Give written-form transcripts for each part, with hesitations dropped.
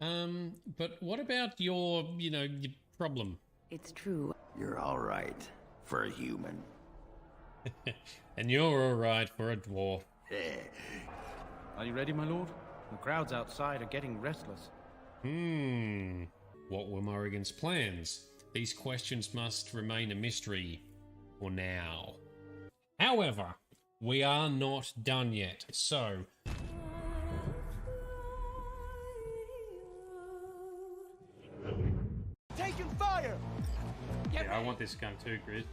But what about your, your problem? It's true. You're all right for a human. And you're all right for a dwarf. Are you ready, my lord? The crowds outside are getting restless. What were Morrigan's plans? These questions must remain a mystery for now. However, we are not done yet, so... Taking fire! Yeah, I want this gun too, Grizz.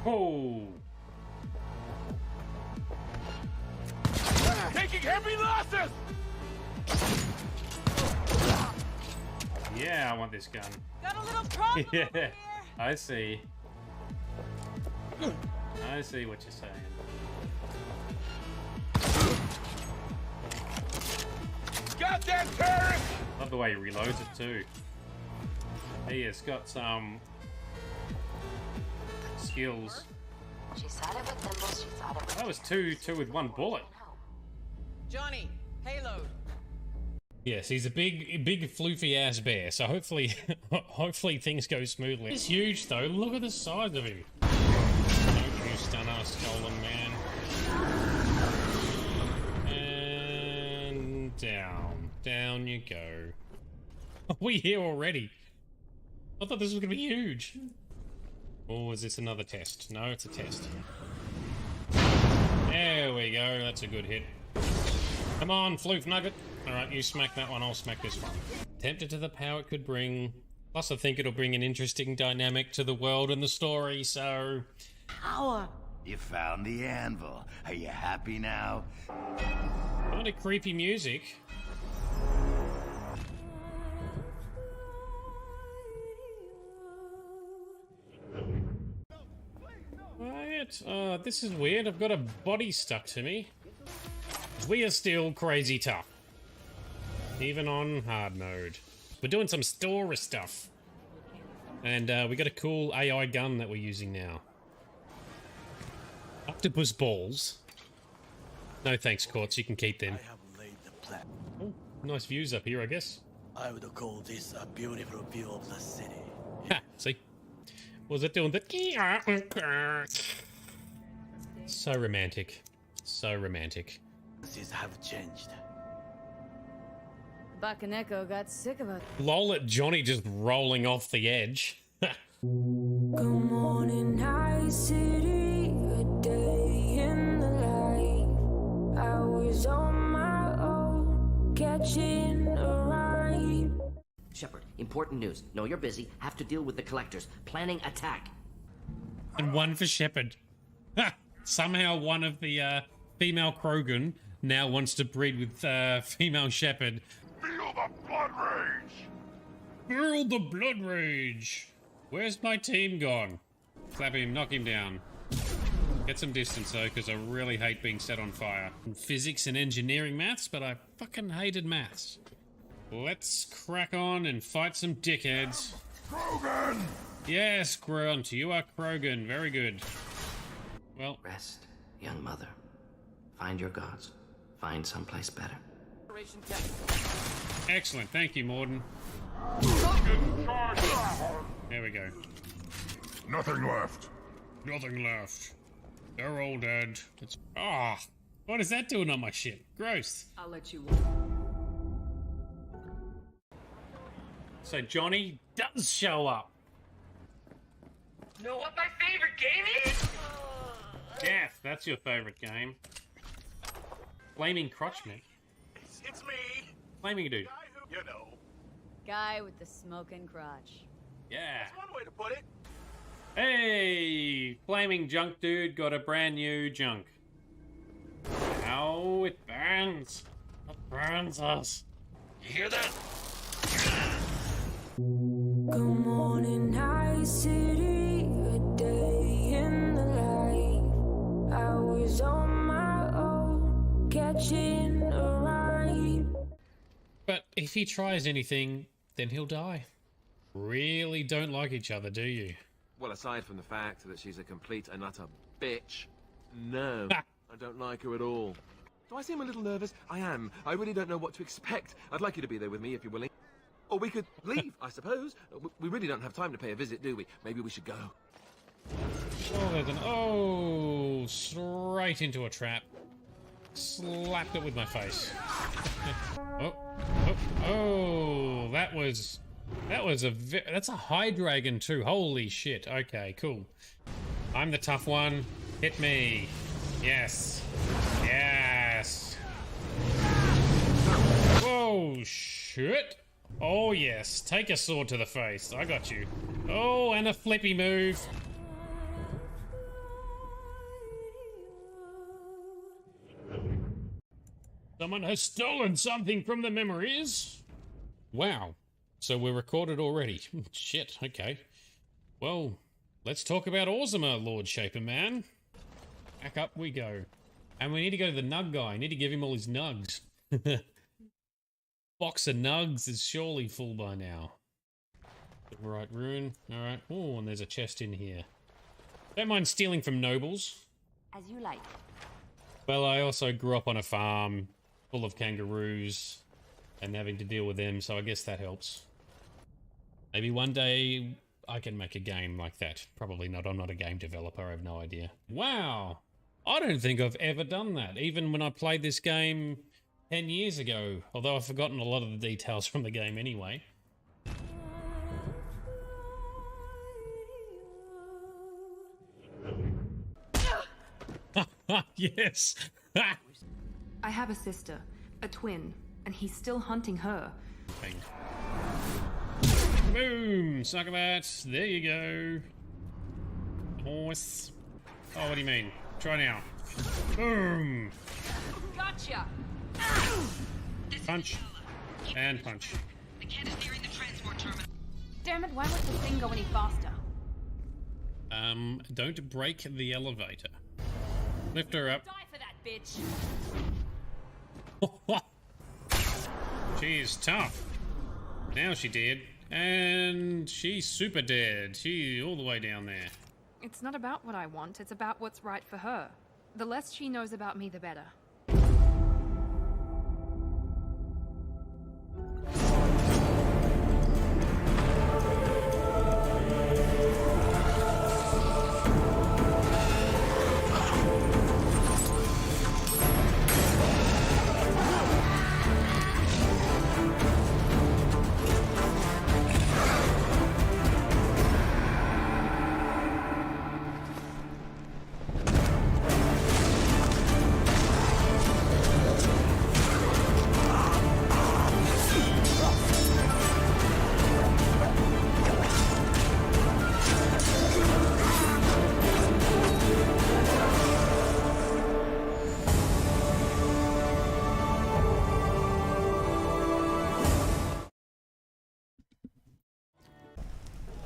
Oh! Taking heavy losses! Yeah, I want this gun. Got a little problem Yeah, over here. I see. I see what you're saying. Goddamn terrorist! Love the way he reloads it too. He has got some skills. She said it with thimbles, she thought it with That was two with one bullet. Johnny, payload. Yes, he's a big floofy ass bear, so hopefully hopefully things go smoothly. He's huge though, look at the size of him. Don't you stun us, stolen man. And down you go. Are we here already? I thought this was gonna be huge. Or is this another test? No, it's a test. There we go, that's a good hit. Come on, Floof Nugget. Alright, you smack that one, I'll smack this one. Tempted to the power it could bring. Plus I think it'll bring an interesting dynamic to the world and the story, so... Power. You found the anvil. Are you happy now? Kind of creepy music. Right, this is weird. I've got a body stuck to me. We are still crazy tough. Even on hard mode. We're doing some story stuff. And we got a cool AI gun that we're using now. Octopus balls. No thanks, Courts. You can keep them. I have laid the plan. Oh, nice views up here, I guess. I would call this a beautiful view of the city. Ha! See? Was it doing the... So romantic. So romantic. Things have changed. Bakaneko got sick of it. Lol at Johnny just rolling off the edge. Good morning, high city, a day in the life. I was on my own, catching a ride. Shepard, important news. Know you're busy. Have to deal with the collectors. Planning attack. And one for Shepard. Ha! Somehow one of the female Krogan now wants to breed with female Shepard. Feel the blood rage! Feel the blood rage! Where's my team gone? Clap him, knock him down. Get some distance though, because I really hate being set on fire. Physics and engineering maths, but I fucking hated maths. Let's crack on and fight some dickheads. Krogan! Yes, Grunt, you are Krogan. Very good. Well, Rest, young mother. Find your gods. Find someplace better. excellent. Thank you, Morden. There we go. Nothing left. Nothing left. They're all dead. It's... Ah! What is that doing on my ship? Gross. I'll let you. So Johnny does show up. Know what my favorite game is? Yes, that's your favorite game. Flaming Crotchman. It's me. Flaming dude. Guy who, you know. Guy with the smoking crotch. Yeah. That's one way to put it. Hey! Flaming junk dude got a brand new junk. Ow, it burns. It burns us. You hear that? Good morning, high city, a day in the life. I was on my own, catching a ride. But if he tries anything, then he'll die. Really don't like each other, do you? Well, aside from the fact that she's a complete and utter bitch, no, Ha! I don't like her at all. Do I seem a little nervous? I am. I really don't know what to expect. I'd like you to be there with me if you're willing. Or we could leave, I suppose. We really don't have time to pay a visit, do we? Maybe we should go. Oh, there's an... Oh, straight into a trap. Slapped it with my face. Oh, that was that's a high dragon too. Holy shit. Okay, cool. I'm the tough one. Hit me. Yes. Yes. Whoa, shit. Oh, yes. Take a sword to the face. I got you. Oh, and a flippy move. Someone has stolen something from the memories. Wow. So we're recorded already. Shit, okay. Well, let's talk about Orzamer, Lord Shaper Man. Back up we go. And we need to go to the nug guy. I need to give him all his nugs. Box of nugs is surely full by now. Right, rune. Alright. Oh, and there's a chest in here. Don't mind stealing from nobles. As you like. Well, I also grew up on a farm full of kangaroos and having to deal with them, so I guess that helps. Maybe one day I can make a game like that. Probably not. I'm not a game developer. I have no idea. Wow. I don't think I've ever done that, even when I played this game 10 years ago, although I've forgotten a lot of the details from the game anyway. Yes. I have a sister, a twin, and he's still hunting her. Bang. Boom! Sucker bat. There you go. Horse. Oh, what do you mean? Try now. Boom! Gotcha! Punch. And punch. The kid is nearing the transport terminal. Damn it, why won't the thing go any faster? Don't break the elevator. Lift her up. Die for that, bitch! She's tough. Now she did. And she's super dead. She's all the way down there. It's not about what I want, it's about what's right for her. The less she knows about me, the better.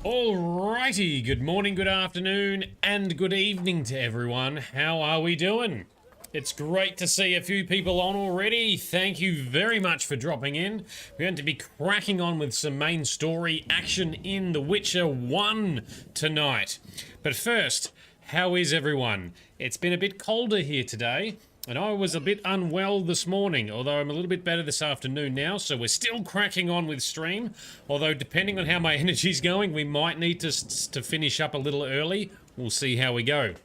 Alrighty, good morning, good afternoon, and good evening to everyone. How are we doing? It's great to see a few people on already. Thank you very much for dropping in. We're going to be cracking on with some main story action in The Witcher 1 tonight. But first, how is everyone? It's been a bit colder here today, and I was a bit unwell this morning, although I'm a little bit better this afternoon now, so we're still cracking on with stream. Although, depending on how my energy's going, we might need to finish up a little early. We'll see how we go.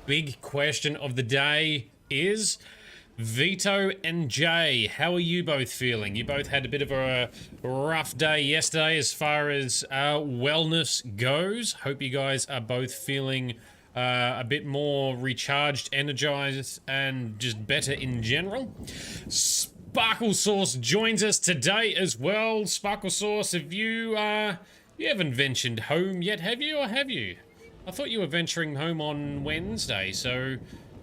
Big question of the day is, Vito and Jay, how are you both feeling? You both had a bit of a rough day yesterday as far as wellness goes. Hope you guys are both feeling a bit more recharged, energized, and just better in general. Sparkle Sauce joins us today as well. Sparkle Sauce, have you haven't ventured home yet, have you, or have you? I thought you were venturing home on Wednesday, so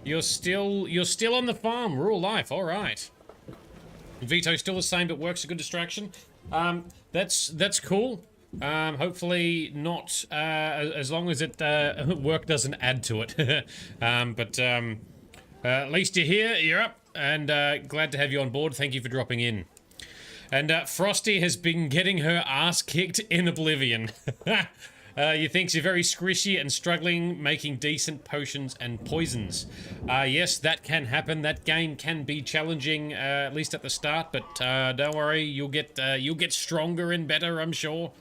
you're still on the farm, rural life. All right. Vito's still the same, but work's a good distraction. That's cool. Hopefully not as long as it work doesn't add to it. But at least you're here, you're up, and glad to have you on board. Thank you for dropping in. And Frosty has been getting her ass kicked in Oblivion. You thinks you're very squishy and struggling making decent potions and poisons. Yes, that can happen. That game can be challenging, at least at the start, but don't worry, you'll get stronger and better, I'm sure.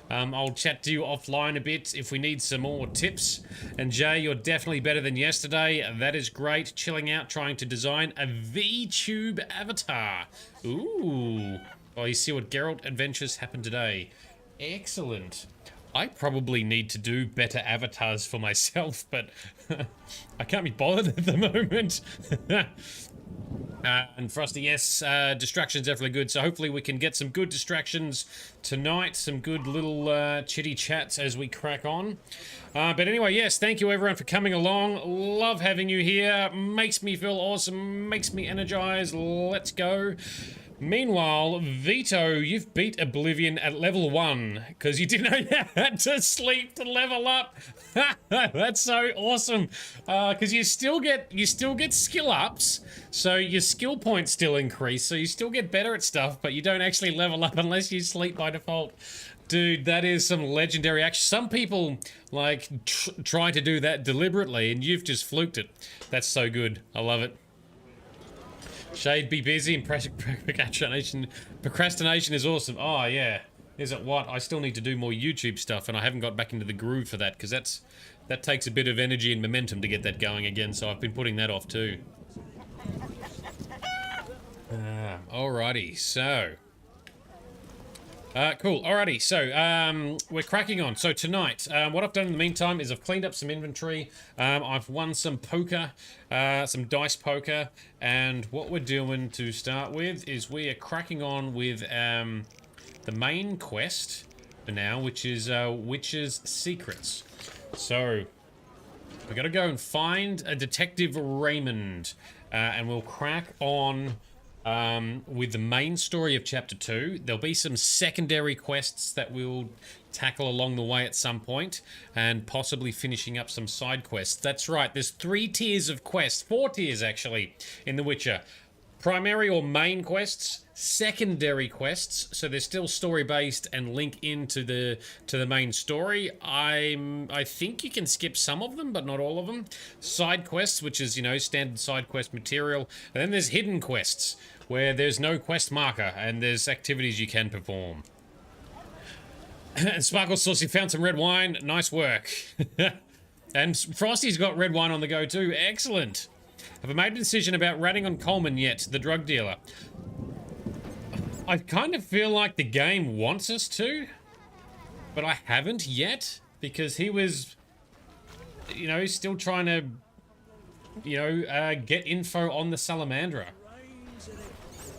I'll chat to you offline a bit if we need some more tips. And Jay, you're definitely better than yesterday. That is great. Chilling out, trying to design a VTube avatar. Ooh. Well, you see what Geralt adventures happened today. Excellent. I probably need to do better avatars for myself, but I can't be bothered at the moment. And Frosty, yes, distractions definitely good. So hopefully we can get some good distractions tonight. Some good little chitty chats as we crack on. But anyway, yes, thank you everyone for coming along. Love having you here. Makes me feel awesome. Makes me energized. Let's go. Meanwhile, Vito, you've beat Oblivion at level 1 because you didn't know you had to sleep to level up. That's so awesome. Because you still get skill ups, so your skill points still increase, so you still get better at stuff, but you don't actually level up unless you sleep by default. Dude, that is some legendary action. Some people like try to do that deliberately, and you've just fluked it. That's so good. I love it. Shade, be busy, and procrastination is awesome. Oh, yeah. Is it what? I still need to do more YouTube stuff, and I haven't got back into the groove for that, because that takes a bit of energy and momentum to get that going again, so I've been putting that off too. Alrighty, so... cool, alrighty, so we're cracking on. So tonight, what I've done in the meantime is I've cleaned up some inventory, I've won some poker, some dice poker, and what we're doing to start with is we are cracking on with the main quest for now, which is Witch's Secrets. So, we're gonna go and find a Detective Raymond, and we'll crack on with the main story of Chapter 2. There'll be some secondary quests that we'll tackle along the way at some point, and possibly finishing up some side quests. That's right, there's 3 tiers of quests, 4 tiers actually, in The Witcher. Primary or main quests, secondary quests, so they're still story-based and link into the main story. I think you can skip some of them, but not all of them. Side quests, which is, you know, standard side quest material. And then there's hidden quests, where there's no quest marker, and there's activities you can perform. And Sparkle Sauce, you found some red wine. Nice work. And Frosty's got red wine on the go too. Excellent. Have I made a decision about ratting on Coleman yet, the drug dealer? I kind of feel like the game wants us to, but I haven't yet, because he was, you know, still trying to, you know, get info on the Salamandra.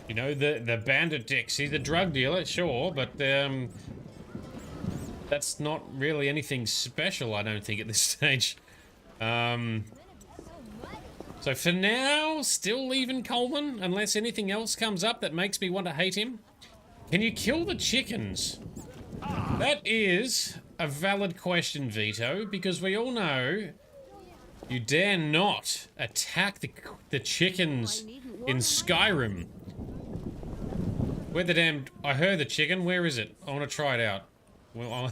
You know, the bandit dicks. He's a drug dealer, sure, but that's not really anything special, I don't think, at this stage. So for now, still leaving Coleman, unless anything else comes up that makes me want to hate him. Can you kill the chickens? That is a valid question, Vito, because we all know you dare not attack the chickens in Skyrim. Where the damn... I heard the chicken. Where is it? I want to try it out. Well,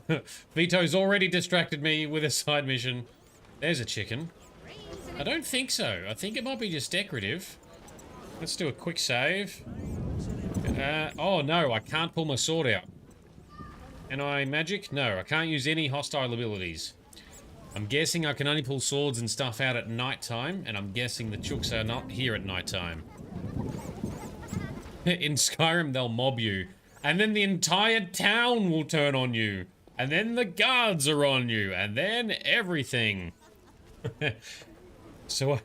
Vito's already distracted me with a side mission. There's a chicken. I don't think so. I think it might be just decorative. Let's do a quick save. Oh no, I can't pull my sword out. Can I magic? No, I can't use any hostile abilities. I'm guessing I can only pull swords and stuff out at night time, and I'm guessing the chooks are not here at night time. In Skyrim, they'll mob you, and then the entire town will turn on you, and then the guards are on you, and then everything. So,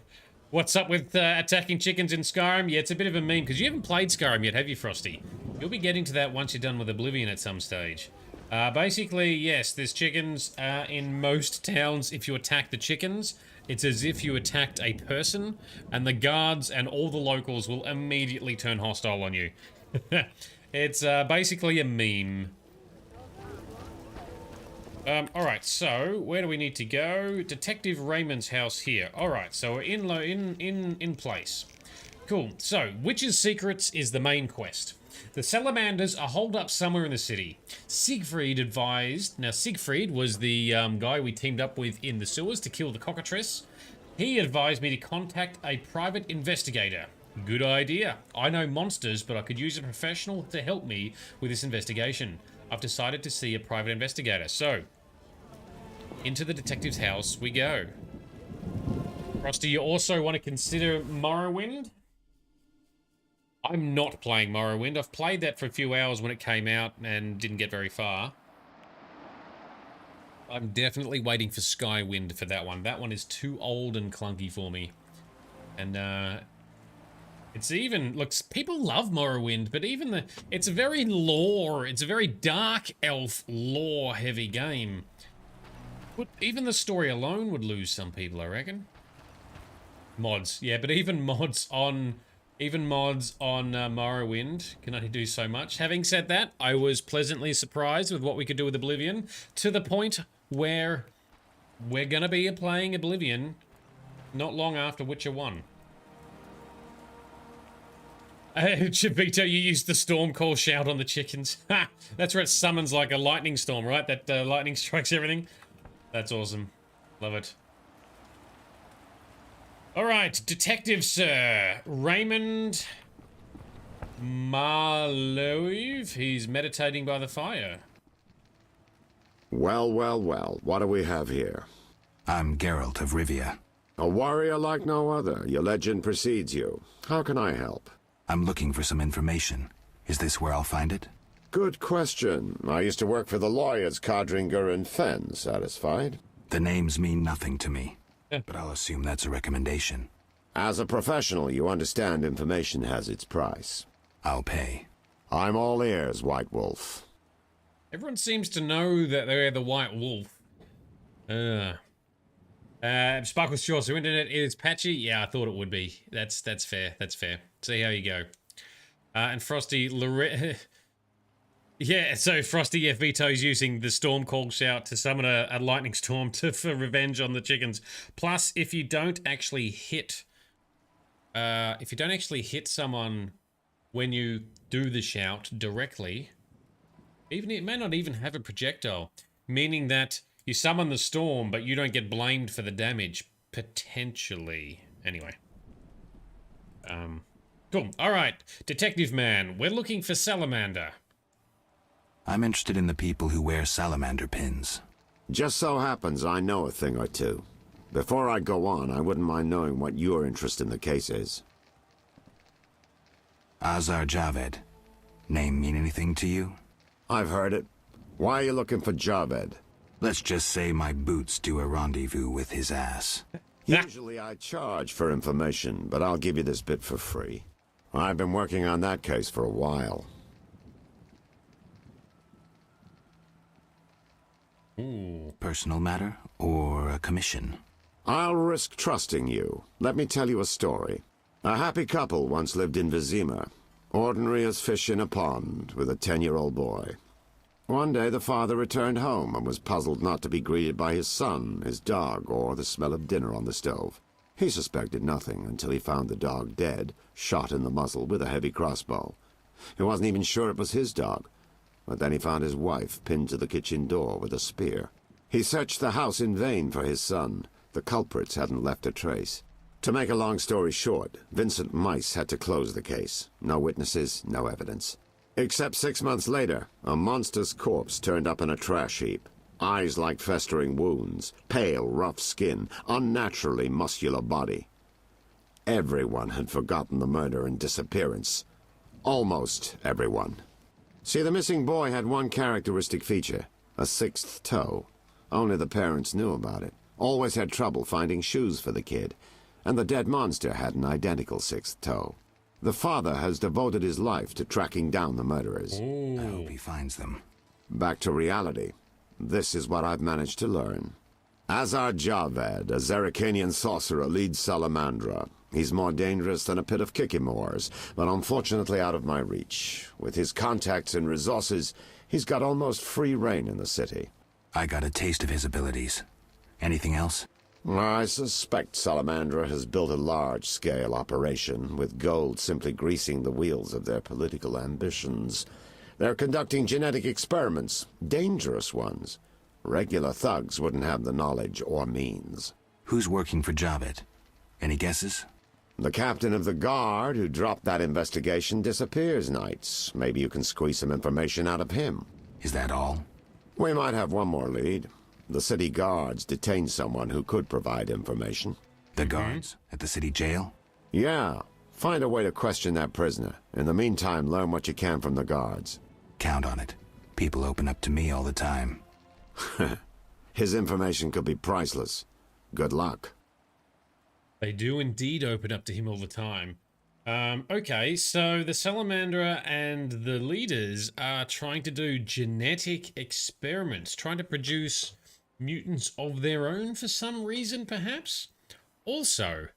what's up with attacking chickens in Skyrim? Yeah, it's a bit of a meme, because you haven't played Skyrim yet, have you, Frosty? You'll be getting to that once you're done with Oblivion at some stage. Basically, yes, there's chickens in most towns. If you attack the chickens, it's as if you attacked a person, and the guards and all the locals will immediately turn hostile on you. It's basically a meme. Alright, so, where do we need to go? Detective Raymond's house here. Alright, so we're in place. Cool, so, Witch's Secrets is the main quest. The salamanders are holed up somewhere in the city. Siegfried advised... Now, Siegfried was the guy we teamed up with in the sewers to kill the cockatrice. He advised me to contact a private investigator. Good idea. I know monsters, but I could use a professional to help me with this investigation. I've decided to see a private investigator. So, into the detective's house we go. Frosty, you also want to consider Morrowind? I'm not playing Morrowind. I've played that for a few hours when it came out and didn't get very far. I'm definitely waiting for Skywind for that one. That one is too old and clunky for me. And, it's even... Looks, people love Morrowind, but even the... It's a very lore... It's a very dark elf lore-heavy game. But even the story alone would lose some people, I reckon. Mods. Yeah, but even mods on Morrowind can only do so much. Having said that, I was pleasantly surprised with what we could do with Oblivion, to the point where we're gonna be playing Oblivion not long after Witcher 1. Chavito, you used the storm call shout on the chickens. Ha! That's where it summons like a lightning storm, right? That lightning strikes everything. That's awesome. Love it. Alright, Detective Sir Raymond Marlowe. He's meditating by the fire. Well, well, well. What do we have here? I'm Geralt of Rivia. A warrior like no other. Your legend precedes you. How can I help? I'm looking for some information. Is this where I'll find it? Good question. I used to work for the lawyers Codringer and Fenn. Satisfied? The names mean nothing to me, but I'll assume that's a recommendation. As a professional, you understand information has its price. I'll pay. I'm all ears, White Wolf. Everyone seems to know that they're the White Wolf. Sparkle's Shore, so internet is patchy? Yeah, I thought it would be. That's fair. That's fair. See how you go. And Frosty... Yeah, so Frosty F. Vito's using the storm call shout to summon a lightning storm for revenge on the chickens. Plus, if you don't actually hit... if you don't actually hit someone when you do the shout directly, even it may not even have a projectile, meaning that you summon the storm, but you don't get blamed for the damage, potentially. Anyway. Cool. Alright, Detective Man, we're looking for Salamander. I'm interested in the people who wear salamander pins. Just so happens I know a thing or two. Before I go on, I wouldn't mind knowing what your interest in the case is. Azar Javed. Name mean anything to you? I've heard it. Why are you looking for Javed? Let's just say my boots do a rendezvous with his ass. Usually I charge for information, but I'll give you this bit for free. I've been working on that case for a while. Ooh. Personal matter or a commission? I'll risk trusting you. Let me tell you a story. A happy couple once lived in Vesemir, ordinary as fish in a pond, with a 10-year-old boy. One day the father returned home and was puzzled not to be greeted by his son, his dog, or the smell of dinner on the stove. He suspected nothing until he found the dog dead, shot in the muzzle with a heavy crossbow. He wasn't even sure it was his dog. But then he found his wife pinned to the kitchen door with a spear. He searched the house in vain for his son. The culprits hadn't left a trace. To make a long story short, Vincent Mice had to close the case. No witnesses, no evidence. Except 6 months later, a monster's corpse turned up in a trash heap. Eyes like festering wounds, pale, rough skin, unnaturally muscular body. Everyone had forgotten the murder and disappearance. Almost everyone. See, the missing boy had one characteristic feature, a 6th toe. Only the parents knew about it. Always had trouble finding shoes for the kid. And the dead monster had an identical 6th toe. The father has devoted his life to tracking down the murderers. I hope he finds them. Back to reality. This is what I've managed to learn. Azar Javed, a Zerrikanian sorcerer, leads Salamandra. He's more dangerous than a pit of kikimores, but unfortunately out of my reach. With his contacts and resources, he's got almost free reign in the city. I got a taste of his abilities. Anything else? I suspect Salamandra has built a large-scale operation, with gold simply greasing the wheels of their political ambitions. They're conducting genetic experiments, dangerous ones. Regular thugs wouldn't have the knowledge or means. Who's working for Javed? Any guesses? The captain of the guard who dropped that investigation disappears nights. Maybe you can squeeze some information out of him. Is that all? We might have one more lead. The city guards detained someone who could provide information. The guards? At the city jail? Yeah. Find a way to question that prisoner. In the meantime, learn what you can from the guards. Count on it. People open up to me all the time. His information could be priceless. Good luck. They do indeed open up to him all the time. Okay, so the Salamandra and the leaders are trying to do genetic experiments, trying to produce mutants of their own for some reason, perhaps? Also,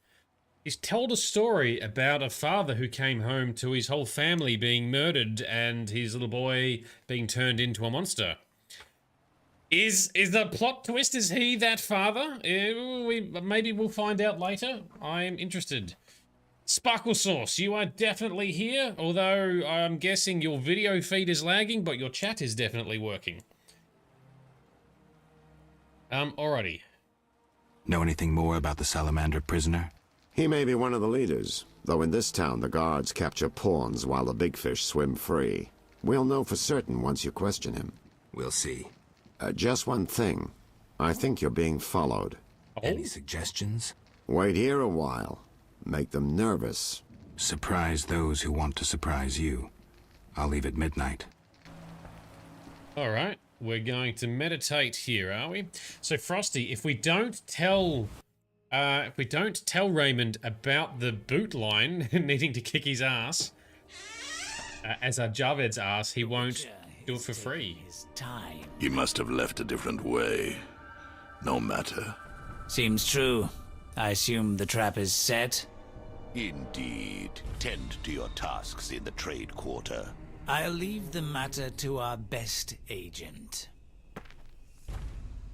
he's told a story about a father who came home to his whole family being murdered and his little boy being turned into a monster. Is the plot twist, is he that father? Maybe we'll find out later. I'm interested. Sparkle Sauce, you are definitely here, although I'm guessing your video feed is lagging, but your chat is definitely working. Alrighty. Know anything more about the Salamander prisoner? He may be one of the leaders, though in this town the guards capture pawns while the big fish swim free. We'll know for certain once you question him. We'll see. Just one thing. I think you're being followed. Any suggestions? Wait here a while. Make them nervous. Surprise those who want to surprise you. I'll leave at midnight. Alright, we're going to meditate here, are we? So Frosty, if we don't tell Raymond about the boot line needing to kick his ass, Azar Javed's ass, he won't do it for free. He must have left a different way. No matter. Seems true. I assume the trap is set? Indeed. Tend to your tasks in the trade quarter. I'll leave the matter to our best agent.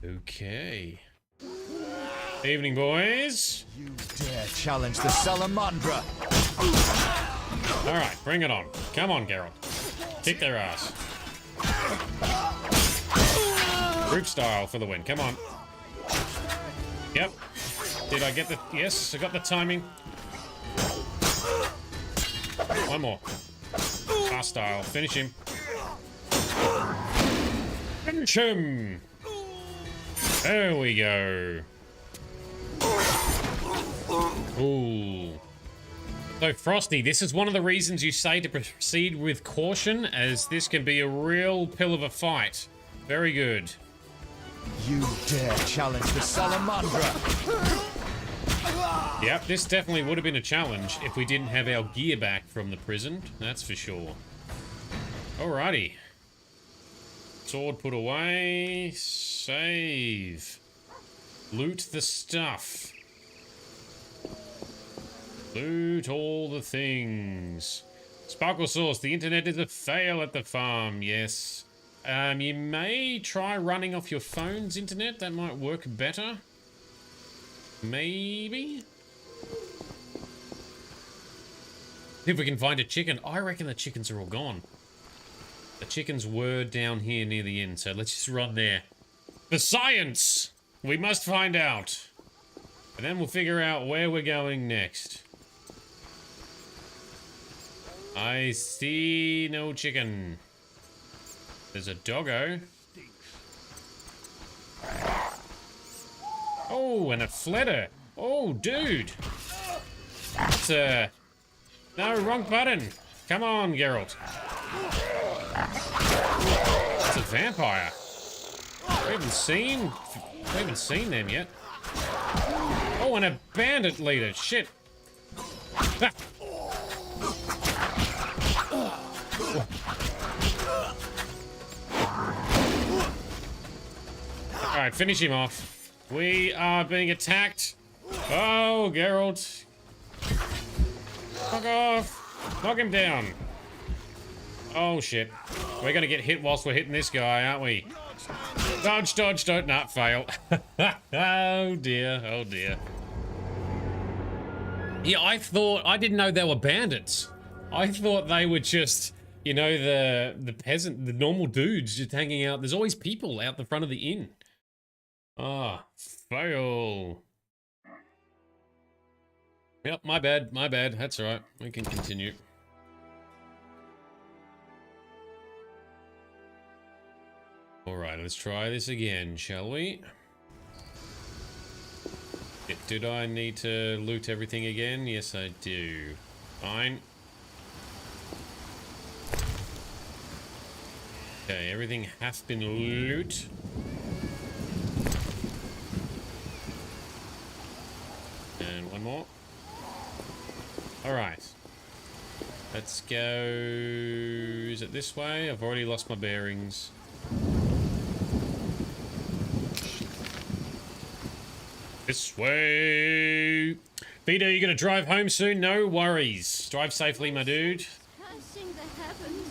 Okay. Evening, boys. You dare challenge the Salamandra? Alright, bring it on. Come on, Geralt. Kick their ass. Group style for the win. Come on. Yep. Did I get the... Yes, I got the timing. One more. Fast style. Finish him. Finish him! There we go. Ooh. So, Frosty, this is one of the reasons you say to proceed with caution, as this can be a real pill of a fight. Very good. You dare challenge the Salamandra? Yep, this definitely would have been a challenge if we didn't have our gear back from the prison. That's for sure. Alrighty. Sword put away. Save. Loot the stuff. Loot all the things. Sparkle Sauce, the internet is a fail at the farm, yes. You may try running off your phone's internet, that might work better. Maybe? If we can find a chicken. I reckon the chickens are all gone. The chickens were down here near the inn, so let's just run there. For science! We must find out. And then we'll figure out where we're going next. I see no chicken. There's a doggo. Oh, and a fletter. Oh, dude. That's a... No, wrong button. Come on, Geralt. It's a vampire. We haven't seen them yet. Oh, and a bandit leader. Shit. Ah. Alright, finish him off. We are being attacked. Oh, Geralt. Fuck off. Knock him down. Oh, shit. We're gonna get hit whilst we're hitting this guy, aren't we? Dodge, dodge, don't not fail. Oh dear, oh dear. Yeah, I didn't know they were bandits. I thought they were just, you know, the peasant, the normal dudes just hanging out. There's always people out the front of the inn. Ah, fail. Yep, my bad, my bad. That's all right. We can continue. All right, let's try this again, shall we? Did I need to loot everything again? Yes, I do. Fine. Okay, everything has been loot. And one more. Alright. Let's go... Is it this way? I've already lost my bearings. This way. Vito, you gonna drive home soon? No worries. Drive safely, my dude. Cursing the heavens.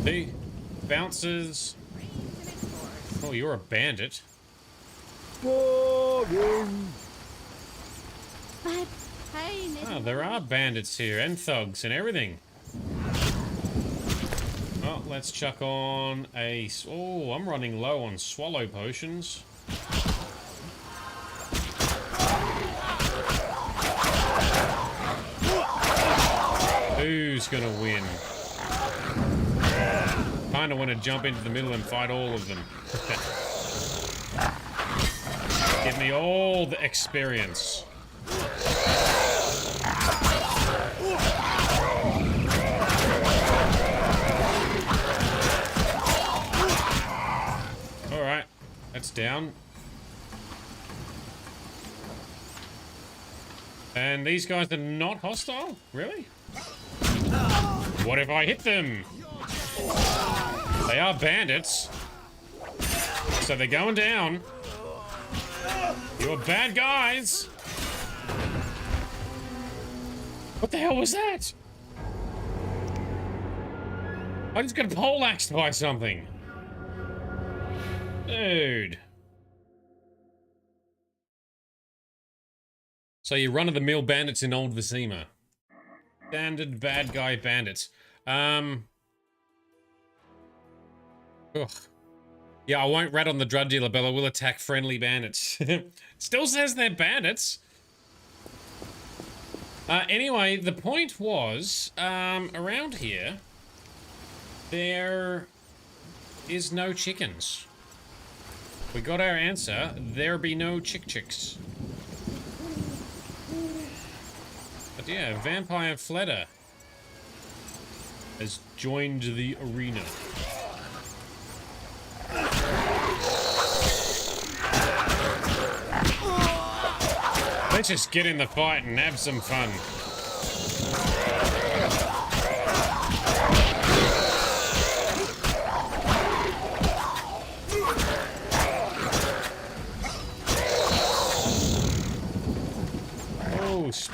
Hey, bouncers. Oh, you're a bandit. Boring. My pain. Oh, there are bandits here and thugs and everything. Well, let's chuck on a... Oh, I'm running low on swallow potions. Who's gonna win? Kinda want to jump into the middle and fight all of them. Give me all the experience. Alright, that's down. And these guys are not hostile? Really? What if I hit them? They are bandits. So they're going down. You're bad guys. What the hell was that? I just got poleaxed by something. Dude. So you run-of-the-mill bandits in Old Vesemir. Standard bad guy bandits. Ugh. Yeah, I won't rat on the drug dealer, but I will attack friendly bandits. Still says they're bandits. Anyway, the point was, around here, there is no chickens. We got our answer. There be no chicks. But yeah, Vampire Fleder has joined the arena. Let's just get in the fight and have some fun.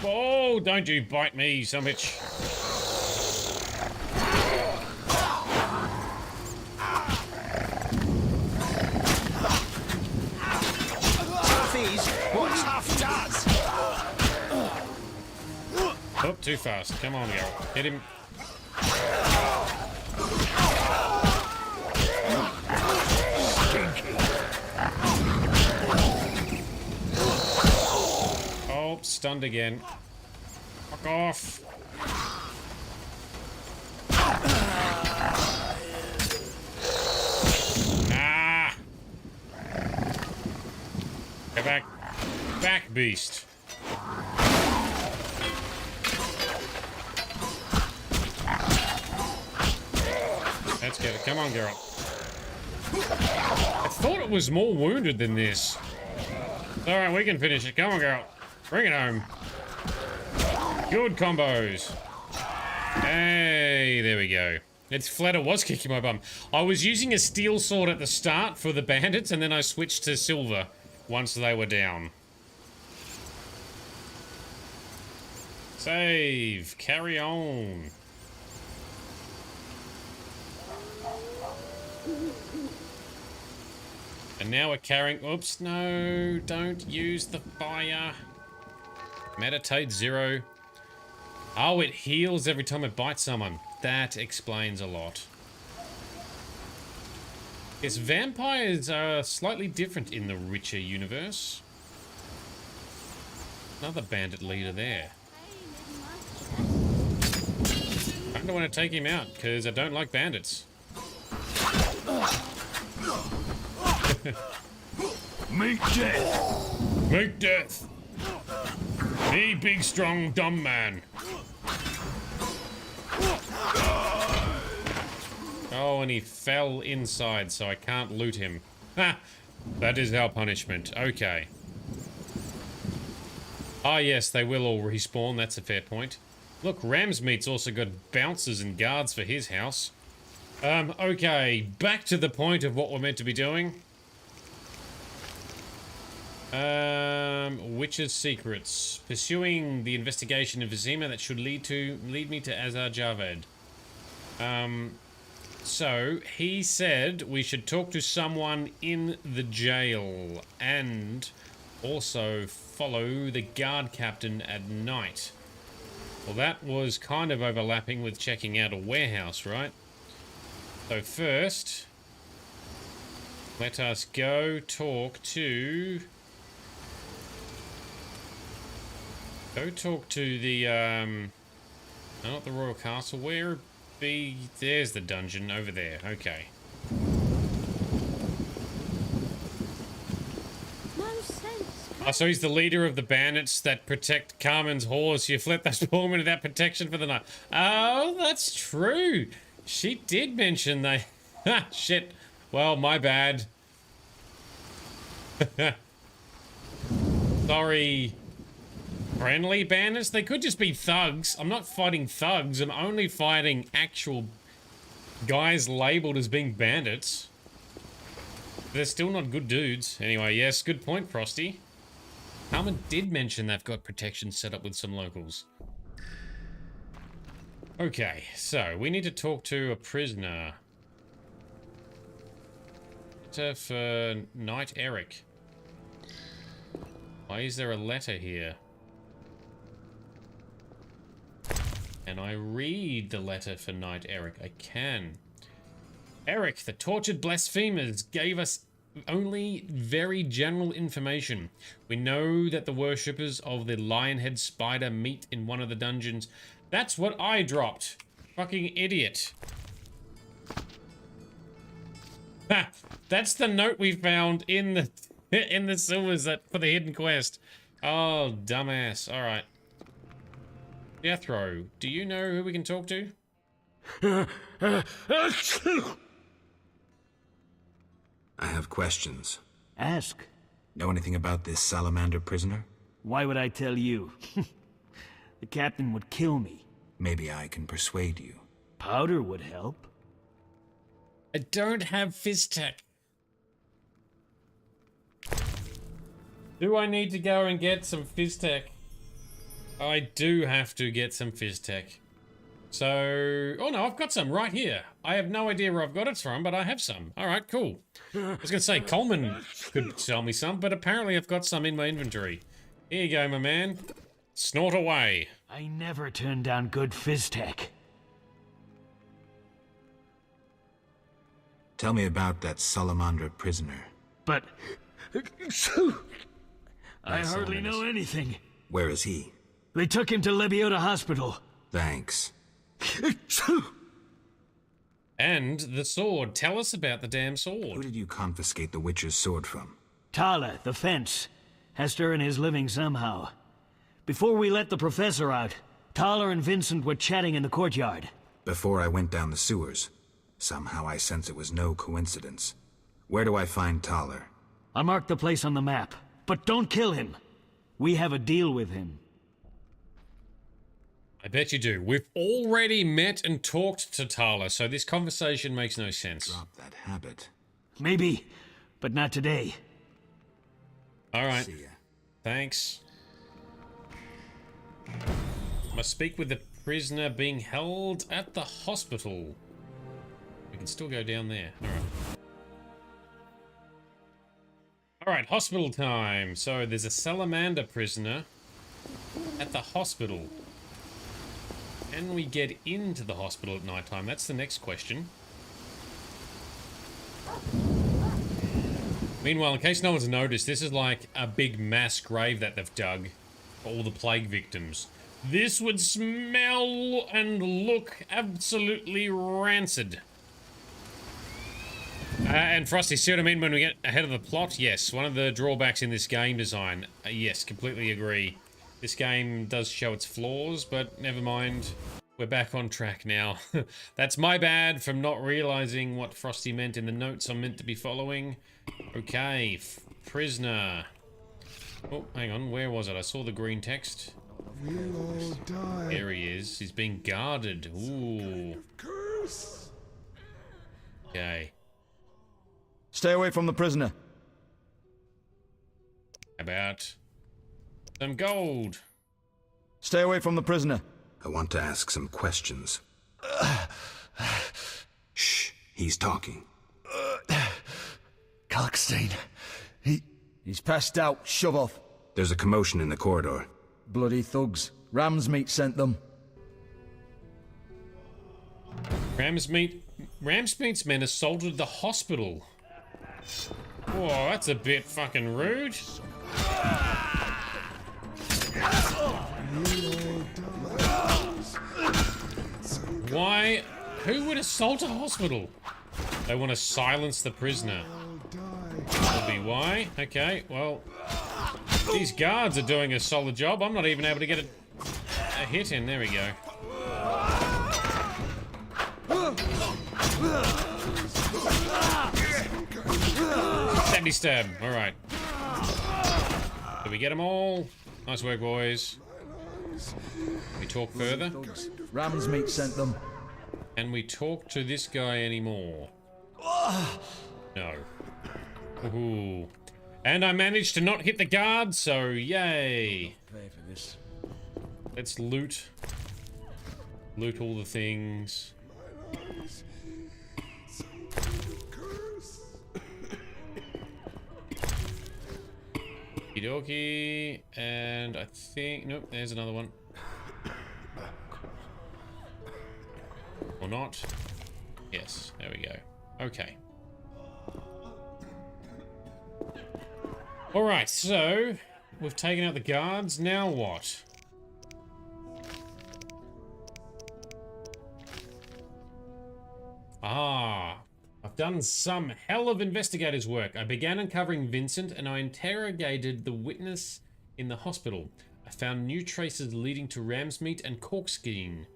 Oh, don't you bite me, some bitch. What tough does? Oh, too fast. Come on, Geralt. Hit him. Oh, stunned again. Fuck off. Ah! Go back. Back, beast. Let's get it. Come on, Geralt. I thought it was more wounded than this. Alright, we can finish it. Come on, Geralt. Bring it home. Good combos. Hey, there we go. It's Fleder was kicking my bum. I was using a steel sword at the start for the bandits, and then I switched to silver once they were down. Save. Carry on. And now we're carrying... Oops, no. Don't use the fire. Meditate 0. Oh, it heals every time it bites someone. That explains a lot. Yes, vampires are slightly different in the Richer universe. Another bandit leader there. I don't want to take him out, because I don't like bandits. Make death! Make death! Me big, strong, dumb man. Oh, and he fell inside, so I can't loot him. Ha! That is our punishment. Okay. Ah, yes, they will all respawn. That's a fair point. Look, Ramsmeat's also got bouncers and guards for his house. Okay, back to the point of what we're meant to be doing. Witch's secrets. Pursuing the investigation of Vesemir that should lead me to Azar Javed. So, he said we should talk to someone in the jail and also follow the guard captain at night. Well, that was kind of overlapping with checking out a warehouse, right? So first, let us go talk to... Go talk to the, not the Royal Castle, where be... There's the dungeon, over there, okay. Oh, so he's the leader of the bandits that protect Carmen's horse. You flip that poor woman that protection for the night. Oh, that's true. She did mention they... Ha, shit. Well, my bad. Sorry. Friendly bandits? They could just be thugs. I'm not fighting thugs. I'm only fighting actual guys labeled as being bandits. They're still not good dudes. Anyway, yes, good point, Frosty. Carmen did mention they've got protection set up with some locals. Okay, so we need to talk to a prisoner. Letter for Knight Eric. Why is there a letter here? Can I read the letter for Knight Eric? I can. Eric, the tortured blasphemers gave us only very general information. We know that the worshippers of the Lionhead Spider meet in one of the dungeons. That's what I dropped. Fucking idiot. Ha! That's the note we found in the sewers for the hidden quest. Oh, dumbass. All right. Jethro, do you know who we can talk to? I have questions. Ask. Know anything about this salamander prisoner? Why would I tell you? The captain would kill me. Maybe I can persuade you. Powder would help. I don't have Fizztech. Do I need to go and get some Fizztech? I do have to get some Fizztech. So... Oh no, I've got some right here. I have no idea where I've got it from, but I have some. Alright, cool. I was going to say, Coleman could sell me some, but apparently I've got some in my inventory. Here you go, my man. Snort away. I never turn down good Fizztech. Tell me about that salamander prisoner. But... I hardly know anything. Where is he? They took him to Lebiota Hospital. Thanks. And the sword. Tell us about the damn sword. Who did you confiscate the Witcher's sword from? Tala, the fence. Has to earn his living somehow. Before we let the professor out, Tala and Vincent were chatting in the courtyard. Before I went down the sewers. Somehow I sense it was no coincidence. Where do I find Tala? I marked the place on the map. But don't kill him. We have a deal with him. I bet you do. We've already met and talked to Tala, so this conversation makes no sense. Drop that habit. Maybe, but not today. All right. See ya. Thanks. Must speak with the prisoner being held at the hospital. We can still go down there. Alright. Alright, hospital time. So there's a salamander prisoner at the hospital. Can we get into the hospital at night time? That's the next question. Meanwhile, in case no one's noticed, this is like a big mass grave that they've dug for all the plague victims. This would smell and look absolutely rancid. And Frosty, see what I mean when we get ahead of the plot? Yes, one of the drawbacks in this game design. Yes, completely agree. This game does show its flaws, but never mind. We're back on track now. That's my bad from not realizing what Frosty meant in the notes I'm meant to be following. Okay, prisoner. Oh, hang on, where was it? I saw the green text. We'll all die. There he is. He's being guarded. Ooh. Okay. Stay away from the prisoner. About some gold. Stay away from the prisoner. I want to ask some questions. Shh, he's talking. Kalkstein. He's passed out. Shove off. There's a commotion in the corridor. Bloody thugs. Ram's meat sent them. Ram's meat's men assaulted the hospital. Whoa, that's a bit fucking rude. Why? Who would assault a hospital? They want to silence the prisoner. That'll be why. Okay, well, these guards are doing a solid job. I'm not even able to get a hit in. There we go. Stabby stab. All right. Did we get them all? Nice work, boys. We talk further. Ram's meat sent them. Can we talk to this guy anymore? No. Ooh. And I managed to not hit the guard, so yay. Pay for this. Let's loot. Loot all the things. Okie, and I think... Nope, there's another one. Or not. Yes, there we go. Okay. Alright, so... We've taken out the guards, now what? Ah... I've done some hell of investigator's work. I began uncovering Vincent and I interrogated the witness in the hospital. I found new traces leading to Ramsmeat and Corkskein.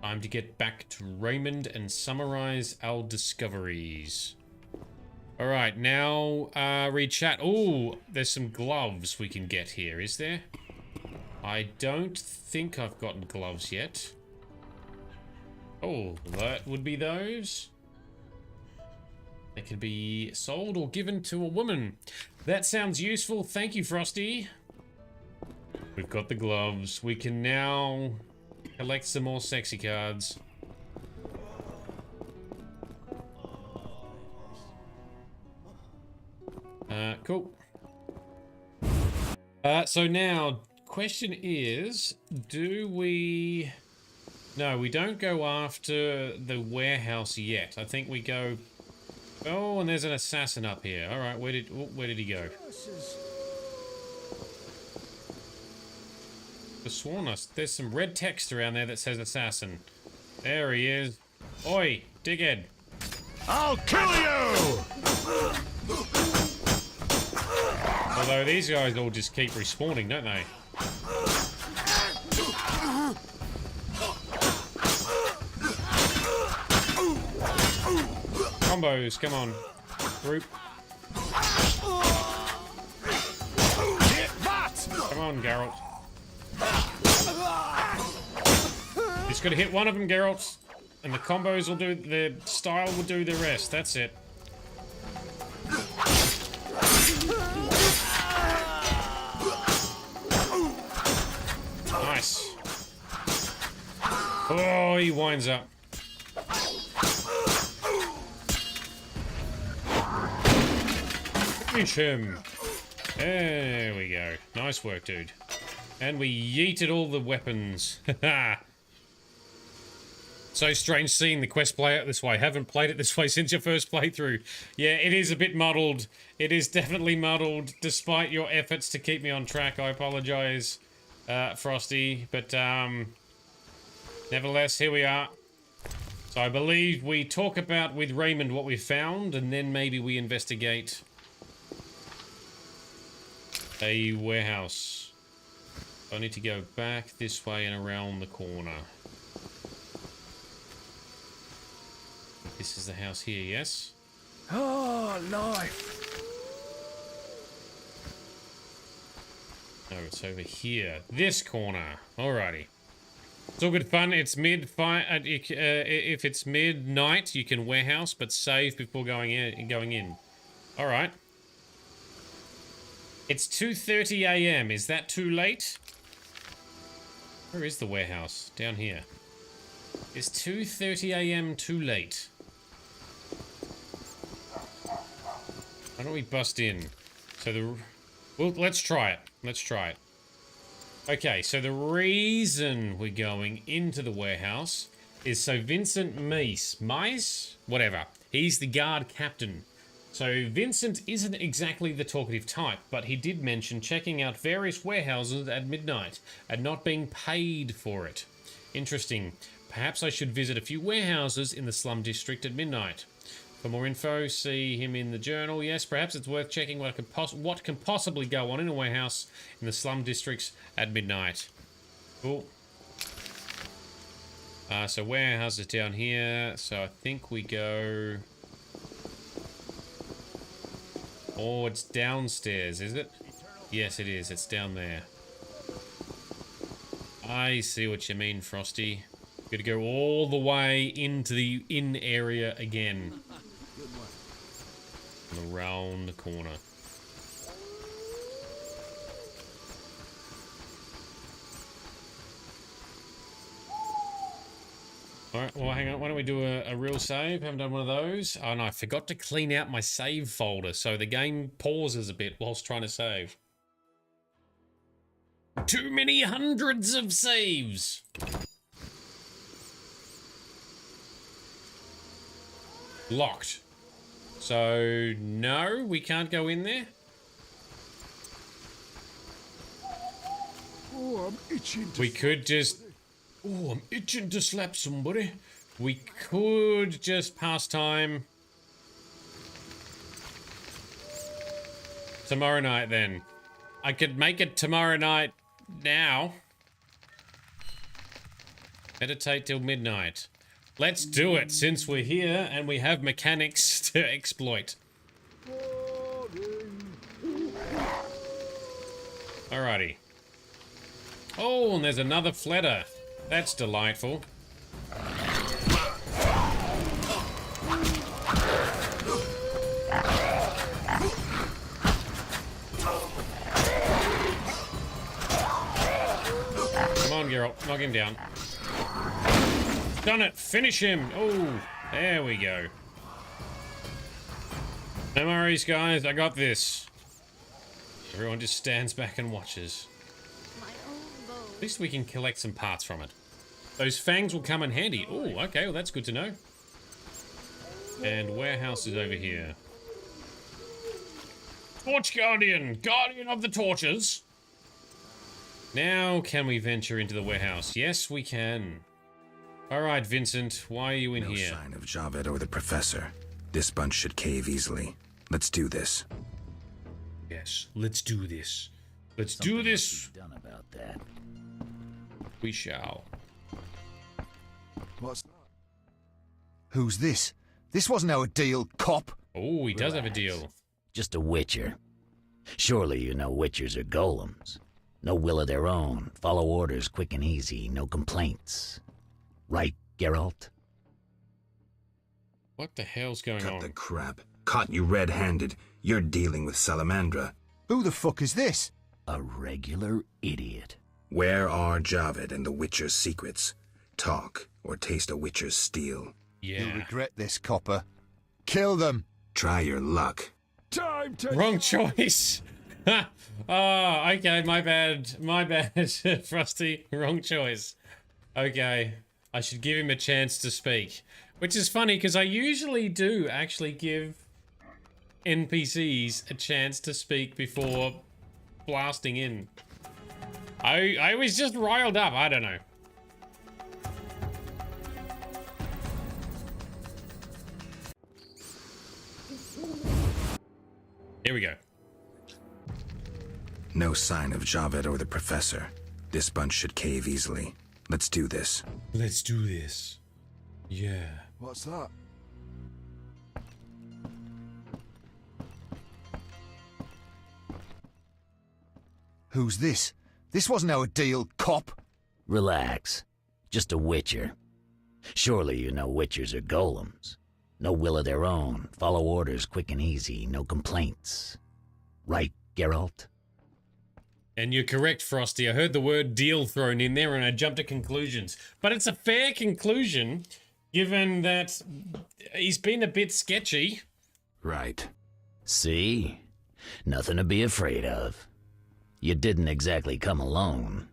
Time to get back to Raymond and summarize our discoveries. Alright, now read chat. Oh, there's some gloves we can get here, is there? I don't think I've gotten gloves yet. Oh, that would be those. They can be sold or given to a woman. That sounds useful. Thank you, Frosty. We've got the gloves. We can now collect some more sexy cards. Cool. So now, question is, do we... No, we don't go after the warehouse yet. I think we go... Oh, and there's an assassin up here. All right, where did he go? I've sworn us. There's some red text around there that says assassin. There he is. Oi, dickhead. I'll kill you! Although these guys all just keep respawning, don't they? Combos, come on. Group. Come on, Geralt. Just gotta hit one of them, Geralt. And the combos will do, the style will do the rest. That's it. Nice. Oh, he winds up. Finish him. There we go. Nice work, dude. And we yeeted all the weapons. So strange seeing the quest play out this way. Haven't played it this way since your first playthrough. Yeah, it is a bit muddled. It is definitely muddled, despite your efforts to keep me on track. I apologize, Frosty. But, nevertheless, here we are. So I believe we talk about with Raymond what we found, and then maybe we investigate a warehouse. I need to go back this way and around the corner. This is the house here, yes? Oh, life. No, it's over here. This corner. Alrighty. It's all good fun. It's if it's midnight, you can warehouse, but save before going in. Alright. It's 2:30 a.m. Is that too late? Where is the warehouse? Down here. Is 2:30 a.m. too late? Why don't we bust in? So well, let's try it. Let's try it. Okay, so the reason we're going into the warehouse is so Vincent Mice, whatever. He's the guard captain. So Vincent isn't exactly the talkative type, but he did mention checking out various warehouses at midnight and not being paid for it. Interesting. Perhaps I should visit a few warehouses in the slum district at midnight. For more info, see him in the journal. Yes, perhaps it's worth checking what can possibly go on in a warehouse in the slum districts at midnight. Cool. So warehouses down here. So I think we go... Oh, it's downstairs, is it? Yes, it is. It's down there. I see what you mean, Frosty. Gotta go all the way into the inn area again. Around the corner. Alright, well hang on, why don't we do a real save? Haven't done one of those. Oh no, I forgot to clean out my save folder, so the game pauses a bit whilst trying to save. Too many hundreds of saves! Locked. So, no, we can't go in there? Oh, I'm itching to... We could just... Oh, I'm itching to slap somebody. We could just pass time. Tomorrow night, then. I could make it tomorrow night now. Meditate till midnight. Let's do it, since we're here and we have mechanics to exploit. Alrighty. Oh, and there's another fletter. That's delightful. Come on, Geralt. Knock him down. Done it! Finish him! Oh, there we go. No worries, guys. I got this. Everyone just stands back and watches. At least we can collect some parts from it. Those fangs will come in handy. Oh, okay. Well, that's good to know. And warehouse is over here. Torch Guardian! Guardian of the torches! Now, can we venture into the warehouse? Yes, we can. Alright, Vincent, why are you in here? No sign of Javed or the professor. This bunch should cave easily. Let's do this. Yes, let's do this. Let's do this. Done about that. We shall. What's... Who's this? This wasn't our deal, cop. Oh, he does have a deal. Just a witcher. Surely you know witchers are golems. No will of their own. Follow orders quick and easy. No complaints. Right, Geralt? What the hell's going on? Cut the crap. Caught you red-handed. You're dealing with Salamandra. Who the fuck is this? A regular idiot. Where are Javed and the Witcher's secrets? talk or taste a witcher's steel. Yeah. You'll regret this, copper. Kill them. Try your luck. Time to... Wrong choice. Oh, okay, my bad. My bad, Frosty. Wrong choice. Okay, I should give him a chance to speak. Which is funny, because I usually do actually give NPCs a chance to speak before blasting in. I was just riled up, I don't know. Here we go. No sign of Javed or the professor. This bunch should cave easily. Let's do this. Let's do this. Yeah. What's that? Who's this? This wasn't our deal, cop. Relax. Just a witcher. Surely you know witchers are golems. No will of their own. Follow orders quick and easy. No complaints. Right, Geralt? And you're correct, Frosty. I heard the word deal thrown in there and I jumped to conclusions. But it's a fair conclusion, given that he's been a bit sketchy. Right. See? Nothing to be afraid of. You didn't exactly come alone.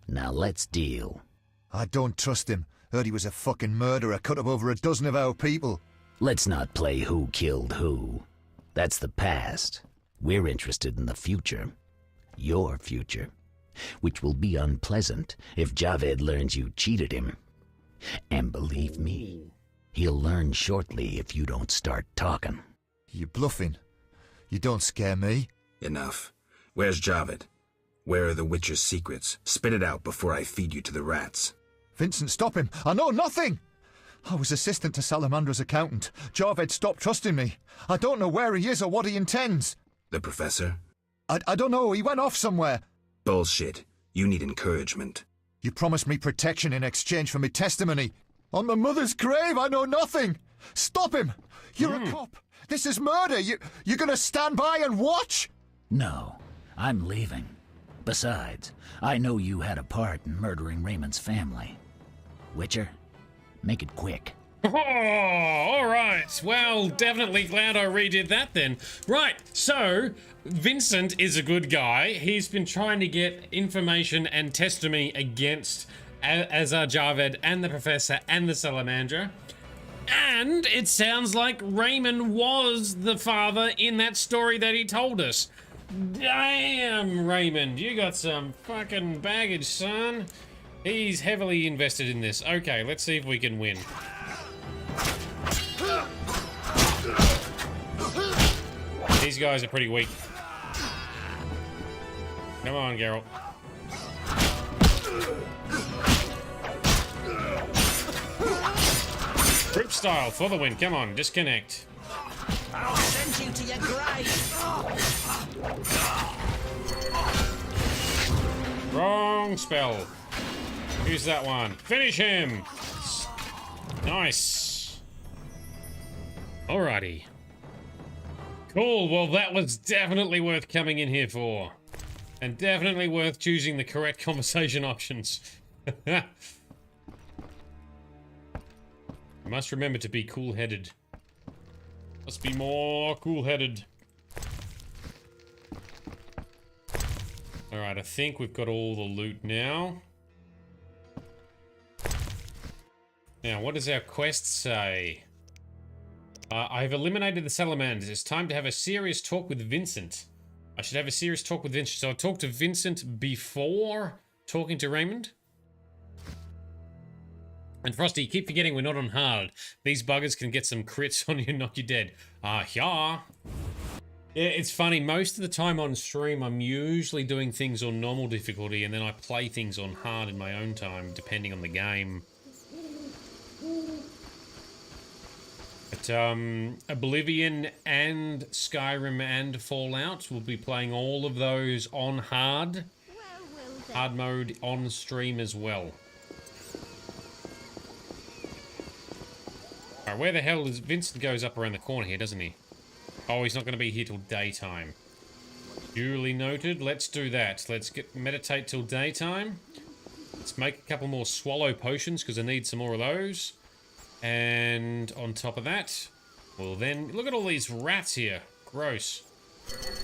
Now let's deal. I don't trust him. Heard he was a fucking murderer, cut up over a dozen of our people. Let's not play who killed who. That's the past. We're interested in the future. Your future. Which will be unpleasant if Javed learns you cheated him. And believe me, he'll learn shortly if you don't start talking. You're bluffing. You don't scare me. Enough. Where's Javed? Where are the witcher's secrets? Spit it out before I feed you to the rats. Vincent, stop him. I know nothing. I was assistant to Salamandra's accountant. Javed stopped trusting me. I don't know where he is or what he intends. The professor? I don't know. He went off somewhere. Bullshit. You need encouragement. You promised me protection in exchange for my testimony. On my mother's grave, I know nothing. Stop him. You're a cop. This is murder. You're gonna stand by and watch? No, I'm leaving. Besides, I know you had a part in murdering Raymond's family. Witcher, make it quick. Oh, all right. Well, definitely glad I redid that then. Right, so Vincent is a good guy. He's been trying to get information and testimony against Azar Javed and the Professor and the Salamandra. And it sounds like Raymond was the father in that story that he told us. Damn, Raymond, you got some fucking baggage, son. He's heavily invested in this. Okay, let's see if we can win. These guys are pretty weak. Come on, Geralt. Group style for the win. Come on, disconnect. I'll send you to your grave. Wrong spell. Use that one. Finish him. Nice. Alrighty. Cool. Well, that was definitely worth coming in here for. And definitely worth choosing the correct conversation options. I must remember to be cool-headed. Must be more cool-headed. Alright, I think we've got all the loot now. Now, what does our quest say? I've eliminated the salamanders. It's time to have a serious talk with Vincent. I should have a serious talk with Vincent. So I talked to Vincent before talking to Raymond. And Frosty, you keep forgetting we're not on hard. These buggers can get some crits on you and knock you dead. Yeah. Yeah, it's funny. Most of the time on stream, I'm usually doing things on normal difficulty, and then I play things on hard in my own time, depending on the game. But Oblivion and Skyrim and Fallout will be playing all of those on hard. Hard mode on stream as well. Alright, where the hell is... Vincent goes up around the corner here, doesn't he? Oh, he's not going to be here till daytime. Duly noted. Let's do that. Let's meditate till daytime. Let's make a couple more swallow potions because I need some more of those. And on top of that, well then, look at all these rats here. Gross.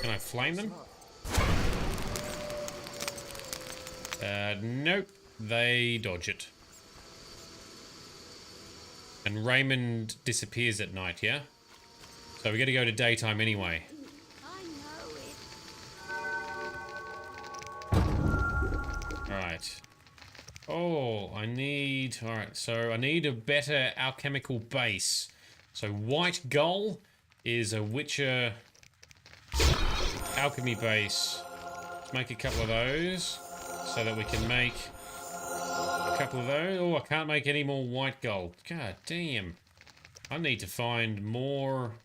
Can I flame them? Nope. They dodge it. And Raymond disappears at night, yeah? So we got to go to daytime anyway. Alright. Oh, I need... Alright, so I need a better alchemical base. So White Gull is a Witcher alchemy base. Let's make a couple of those so that we can make a couple of those. Oh, I can't make any more White Gull. God damn. I need to find more...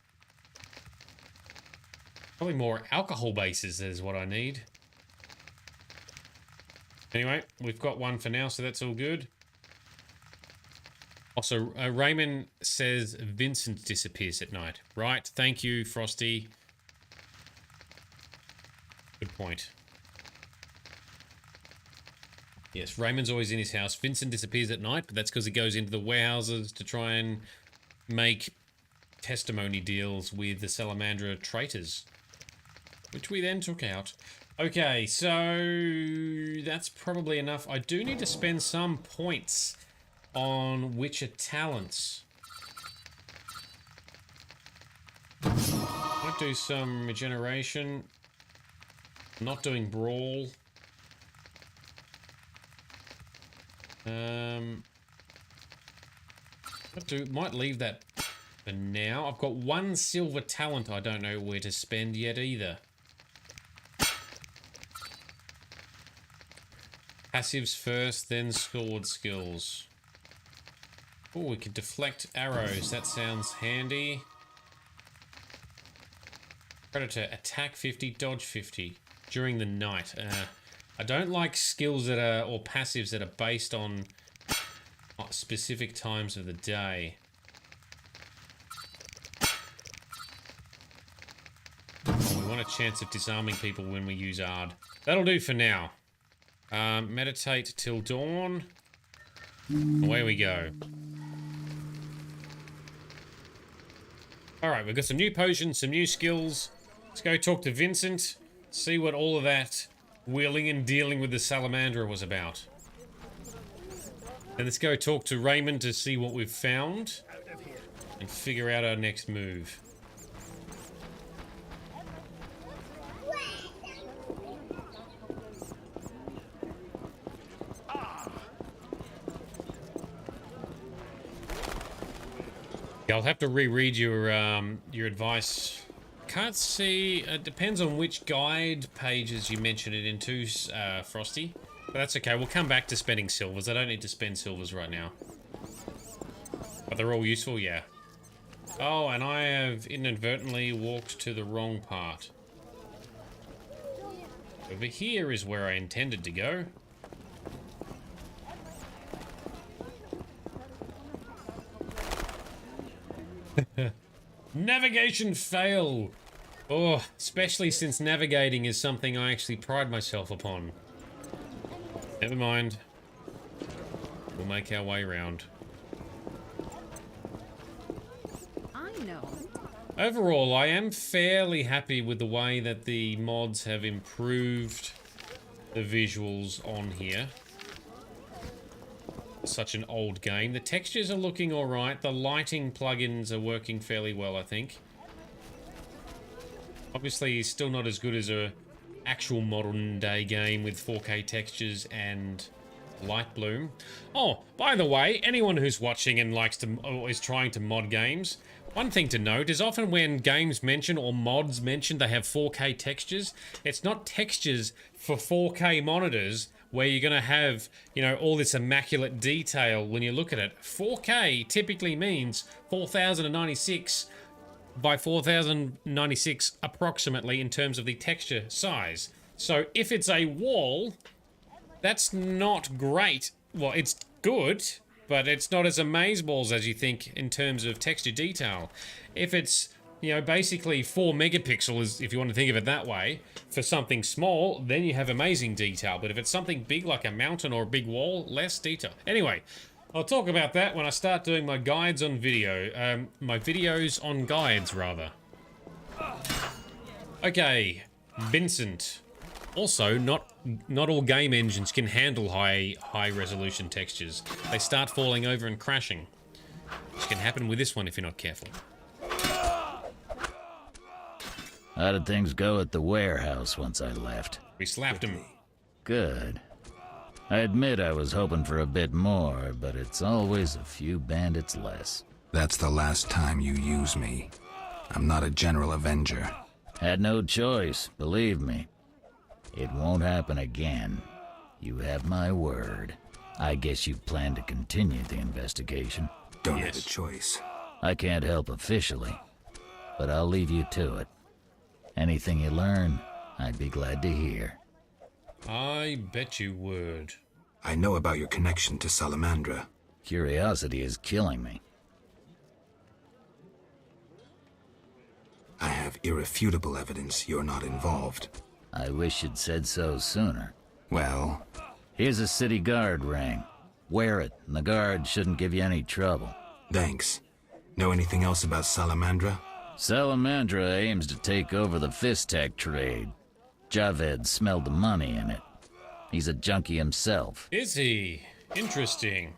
Probably more alcohol bases is what I need. Anyway, we've got one for now, so that's all good. Also, Raymond says Vincent disappears at night. Right, thank you, Frosty. Good point. Yes, Raymond's always in his house. Vincent disappears at night, but that's because he goes into the warehouses to try and make testimony deals with the Salamandra traitors, which we then took out. Okay, so that's probably enough. I do need to spend some points on Witcher talents. Might do some regeneration. Not doing brawl. Might leave that for now. I've got one silver talent I don't know where to spend yet either. Passives first, then sword skills. Oh, we could deflect arrows. That sounds handy. Predator, attack 50, dodge 50 during the night. I don't like skills that are, or passives that are based on specific times of the day. Oh, we want a chance of disarming people when we use Ard. That'll do for now. Meditate till dawn. Away we go. Alright, we've got some new potions, some new skills. Let's go talk to Vincent. See what all of that wheeling and dealing with the Salamandra was about. And let's go talk to Raymond to see what we've found. And figure out our next move. Yeah, I'll have to reread your advice. Can't see. It depends on which guide pages you mention it into, Frosty. But that's okay. We'll come back to spending silvers. I don't need to spend silvers right now. But they're all useful, yeah. Oh, and I have inadvertently walked to the wrong part. Over here is where I intended to go. Navigation fail! Oh, especially since navigating is something I actually pride myself upon. Never mind. We'll make our way around. I know. Overall, I am fairly happy with the way that the mods have improved the visuals on here. Such an old game. The textures are looking alright. The lighting plugins are working fairly well, I think. Obviously, still not as good as a actual modern day game with 4K textures and light bloom. Oh, by the way, anyone who's watching and likes to or is trying to mod games, one thing to note is often when games mention or mods mention they have 4K textures, it's not textures for 4K monitors where you're going to have, you know, all this immaculate detail when you look at it. 4K typically means 4096 by 4096 approximately in terms of the texture size. So if it's a wall, that's not great. Well, it's good, but it's not as amazeballs as you think in terms of texture detail. If it's You know, basically 4 megapixels, if you want to think of it that way. For something small, then you have amazing detail. But if it's something big like a mountain or a big wall, less detail. Anyway, I'll talk about that when I start doing my guides on video. My videos on guides, rather. Okay, Vincent. Also, not all game engines can handle high resolution textures. They start falling over and crashing, which can happen with this one if you're not careful. How did things go at the warehouse once I left? We slapped him. Good. I admit I was hoping for a bit more, but it's always a few bandits less. That's the last time you use me. I'm not a general avenger. Had no choice, believe me. It won't happen again. You have my word. I guess you plan to continue the investigation. Don't have a choice. I can't help officially, but I'll leave you to it. Anything you learn, I'd be glad to hear. I bet you would. I know about your connection to Salamandra. Curiosity is killing me. I have irrefutable evidence you're not involved. I wish you'd said so sooner. Well? Here's a city guard ring. Wear it, and the guard shouldn't give you any trouble. Thanks. Know anything else about Salamandra? Salamandra aims to take over the Fistech trade. Javed smelled the money in it. He's a junkie himself. Is he? Interesting.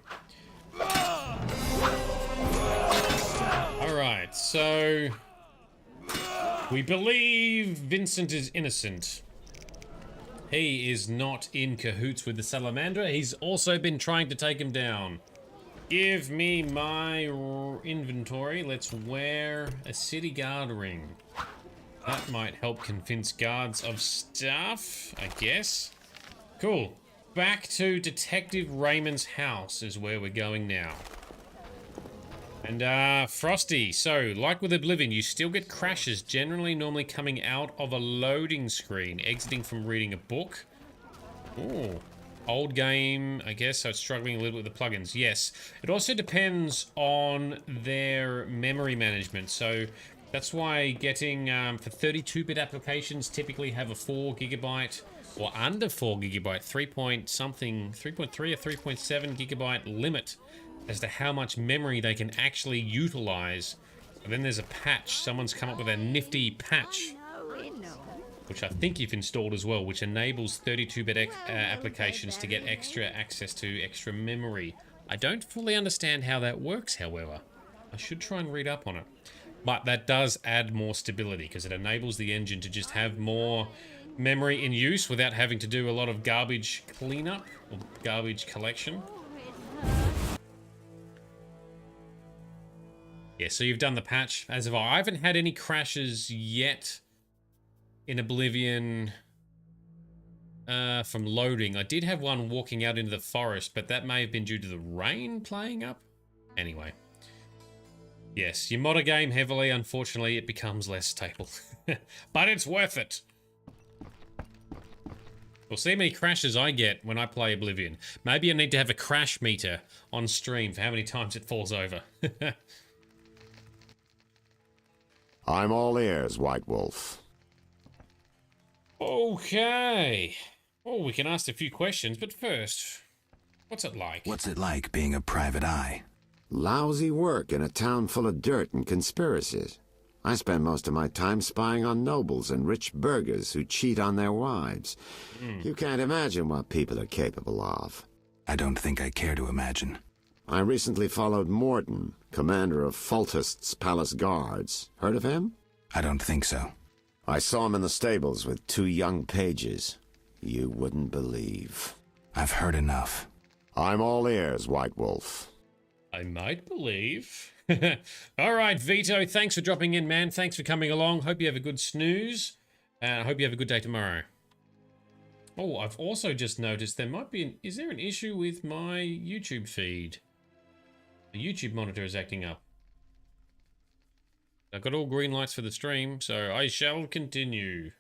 Alright, so... we believe Vincent is innocent. He is not in cahoots with the Salamandra. He's also been trying to take him down. Give me my inventory. Let's wear a city guard ring. That might help convince guards of stuff, I guess. Cool. Back to Detective Raymond's house is where we're going now. And, Frosty. So, like with Oblivion, you still get crashes, normally coming out of a loading screen, exiting from reading a book. Ooh. Old game, I guess, so it's struggling a little bit with the plugins. Yes. It also depends on their memory management. So, that's why getting, for 32-bit applications, typically have a 4 gigabyte or under 4 gigabyte, 3.3 or 3.7 gigabyte limit as to how much memory they can actually utilize. And then there's a patch. Someone's come up with a nifty patch, which I think you've installed as well, which enables 32-bit applications to get extra access to extra memory. I don't fully understand how that works, however. I should try and read up on it. But that does add more stability, because it enables the engine to just have more memory in use without having to do a lot of garbage cleanup or garbage collection. Yeah, so you've done the patch. As of I haven't had any crashes yet in Oblivion from loading. I did have one walking out into the forest, but that may have been due to the rain playing up. Anyway. Yes, you mod a game heavily, unfortunately, it becomes less stable. But it's worth it. We'll see how many crashes I get when I play Oblivion. Maybe I need to have a crash meter on stream for how many times it falls over. I'm all ears, White Wolf. Okay. Oh, we can ask a few questions, but first, what's it like? What's it like being a private eye? Lousy work in a town full of dirt and conspiracies. I spend most of my time spying on nobles and rich burghers who cheat on their wives. You can't imagine what people are capable of. I don't think I care to imagine. I recently followed Morton, commander of Foltest's palace guards. Heard of him? I don't think so. I saw him in the stables with 2 young pages. You wouldn't believe. I've heard enough. I'm all ears, White Wolf. I might believe. All right, Vito, thanks for dropping in, man. Thanks for coming along. Hope you have a good snooze. And I hope you have a good day tomorrow. Oh, I've also just noticed there might be is there an issue with my YouTube feed? The YouTube monitor is acting up. I've got all green lights for the stream, so I shall continue.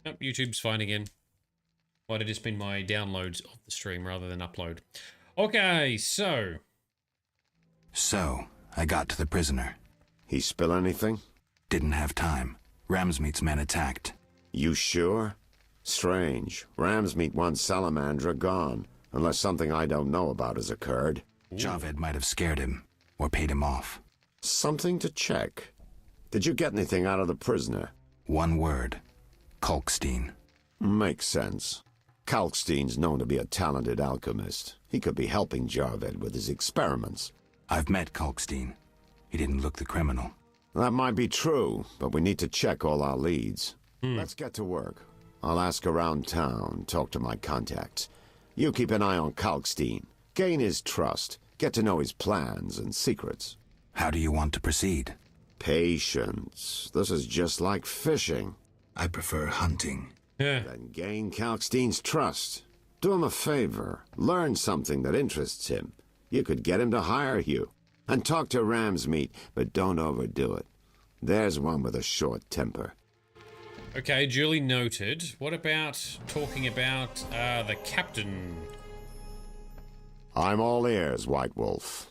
Oh, YouTube's fine again. Might have just been my downloads of the stream rather than upload. Okay, so... So, I got to the prisoner. He spill anything? Didn't have time. Ramsmeat's men attacked. You sure? Strange. Ramsmeat wants Salamandra gone, unless something I don't know about has occurred. Javed might have scared him, or paid him off. Something to check. Did you get anything out of the prisoner? One word. Kalkstein. Makes sense. Kalkstein's known to be a talented alchemist. He could be helping Javed with his experiments. I've met Kalkstein. He didn't look the criminal. That might be true, but we need to check all our leads. Let's get to work. I'll ask around town, talk to my contacts. You keep an eye on Kalkstein. Gain his trust. Get to know his plans and secrets. How do you want to proceed? Patience. This is just like fishing. I prefer hunting. Then gain Kalkstein's trust. Do him a favor. Learn something that interests him. You could get him to hire you. And talk to Ramsmeat, but don't overdo it. There's one with a short temper. Okay, duly noted. What about talking about the captain? I'm all ears, White Wolf.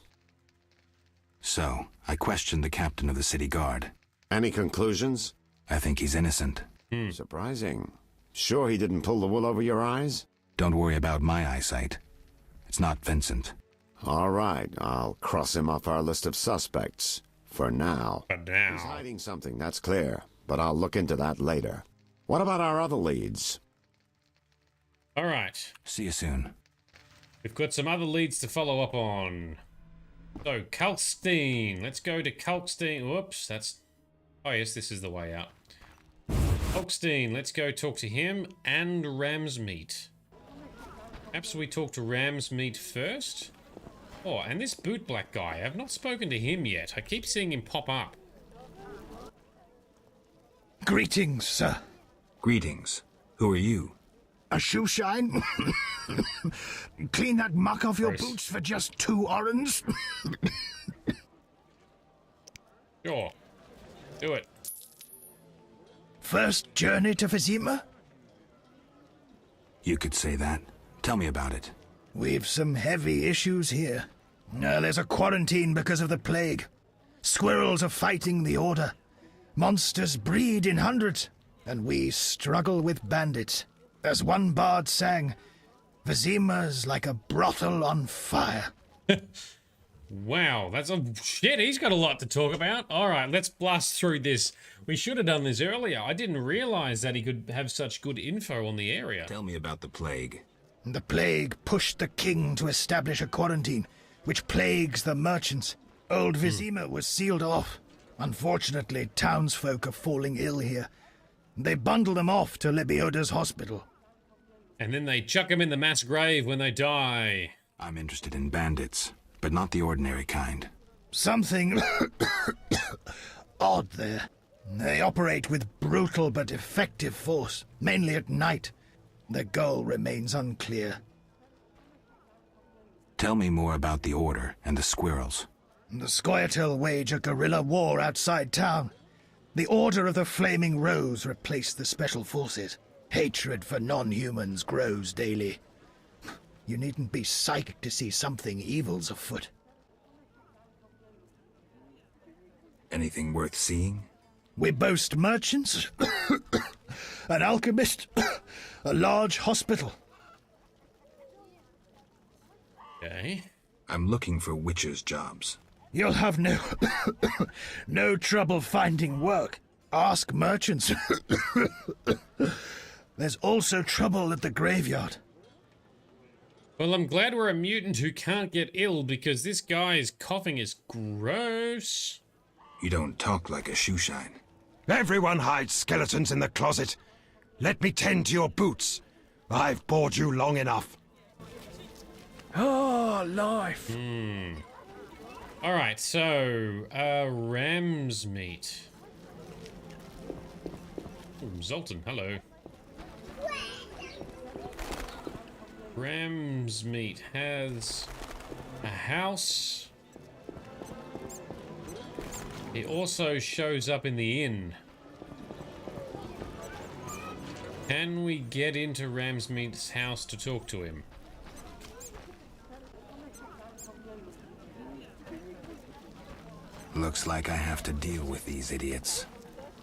So, I questioned the captain of the city guard. Any conclusions? I think he's innocent. Surprising. Sure he didn't pull the wool over your eyes? Don't worry about my eyesight. It's not Vincent. All right, I'll cross him off our list of suspects. For now. For now. He's hiding something, that's clear. But I'll look into that later. What about our other leads? All right. See you soon. We've got some other leads to follow up on. So, Kalkstein. Let's go to Kalkstein. Whoops, that's... Oh, yes, this is the way out. Kalkstein, let's go talk to him and Ramsmeat. Perhaps we talk to Ramsmeat first? Oh, and this bootblack guy. I've not spoken to him yet. I keep seeing him pop up. Greetings, sir. Greetings. Who are you? A shoe shine? Clean that muck off your Gross. boots for just 2 orens? Sure. Do it. First journey to Vesemir? You could say that. Tell me about it. We've some heavy issues here. There's a quarantine because of the plague. Squirrels are fighting the Order. Monsters breed in hundreds, and we struggle with bandits. As one bard sang, Vesemir's like a brothel on fire. Wow, that's a... Shit, he's got a lot to talk about. All right, let's blast through this. We should have done this earlier. I didn't realize that he could have such good info on the area. Tell me about the plague. The plague pushed the king to establish a quarantine, which plagues the merchants. Old Vesemir was sealed off. Unfortunately, townsfolk are falling ill here. They bundle them off to Lebioda's hospital. And then they chuck him in the mass grave when they die. I'm interested in bandits, but not the ordinary kind. Something odd there. They operate with brutal but effective force, mainly at night. Their goal remains unclear. Tell me more about the Order and the squirrels. The Scoia'tael wage a guerrilla war outside town. The Order of the Flaming Rose replaced the Special Forces. Hatred for non-humans grows daily. You needn't be psychic to see something evil's afoot. Anything worth seeing? We boast merchants, an alchemist, a large hospital. Okay. I'm looking for witches' jobs. You'll have no trouble finding work. Ask merchants. There's also trouble at the graveyard. Well, I'm glad we're a mutant who can't get ill because this guy's coughing is gross. You don't talk like a shoeshine. Everyone hides skeletons in the closet. Let me tend to your boots. I've bored you long enough. Oh, life. Alright, so, Ramsmeat. Ooh, Zoltan, hello. Ramsmeat has a house. He also shows up in the inn. Can we get into Ramsmeat's house to talk to him? Looks like I have to deal with these idiots.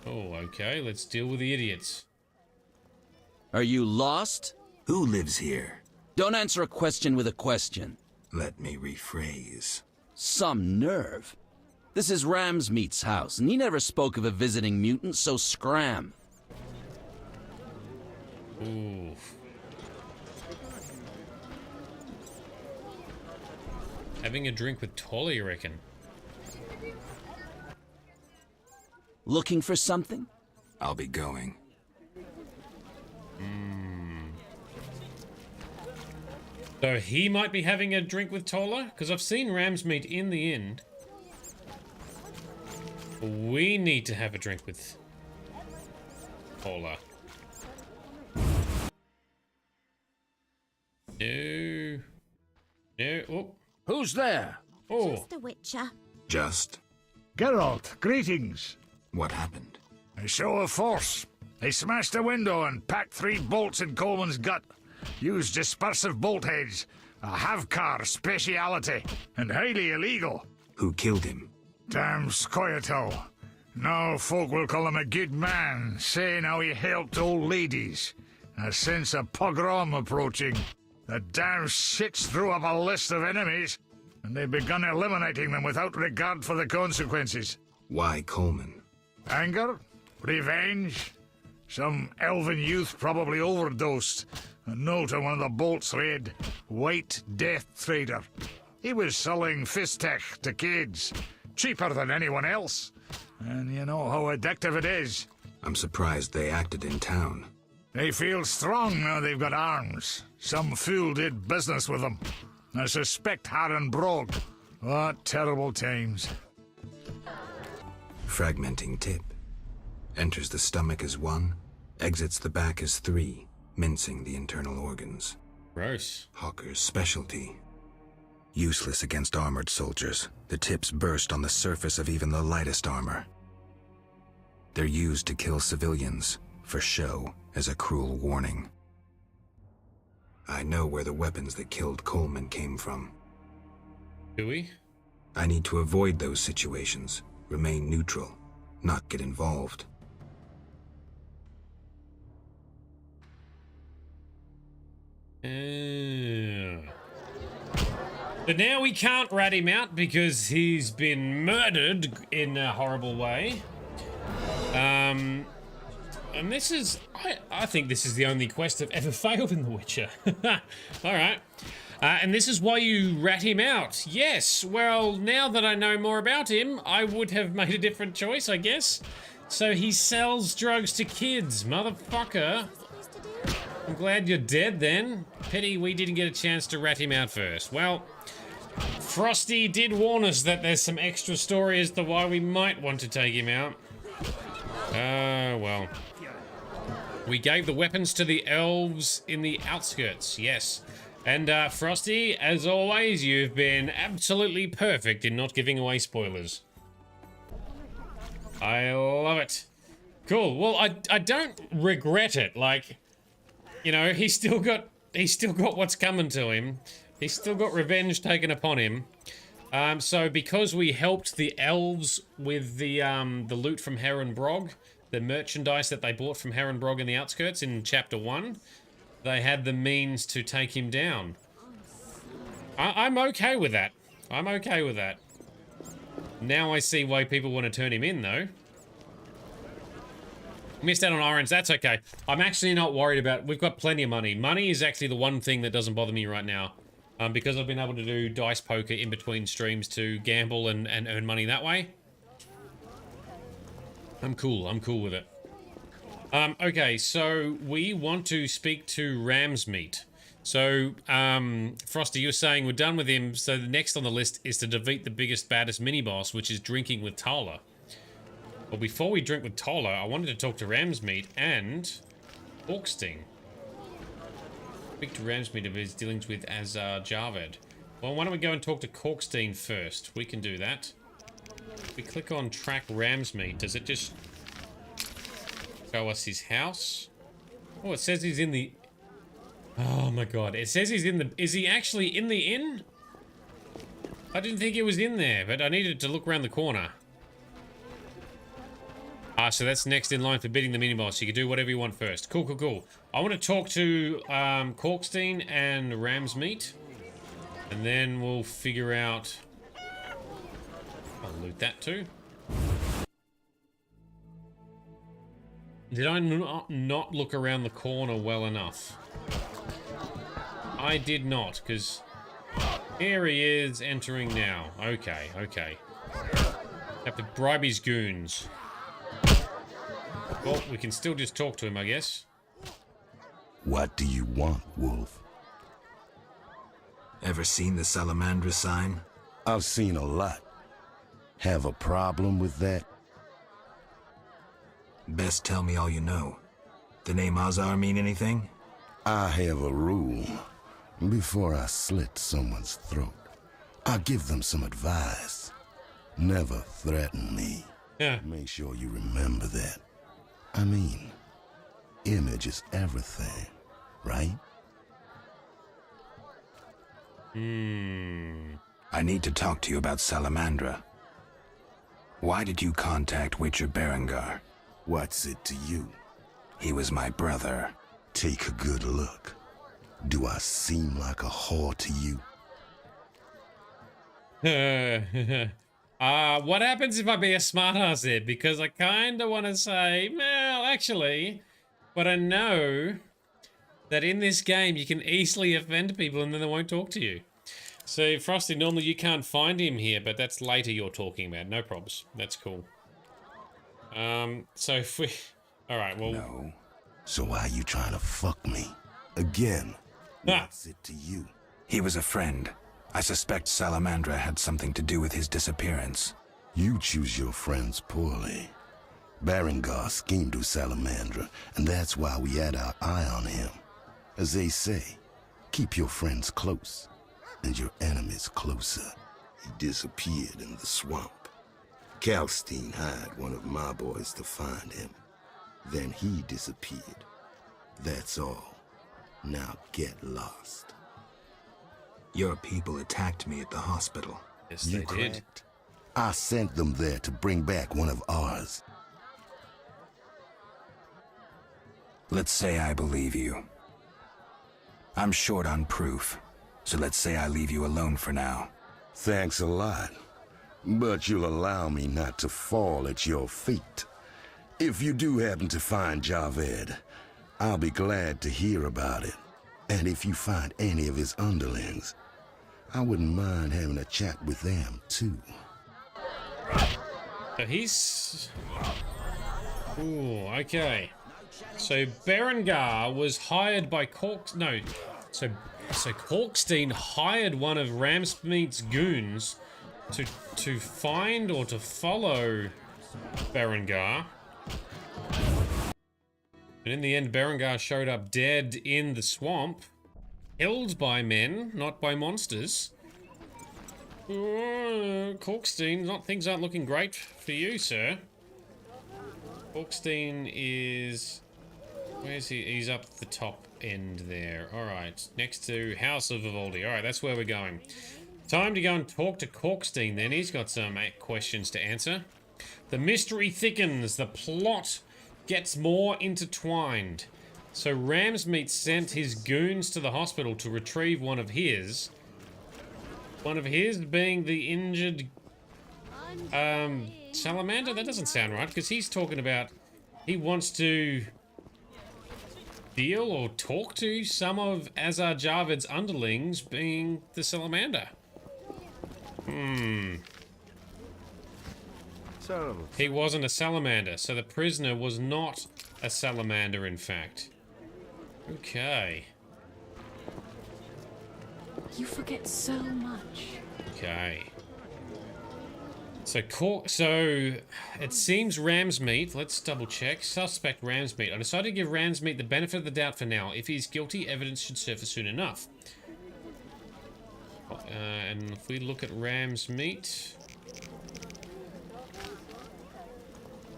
Oh, okay. Let's deal with the idiots. Are you lost? Who lives here? Don't answer a question with a question. Let me rephrase. Some nerve. This is Ramsmeat's house, and he never spoke of a visiting mutant, so scram. Ooh. Having a drink with Toller, you reckon? Looking for something? I'll be going. So he might be having a drink with Toller? Because I've seen Ramsmeat in the inn. We need to have a drink with Toller. No. No. Oh. Who's there? Oh. Just a witcher. Just? Geralt, greetings. What happened? A show of force. They smashed a window and packed 3 bolts in Coleman's gut. Used dispersive bolt heads. A Havkar speciality. And highly illegal. Who killed him? Damn Scoia'tael. Now folk will call him a good man, saying how he helped old ladies. I sense a pogrom approaching. The damn shits threw up a list of enemies, and they've begun eliminating them without regard for the consequences. Why Coleman? Anger? Revenge? Some elven youth probably overdosed. A note on one of the bolts read, White Death Trader. He was selling Fistech to kids. Cheaper than anyone else. And you know how addictive it is. I'm surprised they acted in town. They feel strong now they've got arms. Some fool did business with them. I suspect Harren Brog. What terrible times. Fragmenting tip. Enters the stomach as 1, exits the back as 3, mincing the internal organs. Gross. Hawker's specialty. Useless against armored soldiers. The tips burst on the surface of even the lightest armor. They're used to kill civilians, for show, as a cruel warning. I know where the weapons that killed Coleman came from. Do we? I need to avoid those situations, remain neutral, not get involved. But now we can't rat him out because he's been murdered in a horrible way. And this is... I think this is the only quest I've ever failed in The Witcher. Alright. And this is why you rat him out. Yes, well, now that I know more about him, I would have made a different choice, I guess. So he sells drugs to kids, motherfucker. I'm glad you're dead then. Pity we didn't get a chance to rat him out first. Well, Frosty did warn us that there's some extra story as to why we might want to take him out. Well. We gave the weapons to the elves in the outskirts, yes. And, Frosty, as always, you've been absolutely perfect in not giving away spoilers. I love it. Cool. Well, I don't regret it. Like, you know, he's still got what's coming to him. He's still got revenge taken upon him. So because we helped the elves with the loot from Harren Brog, the merchandise that they bought from Harren Brog in the outskirts in Chapter 1, they had the means to take him down. I'm okay with that. I'm okay with that. Now I see why people want to turn him in, though. Missed out on irons, that's okay. I'm actually not worried about... We've got plenty of money. Money is actually the one thing that doesn't bother me right now. Because I've been able to do dice poker in between streams to gamble and earn money that way. I'm cool with it. Okay, so we want to speak to Ramsmeat. So, Frosty, you're saying we're done with him, so the next on the list is to defeat the biggest, baddest mini-boss, which is drinking with Toller. But before we drink with Toller, I wanted to talk to Ramsmeat and Orkstein. Speak to Ramsmeat of his dealings with Azar Javed. Well, why don't we go and talk to Korkstein first? We can do that. If we click on track Ramsmeat, does it just show us his house? Oh, it says he's in the... Oh my god, it says he's in the... Is he actually in the inn? I didn't think he was in there, but I needed to look around the corner. Ah, so that's next in line for beating the mini-boss. You can do whatever you want first. Cool, cool, cool. I want to talk to Corkstein and Ramsmeat. And then we'll figure out... I'll loot that too. Did I not look around the corner well enough? I did not, because... Here he is, entering now. Okay, okay. Have to bribe his goons. Well, we can still just talk to him, I guess. What do you want, Wolf? Ever seen the Salamandra sign? I've seen a lot. Have a problem with that? Best tell me all you know. The name Azar mean anything? I have a rule. Before I slit someone's throat, I give them some advice. Never threaten me. Yeah. Make sure you remember that. I mean, image is everything, right? I need to talk to you about Salamandra. Why did you contact Witcher Berengar? What's it to you? He was my brother. Take a good look. Do I seem like a whore to you? What happens if I be a smartass there? Because I kind of want to say, well, actually, but I know that in this game you can easily offend people and then they won't talk to you. So, Frosty, normally you can't find him here, but that's later you're talking about. No probs. That's cool. So if we... Alright, well... No. So why are you trying to fuck me? Again? What's it to you? He was a friend. I suspect Salamandra had something to do with his disappearance. You choose your friends poorly. Berengar schemed with Salamandra, and that's why we had our eye on him. As they say, keep your friends close, and your enemies closer. He disappeared in the swamp. Kalstein hired one of my boys to find him. Then he disappeared. That's all. Now get lost. Your people attacked me at the hospital. Yes, they did. I sent them there to bring back one of ours. Let's say I believe you. I'm short on proof, so let's say I leave you alone for now. Thanks a lot. But you'll allow me not to fall at your feet. If you do happen to find Javed, I'll be glad to hear about it. And if you find any of his underlings, I wouldn't mind having a chat with them, too. So he's... Ooh, okay. So Berengar was hired by So Corkstein hired one of Ramsmeat's goons to find or to follow Berengar. And in the end, Berengar showed up dead in the swamp. Killed by men, not by monsters. Corkstein, things aren't looking great for you, sir. Corkstein is... Where's he? He's up the top end there. Alright, next to House of Vivaldi. Alright, that's where we're going. Time to go and talk to Corkstein then. He's got some questions to answer. The mystery thickens. The plot gets more intertwined. So Ramsmeat sent his goons to the hospital to retrieve one of his. One of his being the injured Salamander? That doesn't sound right, because he's talking about he wants to deal or talk to some of Azar Javed's underlings, being the Salamander. So he wasn't a salamander, so the prisoner was not a salamander, in fact. Okay. You forget so much. Okay. So it seems Ramsmeat, let's double check. Suspect Ramsmeat. I decided to give Ramsmeat the benefit of the doubt for now. If he's guilty, evidence should surface soon enough. And if we look at Ramsmeat...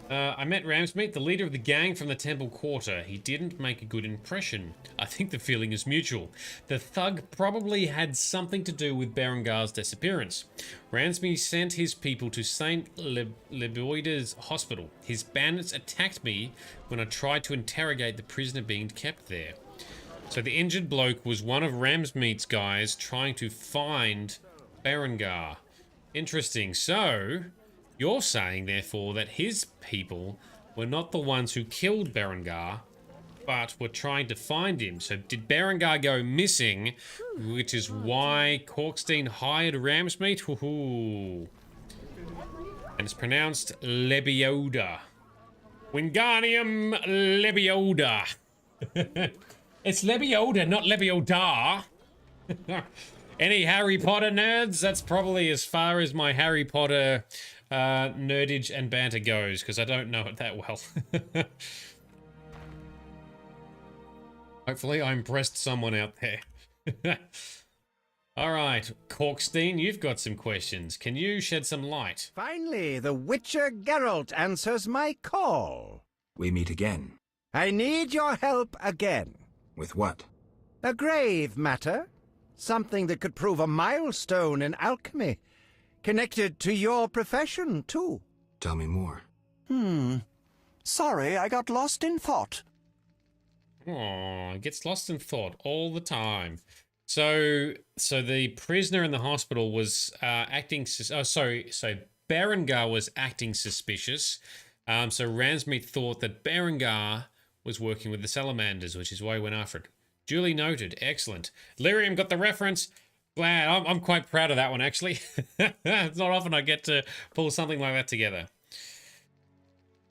I met Ramsmeet, the leader of the gang from the Temple Quarter. He didn't make a good impression. I think the feeling is mutual. The thug probably had something to do with Berengar's disappearance. Ramsmeet sent his people to St. Leboida's hospital. His bandits attacked me when I tried to interrogate the prisoner being kept there. So the injured bloke was one of Ramsmeet's guys trying to find Berengar. Interesting. So you're saying, therefore, that his people were not the ones who killed Berengar, but were trying to find him. So did Berengar go missing, which is why Corkstein hired Ramsmeet? Woohoo. And it's pronounced Lebioda. Wingardium Lebioda. It's Lebioda, not Lebiodar. Any Harry Potter nerds? That's probably as far as my Harry Potter nerdage and banter goes, because I don't know it that well. Hopefully I impressed someone out there. Alright, Corkstein, you've got some questions. Can you shed some light? Finally, the Witcher Geralt answers my call. We meet again. I need your help again. With what? A grave matter. Something that could prove a milestone in alchemy. Connected to your profession, too. Tell me more. Sorry, I got lost in thought. Oh, gets lost in thought all the time. So the prisoner in the hospital was acting. So Berengar was acting suspicious. So Ramsmeet thought that Berengar was working with the salamanders, which is why he went after it. Duly noted. Excellent. Lyrium got the reference. Glad. I'm quite proud of that one, actually. It's not often I get to pull something like that together.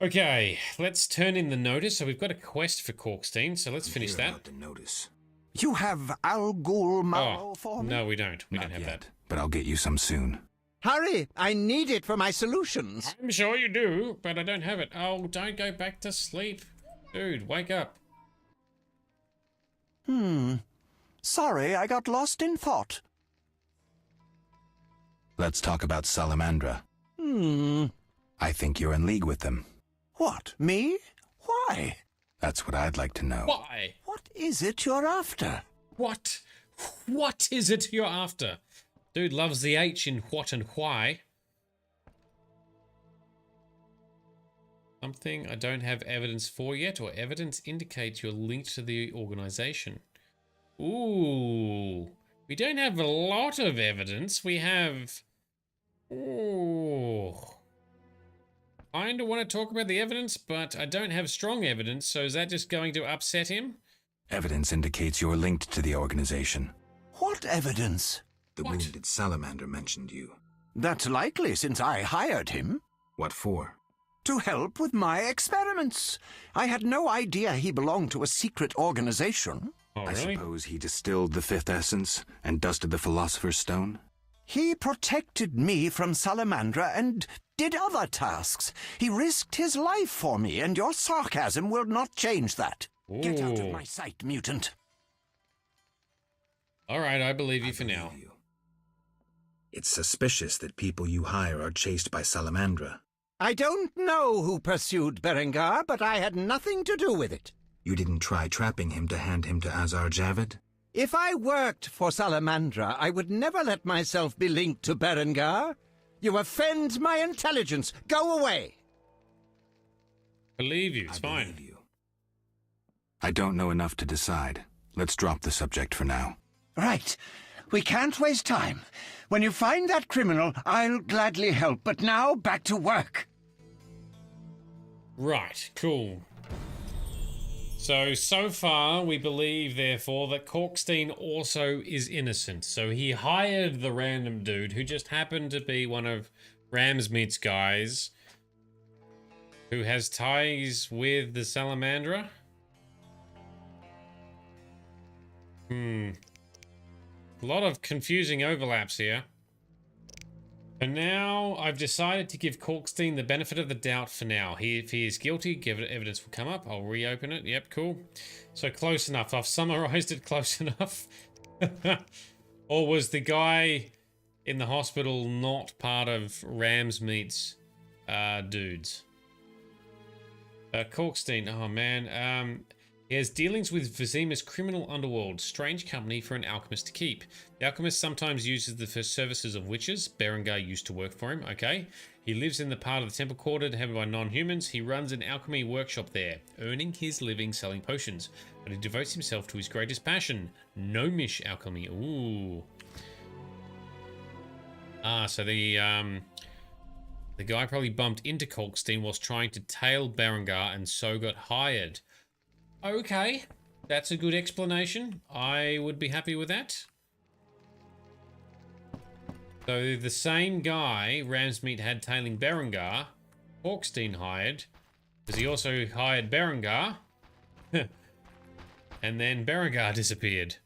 Okay, let's turn in the notice. So we've got a quest for Corkstein, so let's finish that. The notice. You have Al Ghul Mallow for me? No, we don't. We don't have yet, that. But I'll get you some soon. Hurry! I need it for my solutions. I'm sure you do, but I don't have it. Oh, don't go back to sleep. Dude, wake up. Sorry, I got lost in thought. Let's talk about Salamandra. I think you're in league with them. What, me? Why? That's what I'd like to know. Why? What is it you're after? What? What is it you're after? Dude loves the H in what and why. Something I don't have evidence for yet, or evidence indicates you're linked to the organization. Ooh. We don't have a lot of evidence. We have... Ooh. I kind of want to talk about the evidence, but I don't have strong evidence, so is that just going to upset him? Evidence indicates you're linked to the organization. What evidence? The wounded salamander mentioned you. That's likely, since I hired him. What for? To help with my experiments. I had no idea he belonged to a secret organization. Oh, I really? suppose he distilled the fifth essence and dusted the Philosopher's Stone? He protected me from Salamandra and did other tasks. He risked his life for me, and your sarcasm will not change that. Ooh. Get out of my sight, mutant. All right, I believe you for now. It's suspicious that people you hire are chased by Salamandra. I don't know who pursued Berengar, but I had nothing to do with it. You didn't try trapping him to hand him to Azar Javed? If I worked for Salamandra, I would never let myself be linked to Berengar. You offend my intelligence. Go away. Believe you. It's fine. Believe you. I don't know enough to decide. Let's drop the subject for now. Right. We can't waste time. When you find that criminal, I'll gladly help. But now, back to work. Right. Cool. So far, we believe, therefore, that Corkstein also is innocent. So he hired the random dude who just happened to be one of Ramsmeet's guys who has ties with the Salamandra. A lot of confusing overlaps here. For now, I've decided to give Corkstein the benefit of the doubt for now. If he is guilty, evidence will come up. I'll reopen it. Yep, cool. So close enough. I've summarized it close enough. Or was the guy in the hospital not part of Ramsmeet's dudes? Korkstein, oh man. He has dealings with Vesemir's criminal underworld, strange company for an alchemist to keep. The alchemist sometimes uses the services of witches. Berengar used to work for him, okay. He lives in the part of the temple quarter inhabited by non-humans. He runs an alchemy workshop there, earning his living selling potions. But he devotes himself to his greatest passion, gnomish alchemy. Ooh. So the guy probably bumped into Korkstein whilst trying to tail Berengar and so got hired. Okay, that's a good explanation. I would be happy with that. So the same guy Ramsmeat had tailing Berengar, Korkstein hired, because he also hired Berengar, and then Berengar disappeared.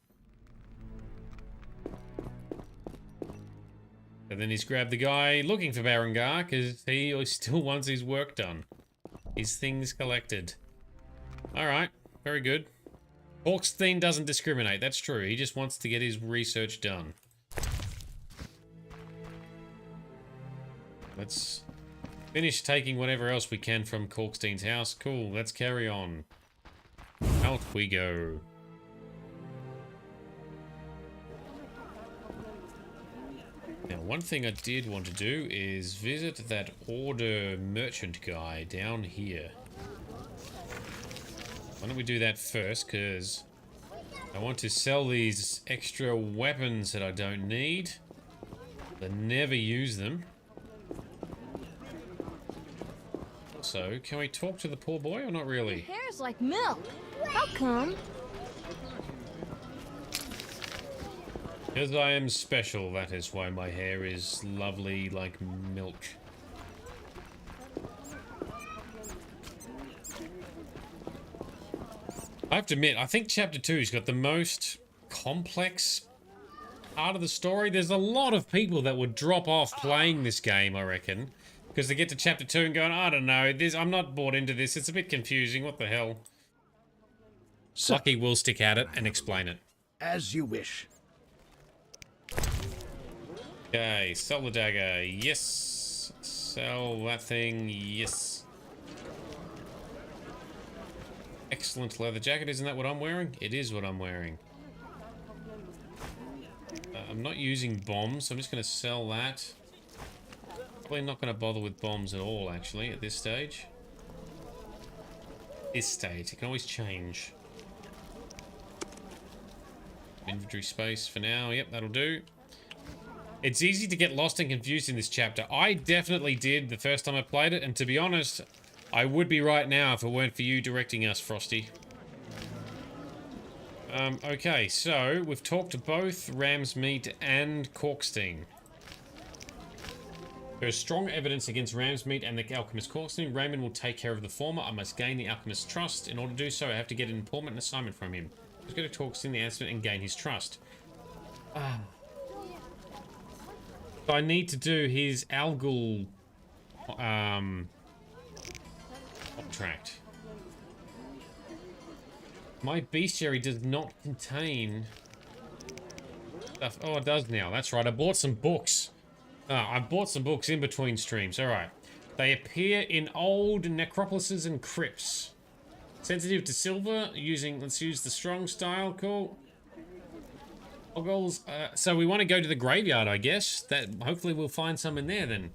And then he's grabbed the guy looking for Berengar because he still wants his work done. His things collected. Alright, very good. Korkstein doesn't discriminate, that's true. He just wants to get his research done. Let's finish taking whatever else we can from Korkstein's house. Cool, let's carry on. Out we go. Now, one thing I did want to do is visit that order merchant guy down here. Why don't we do that first, because I want to sell these extra weapons that I don't need. I never use them. Also, can we talk to the poor boy or not really? Your hair's like milk. How come? Because I am special, that is why my hair is lovely like milk. I have to admit, I think Chapter 2's got the most complex part of the story. There's a lot of people that would drop off playing this game, I reckon. Because they get to Chapter 2 and going, I don't know, I'm not bought into this, it's a bit confusing, what the hell. So, Lucky will stick at it and explain it. As you wish. Okay, sell the dagger, yes. Sell that thing, yes. Excellent leather jacket, isn't that what I'm wearing? It is what I'm wearing. I'm not using bombs, so I'm just going to sell that. Probably not going to bother with bombs at all, actually, at this stage. This stage, it can always change. Inventory space for now, yep, that'll do. It's easy to get lost and confused in this chapter. I definitely did the first time I played it, and to be honest, I would be right now if it weren't for you directing us, Frosty. Okay, so we've talked to both Ramsmeat and Korkstein. There is strong evidence against Ramsmeat and the alchemist Korkstein. Raymond will take care of the former. I must gain the alchemist's trust. In order to do so, I have to get an important assignment from him. Let's go to Korkstein, the answer, and gain his trust. So I need to do his algal contract. My bestiary does not contain stuff. Oh, it does now. That's right. I bought some books. I bought some books in between streams. All right. They appear in old necropolises and crypts. Sensitive to silver. Let's use the strong style. Cool. Algals. So we want to go to the graveyard, I guess. Hopefully we'll find some in there then.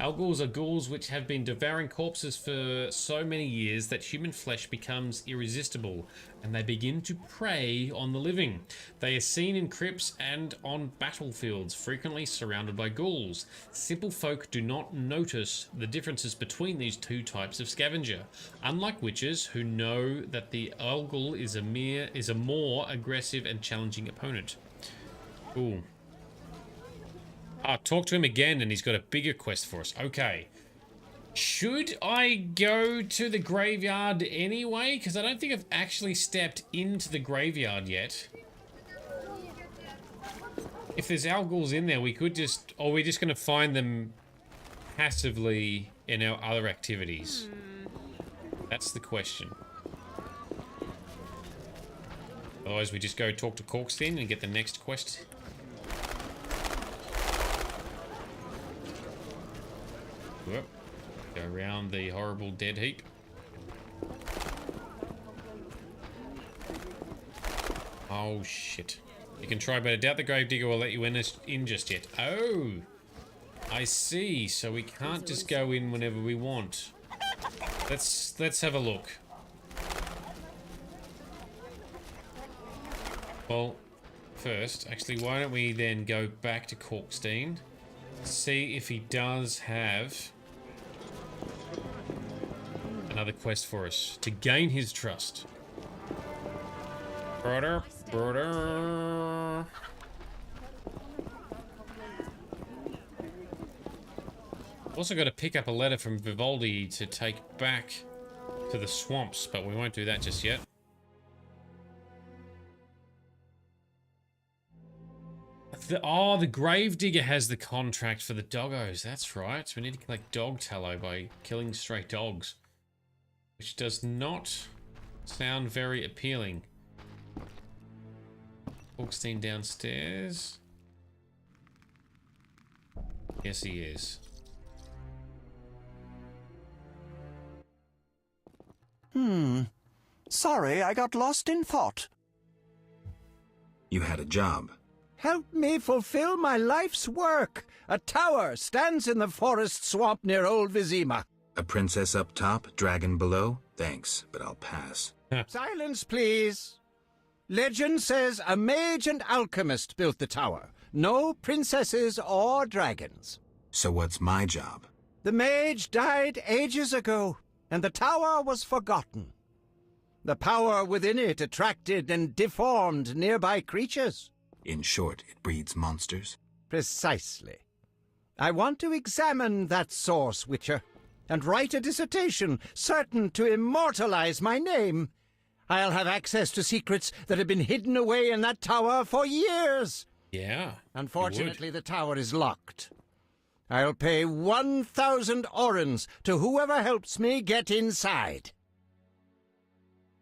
Algals are ghouls which have been devouring corpses for so many years that human flesh becomes irresistible, and they begin to prey on the living. They are seen in crypts and on battlefields, frequently surrounded by ghouls. Simple folk do not notice the differences between these two types of scavenger, unlike witches who know that the Algal is a more aggressive and challenging opponent. Ooh. Talk to him again and he's got a bigger quest for us. Okay. Should I go to the graveyard anyway? Because I don't think I've actually stepped into the graveyard yet. If there's Algals in there, we could just... Or we're just going to find them passively in our other activities. That's the question. Otherwise, we just go talk to Korkstein and get the next quest. Whoop. Go around the horrible dead heap. Oh, shit. You can try, but I doubt the Gravedigger will let you in just yet. Oh, I see. So we can't just go in whenever we want. Let's have a look. Well, first, actually, why don't we then go back to Corkstein, see if he does have another quest for us to gain his trust. Brother. Also got to pick up a letter from Vivaldi to take back to the swamps, but we won't do that just yet. The Gravedigger has the contract for the doggos. That's right. We need to collect dog tallow by killing stray dogs, which does not sound very appealing. Augustine downstairs. Yes, he is. Sorry, I got lost in thought. You had a job. Help me fulfill my life's work. A tower stands in the forest swamp near Old Vesemir. A princess up top, dragon below? Thanks, but I'll pass. Silence, please. Legend says a mage and alchemist built the tower. No princesses or dragons. So what's my job? The mage died ages ago, and the tower was forgotten. The power within it attracted and deformed nearby creatures. In short, it breeds monsters? Precisely. I want to examine that source, Witcher, and write a dissertation certain to immortalize my name. I'll have access to secrets that have been hidden away in that tower for years. Yeah. Unfortunately, the tower is locked. I'll pay 1,000 orens to whoever helps me get inside.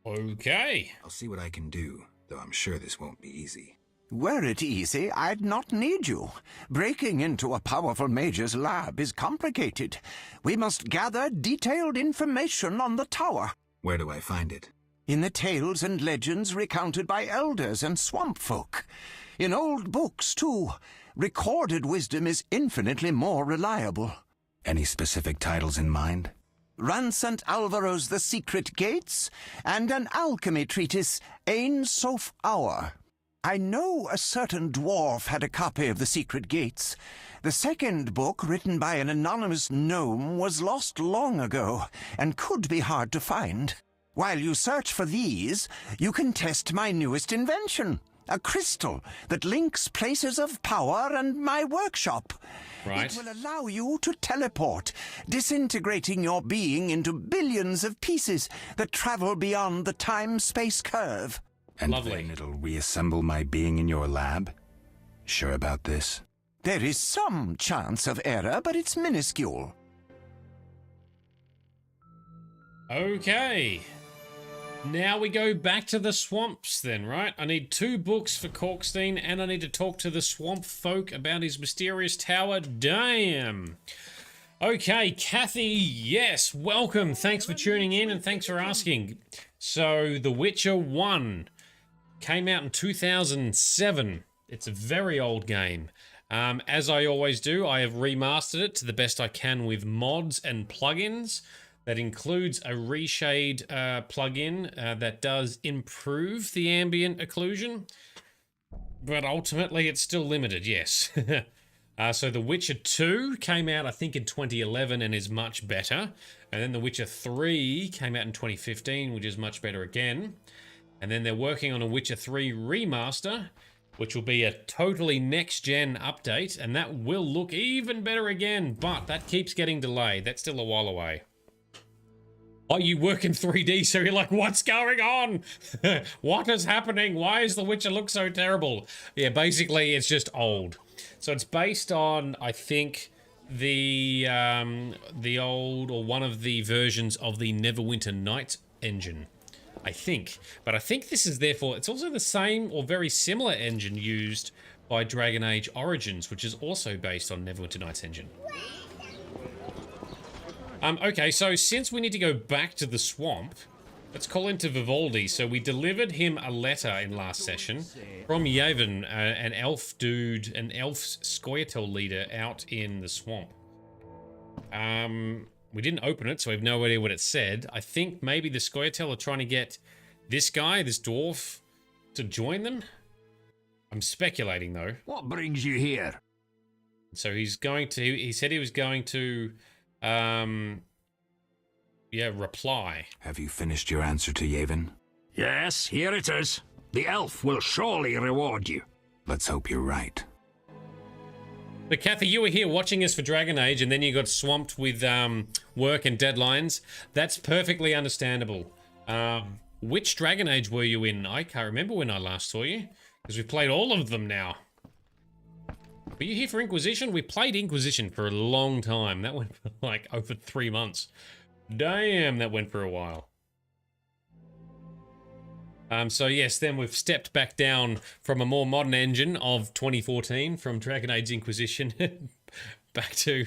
Okay. I'll see what I can do, though I'm sure this won't be easy. Were it easy, I'd not need you. Breaking into a powerful mage's lab is complicated. We must gather detailed information on the tower. Where do I find it? In the tales and legends recounted by elders and swamp folk. In old books, too. Recorded wisdom is infinitely more reliable. Any specific titles in mind? Ransant Alvaro's The Secret Gates, and an alchemy treatise, Ain Soph Hour. I know a certain dwarf had a copy of The Secret Gates. The second book, written by an anonymous gnome, was lost long ago, and could be hard to find. While you search for these, you can test my newest invention, a crystal that links places of power and my workshop. Right. It will allow you to teleport, disintegrating your being into billions of pieces that travel beyond the time-space curve. And Lovely. Then it'll reassemble my being in your lab? Sure about this? There is some chance of error, but it's minuscule. Okay. Now we go back to the swamps then, right? I need 2 books for Corkstein, and I need to talk to the swamp folk about his mysterious tower. Damn. Okay, Kathy, yes, welcome. Thanks for tuning in, and thanks for asking. So, The Witcher 1 came out in 2007. It's a very old game. As I always do, I have remastered it to the best I can with mods and plugins. That includes a reshade plugin that does improve the ambient occlusion. But ultimately, it's still limited, yes. So The Witcher 2 came out, I think, in 2011 and is much better. And then The Witcher 3 came out in 2015, which is much better again. And then they're working on a Witcher 3 remaster, which will be a totally next-gen update, and that will look even better again, but that keeps getting delayed. That's still a while away. Oh, you work in 3D, so you're like, what's going on? What is happening? Why does The Witcher look so terrible? Yeah, basically, it's just old. So it's based on, I think, the old, or one of the versions of the Neverwinter Nights engine. I think. But I think this is therefore, it's also the same or very similar engine used by Dragon Age Origins, which is also based on Neverwinter Nights engine. Okay, so since we need to go back to the swamp, Let's call into Vivaldi. So we delivered him a letter in last session from Yavin, an elf dude, an elf Scoia'tael leader out in the swamp. We didn't open it, so we have no idea what it said. I think maybe the Scoia'tael are trying to get this guy, this dwarf, to join them. I'm speculating, though. What brings you here? So he's going to... He said he was going to... yeah, reply. Have you finished your answer to Yavin? Yes, here it is. The elf will surely reward you. Let's hope you're right. But Kathy, you were here watching us for Dragon Age, and then you got swamped with work and deadlines. That's perfectly understandable. Which Dragon Age were you in? I can't remember when I last saw you, because we've played all of them now. Were you here for Inquisition? We played Inquisition for a long time. That went for like over 3 months. Damn, that went for a while. So yes, then we've stepped back down from a more modern engine of 2014 from Dragon Age Inquisition back to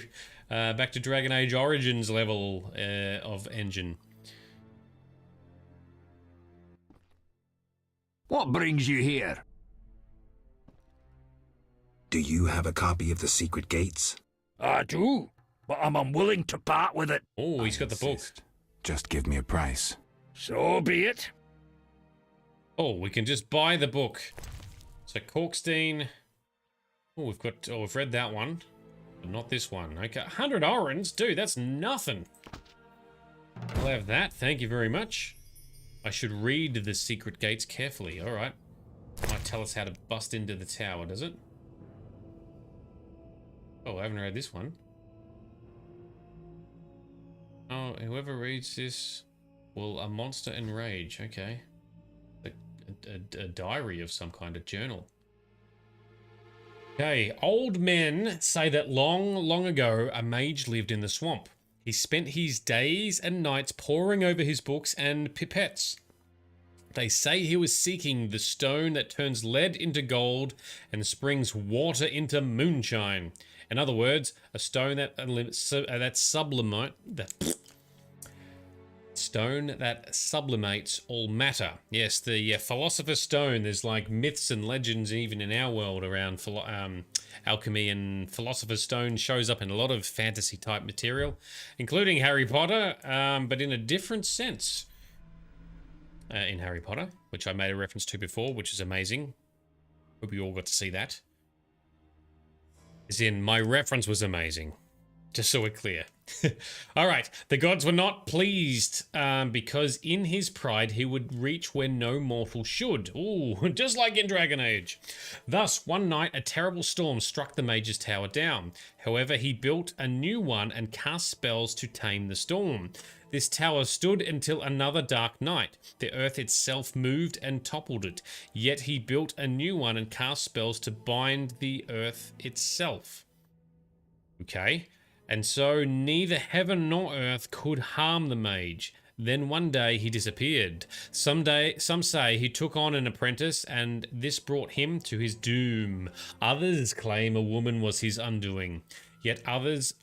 Dragon Age Origins level of engine. What brings you here? Do you have a copy of the Secret Gates? I do, but I'm unwilling to part with it. Oh, he's got the book. Just give me a price. So be it. Oh, we can just buy the book. So Corkstein. Oh, we've read that one, but not this one. Okay, 100 orens, dude, that's nothing. I'll have that. Thank you very much. I should read the Secret Gates carefully. All right. Might tell us how to bust into the tower, does it? Oh, I haven't read this one. Oh, whoever reads this will a monster enrage. Okay. A diary of some kind, a journal. Okay, old men say that long ago a mage lived in the swamp. He spent his days and nights poring over his books and pipettes. They say he was seeking the stone that turns lead into gold and springs water into moonshine. In other words, a stone that sublimates all matter. Yes, the Philosopher's Stone. There's like myths and legends even in our world around alchemy, and Philosopher's Stone shows up in a lot of fantasy type material, including Harry Potter, but in a different sense in Harry Potter, which I made a reference to before, which is amazing. Hope you all got to see that. As in, my reference was amazing. Just so we're clear. All right, the gods were not pleased because in his pride he would reach where no mortal should. Ooh, just like in Dragon Age. Thus, one night a terrible storm struck the mage's tower down. However, he built a new one and cast spells to tame the storm. This tower stood until another dark night. The earth itself moved and toppled it. Yet he built a new one and cast spells to bind the earth itself. Okay. And so neither heaven nor earth could harm the mage. Then one day he disappeared. Some say he took on an apprentice and this brought him to his doom. Others claim a woman was his undoing. Yet others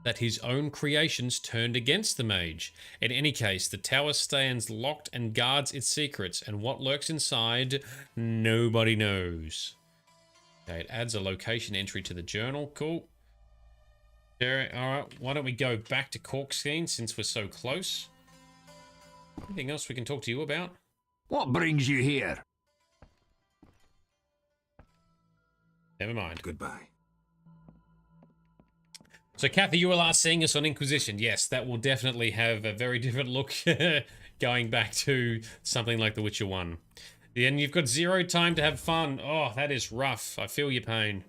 that his own creations turned against the mage. In any case, the tower stands locked and guards its secrets, and what lurks inside, nobody knows. Okay, it adds a location entry to the journal. Cool. Alright, why don't we go back to Corkstein since we're so close? Anything else we can talk to you about? What brings you here? Never mind. Goodbye. So, Kathy, you were last seeing us on Inquisition. Yes, that will definitely have a very different look going back to something like The Witcher 1. And you've got 0 time to have fun. Oh, that is rough. I feel your pain.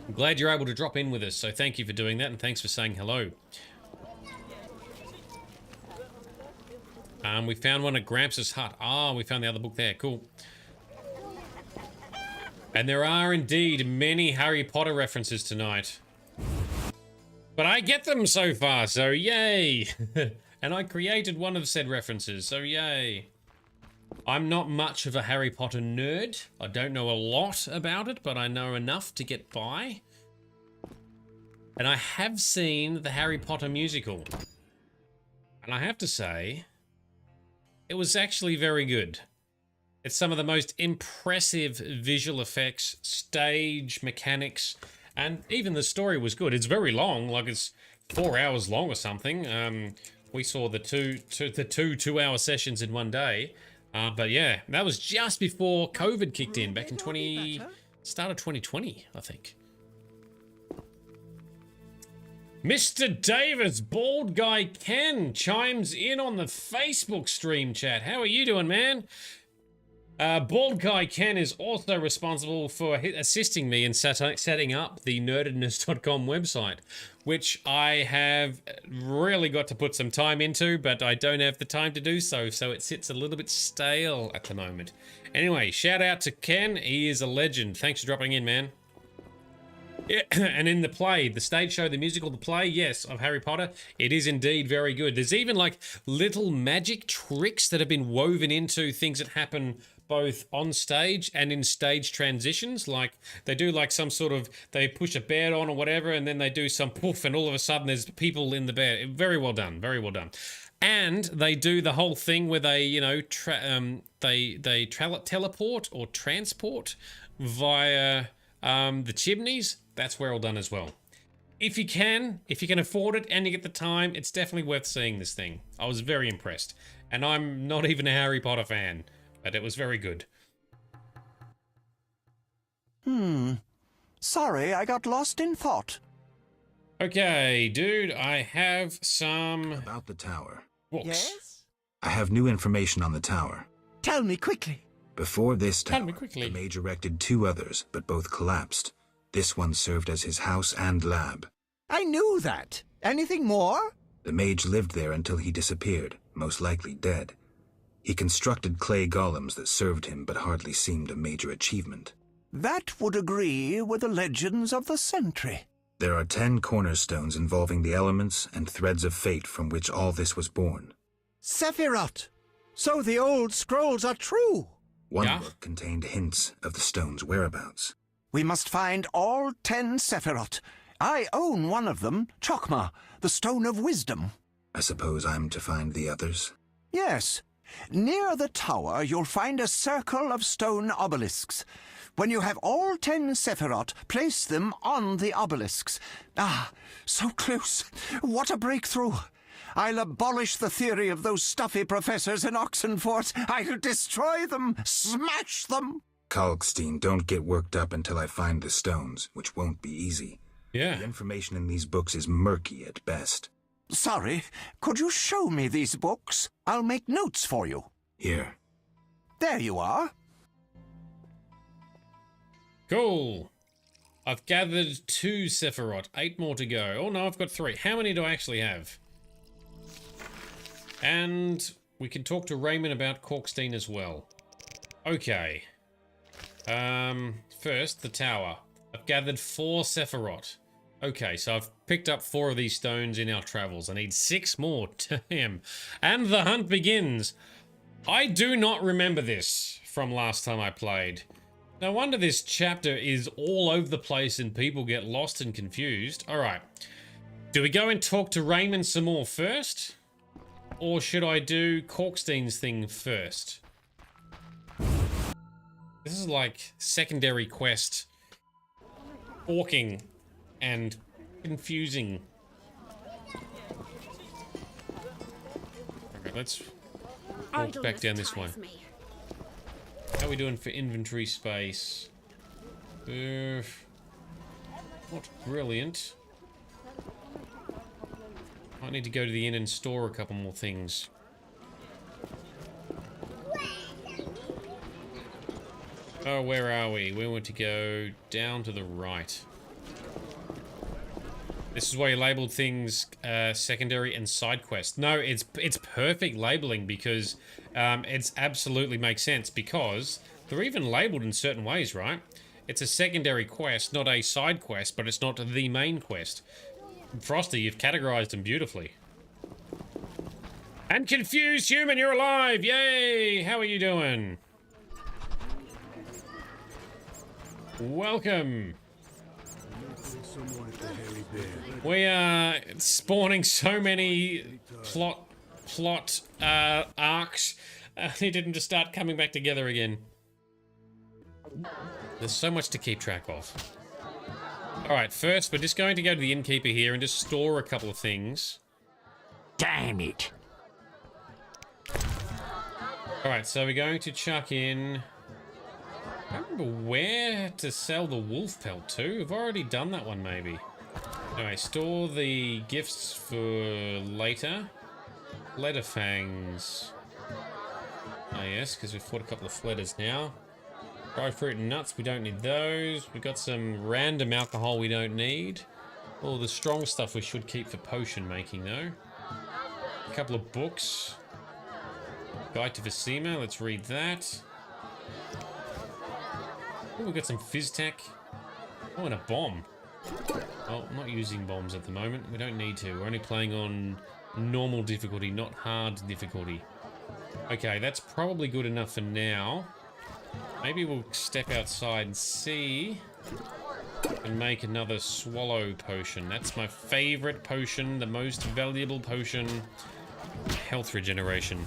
I'm glad you're able to drop in with us, so thank you for doing that, and thanks for saying hello. We found one at Gramps' hut. Ah, we found the other book there. Cool. And there are indeed many Harry Potter references tonight. But I get them so far, so yay! And I created one of said references, so yay. I'm not much of a Harry Potter nerd. I don't know a lot about it, but I know enough to get by. And I have seen the Harry Potter musical. And I have to say, it was actually very good. It's some of the most impressive visual effects, stage mechanics, and even the story was good. It's very long, like it's 4 hours long or something. We saw the two 2-hour sessions in one day. But yeah, that was just before COVID kicked in back in start of 2020, I think. Mr. Davis, Bald Guy Ken, chimes in on the Facebook stream chat. How are you doing, man? Bald Guy Ken is also responsible for assisting me in setting up the nerdedness.com website, which I have really got to put some time into, but I don't have the time to do so, so it sits a little bit stale at the moment. Anyway, shout out to Ken. He is a legend. Thanks for dropping in, man. Yeah, and in the play, the stage show, the musical, the play, yes, of Harry Potter, it is indeed very good. There's even like little magic tricks that have been woven into things that happen both on stage and in stage transitions. Like they do like some sort of, they push a bed on or whatever, and then they do some poof, and all of a sudden there's people in the bed. Very well done, very well done. And they do the whole thing where they, you know, teleport or transport via the chimneys. That's well done as well. If you can afford it and you get the time, it's definitely worth seeing this thing. I was very impressed. And I'm not even a Harry Potter fan, but it was very good. Sorry, I got lost in thought. Okay, dude, I have some... About the tower. Books. Yes? I have new information on the tower. Tell me quickly. Before this tower, the mage erected 2 others, but both collapsed. This one served as his house and lab. I knew that. Anything more? The mage lived there until he disappeared, most likely dead. He constructed clay golems that served him but hardly seemed a major achievement. That would agree with the legends of the century. There are 10 cornerstones involving the elements and threads of fate from which all this was born. Sephiroth! So the old scrolls are true! One book contained hints of the stone's whereabouts. We must find all 10 Sephiroth. I own one of them, Chokmah, the Stone of Wisdom. I suppose I'm to find the others? Yes. Near the tower, you'll find a circle of stone obelisks. When you have all 10 Sephiroth, place them on the obelisks. Ah, so close. What a breakthrough. I'll abolish the theory of those stuffy professors in Oxenfurt. I'll destroy them, smash them. Kalkstein, don't get worked up until I find the stones, which won't be easy. Yeah. The information in these books is murky at best. Sorry, could you show me these books? I'll make notes for you. Here. There you are. Cool. I've gathered 2 Sephiroth, 8 more to go. Oh no, I've got 3. How many do I actually have? And we can talk to Raymond about Kalkstein as well. Okay. First, the tower. I've gathered 4 Sephiroth. Okay, so I've picked up 4 of these stones in our travels. I need 6 more. Damn. And the hunt begins. I do not remember this from last time I played. No wonder this chapter is all over the place and people get lost and confused. Alright. Do we go and talk to Raymond some more first? Or should I do Kalkstein's thing first? This is like secondary quest forking and confusing. Okay, let's walk back down this way. How are we doing for inventory space? Not brilliant. Might need to go to the inn and store a couple more things. Oh, where are we? We want to go down to the right. This is why you labeled things secondary and side quest. No, it's perfect labeling because it's absolutely makes sense because they're even labeled in certain ways, right? It's a secondary quest, not a side quest, but it's not the main quest. Frosty, you've categorized them beautifully. And confused human, you're alive! Yay! How are you doing? Welcome. We are spawning so many plot plot arcs needed them to start coming back together again. There's so much to keep track of. Alright, first we're just going to go to the innkeeper here and just store a couple of things. Damn it. Alright, so we're going to chuck in... I don't remember where to sell the wolf pelt to. We've already done that one, maybe. Anyway, store the gifts for later. Letterfangs. Oh yes, because we've fought a couple of fletters now. Dry fruit and nuts, we don't need those. We've got some random alcohol we don't need. All the strong stuff we should keep for potion making, though. A couple of books. Guide to Vesemir, let's read that. Oh, we've got some Fizztac. Oh, and a bomb. Oh, I'm not using bombs at the moment. We don't need to. We're only playing on normal difficulty, not hard difficulty. Okay, that's probably good enough for now. Maybe we'll step outside and see and make another swallow potion. That's my favorite potion, the most valuable potion. Health regeneration.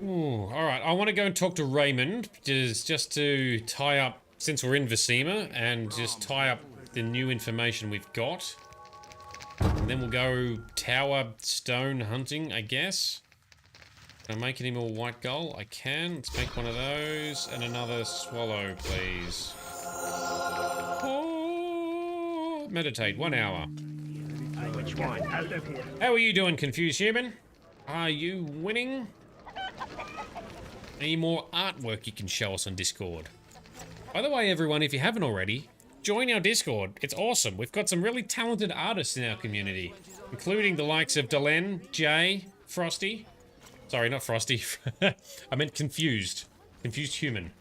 Ooh, alright, I want to go and talk to Raymond, just to tie up, since we're in Vesemir, and just tie up the new information we've got. And then we'll go tower stone hunting, I guess. Can I make any more white gull? I can. Let's make one of those, and another swallow, please. Oh, meditate, 1 hour. Which one? How are you doing, confused human? Are you winning? Any more artwork you can show us on Discord? By the way, everyone, if you haven't already, join our Discord. It's awesome. We've got some really talented artists in our community, including the likes of Delenn, Jay, Frosty. Sorry, not Frosty. I meant Confused. Confused Human.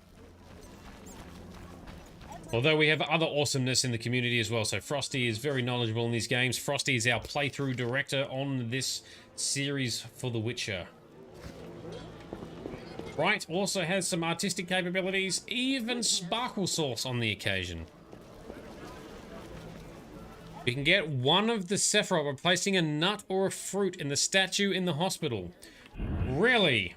Although we have other awesomeness in the community as well. So Frosty is very knowledgeable in these games. Frosty is our playthrough director on this series for The Witcher. Right, also has some artistic capabilities, even Sparkle Sauce on the occasion. We can get one of the Sephiroth by placing a nut or a fruit in the statue in the hospital. Really?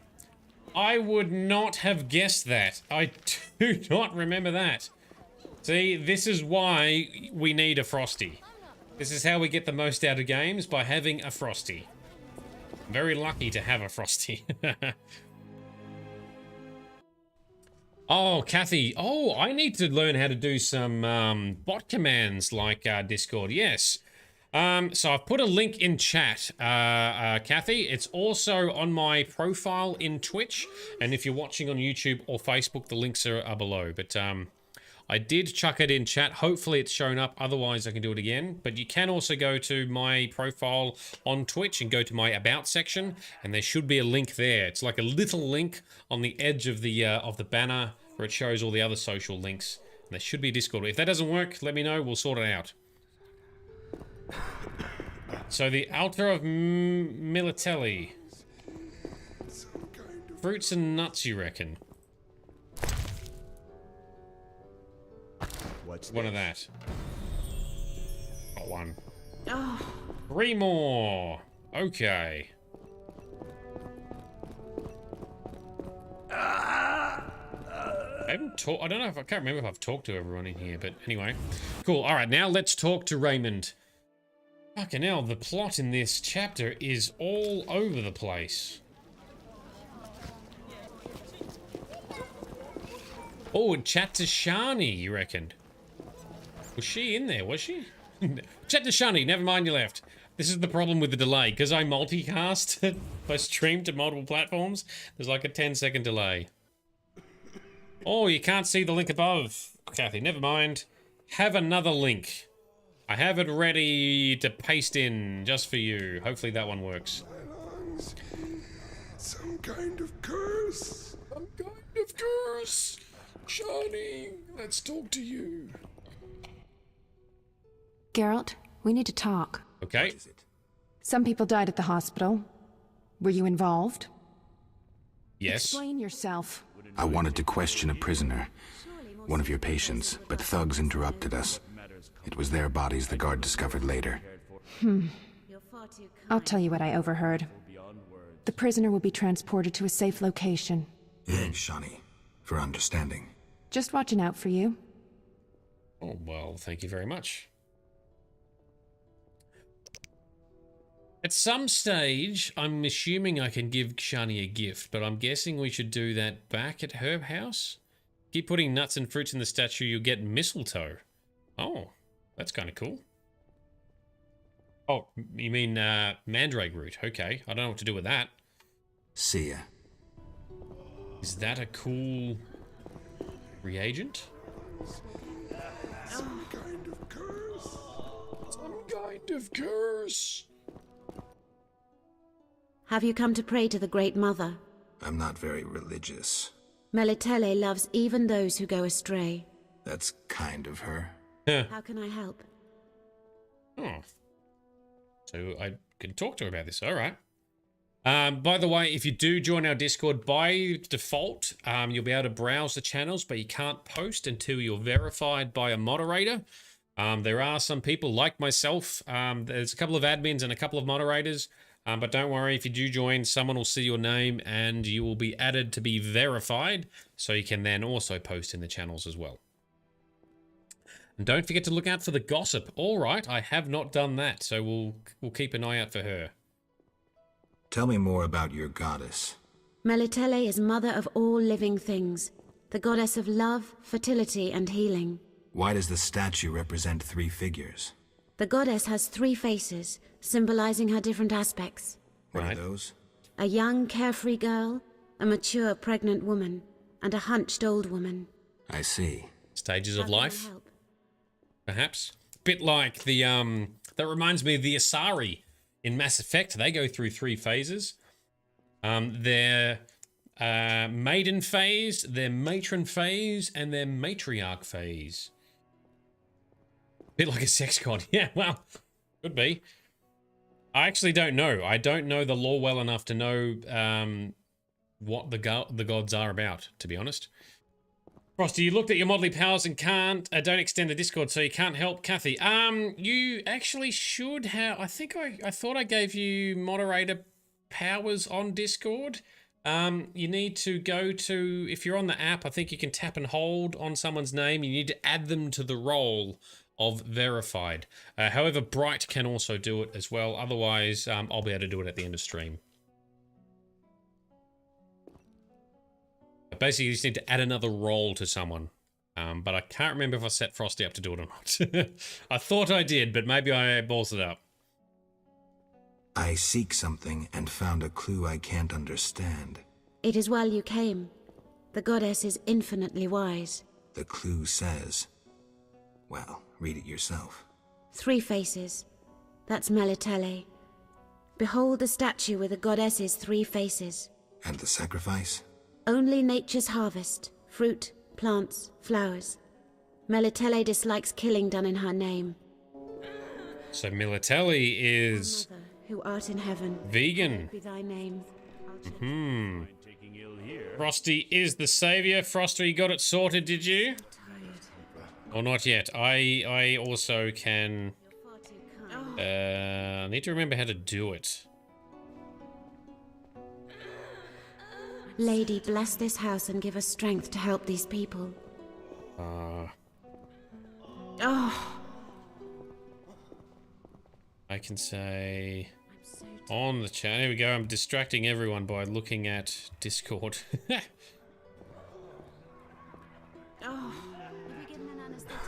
I would not have guessed that. I do not remember that. See, this is why we need a Frosty. This is how we get the most out of games, by having a Frosty. Very lucky to have a Frosty. Oh, Kathy. Oh, I need to learn how to do some bot commands like Discord. Yes. So I've put a link in chat, Kathy. It's also on my profile in Twitch. And if you're watching on YouTube or Facebook, the links are below. But I did chuck it in chat. Hopefully it's shown up. Otherwise, I can do it again. But you can also go to my profile on Twitch and go to my About section. And there should be a link there. It's like a little link on the edge of the banner where it shows all the other social links. And there should be a Discord. If that doesn't work, let me know. We'll sort it out. So the altar of Militelli. Fruits and nuts, you reckon? What's one of that? Got one. Oh. 3 more. Okay. I haven't talked. I don't know if I can't remember if I've talked to everyone in here, but anyway, cool. All right, now let's talk to Raymond. Fucking hell, the plot in this chapter is all over the place. Oh, chat to Shani, you reckon? Was she in there, was she? Chat to Shani, never mind, you left. This is the problem with the delay, because I multicast, if I stream to multiple platforms, there's like a 10-second delay. Oh, you can't see the link above, Kathy, never mind. Have another link. I have it ready to paste in, just for you. Hopefully that one works. Some kind of curse. Some kind of curse. Shani, let's talk to you. Geralt, we need to talk. Okay. Some people died at the hospital. Were you involved? Yes. Explain yourself. I wanted to question a prisoner, one of your patients, but thugs interrupted us. It was their bodies the guard discovered later. I'll tell you what I overheard. The prisoner will be transported to a safe location. Thanks, Shani, for understanding. Just watching out for you. Oh, well, thank you very much. At some stage, I'm assuming I can give Shani a gift, but I'm guessing we should do that back at her house? Keep putting nuts and fruits in the statue, you'll get mistletoe. Oh, that's kind of cool. Oh, you mean mandrake root. Okay, I don't know what to do with that. See ya. Is that a cool reagent? Some kind of curse. Some kind of curse. Have you come to pray to the Great Mother? I'm not very religious. Melitele loves even those who go astray. That's kind of her. How can I help? Oh. So I can talk to her about this, alright. By the way, if you do join our Discord, by default, you'll be able to browse the channels, but you can't post until you're verified by a moderator. There are some people like myself. There's a couple of admins and a couple of moderators. But don't worry, if you do join, someone will see your name and you will be added to be verified, so you can then also post in the channels as well. And don't forget to look out for the gossip. All right, I have not done that, so we'll keep an eye out for her. Tell me more about your goddess. Melitele is mother of all living things, the goddess of love, fertility, and healing. Why does the statue represent 3 figures? The goddess has 3 faces, symbolizing her different aspects. What are those? A young, carefree girl, a mature, pregnant woman, and a hunched old woman. I see. Stages of life, perhaps? Bit like the, that reminds me of the Asari in Mass Effect. They go through 3 phases. Their maiden phase, their matron phase, and their matriarch phase. Bit like a sex god. Yeah, well, could be. I actually don't know. I don't know the lore well enough to know what the gods are about, to be honest. Frosty, you looked at your modelly powers and don't extend the Discord, so you can't help Kathy. You actually should have. I thought I gave you moderator powers on Discord. You need to go to, if you're on the app, I think you can tap and hold on someone's name. You need to add them to the role of verified. However, Bright can also do it as well. Otherwise, I'll be able to do it at the end of stream. But basically, you just need to add another role to someone. But I can't remember if I set Frosty up to do it or not. I thought I did, but maybe I balls it up. I seek something and found a clue I can't understand. It is well you came. The goddess is infinitely wise. The clue says... Well, read it yourself. 3 faces. That's Melitele. Behold the statue with the goddess's 3 faces. And the sacrifice? Only nature's harvest. Fruit, plants, flowers. Melitele dislikes killing done in her name. So Melitele is... Mother, who art in heaven. Vegan. Be thy name. Frosty is the savior. Frosty, you got it sorted, did you? Or not yet. I also can... I need to remember how to do it. Lady, bless this house and give us strength to help these people. I can say... On the chat. Here we go. I'm distracting everyone by looking at Discord.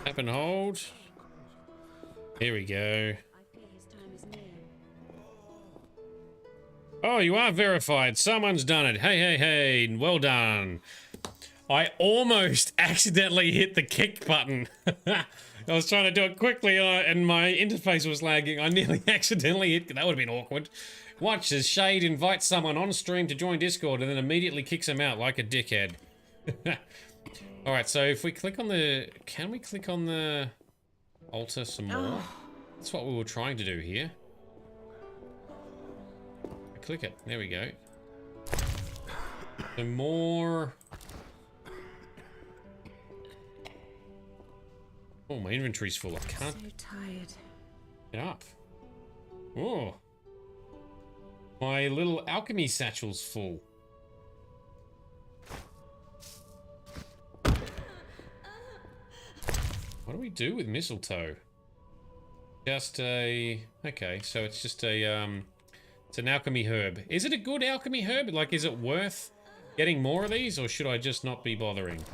Tap and hold. Here we go. Oh, you are verified. Someone's done it. Hey, hey, hey. Well done. I almost accidentally hit the kick button. I was trying to do it quickly and my interface was lagging. I nearly accidentally hit... That would have been awkward. Watch as Shade invites someone on stream to join Discord and then immediately kicks him out like a dickhead. Alright, so if we click on the... Can we click on the altar some more? That's what we were trying to do here. Click it. There we go. Some more... Oh, my inventory's full. I can't So tired. get up. Oh. My little alchemy satchel's full. What do we do with mistletoe? Just a... Okay, so it's just a, it's an alchemy herb. Is it a good alchemy herb? Like, is it worth getting more of these, or should I just not be bothering?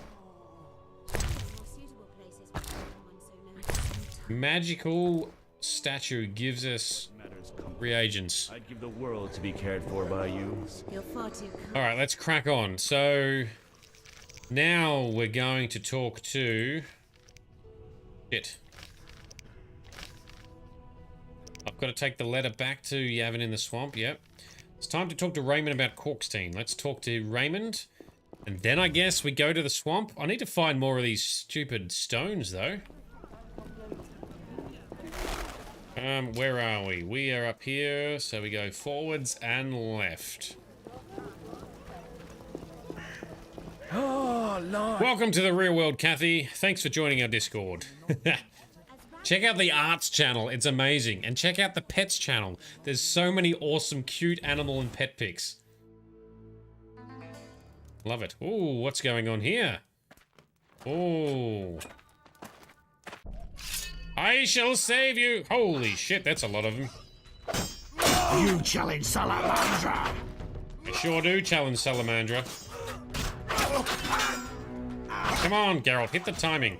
Magical statue gives us reagents. I'd give the world to be cared for by you. You're far too kind. Alright, let's crack on. So, now we're going to talk to... Shit. I've got to take the letter back to Yavin in the swamp, yep. It's time to talk to Raymond about Corkstein. Let's talk to Raymond. And then I guess we go to the swamp. I need to find more of these stupid stones, though. Where are we? We are up here, so we go forwards and left. Oh, Lord. Welcome to the real world, Kathy. Thanks for joining our Discord. Check out the arts channel, it's amazing. And check out the pets channel. There's so many awesome, cute animal and pet pics. Love it. Ooh, what's going on here? Ooh. I shall save you. Holy shit, that's a lot of them. You challenge Salamandra. I sure do challenge Salamandra. Come on, Geralt, hit the timing.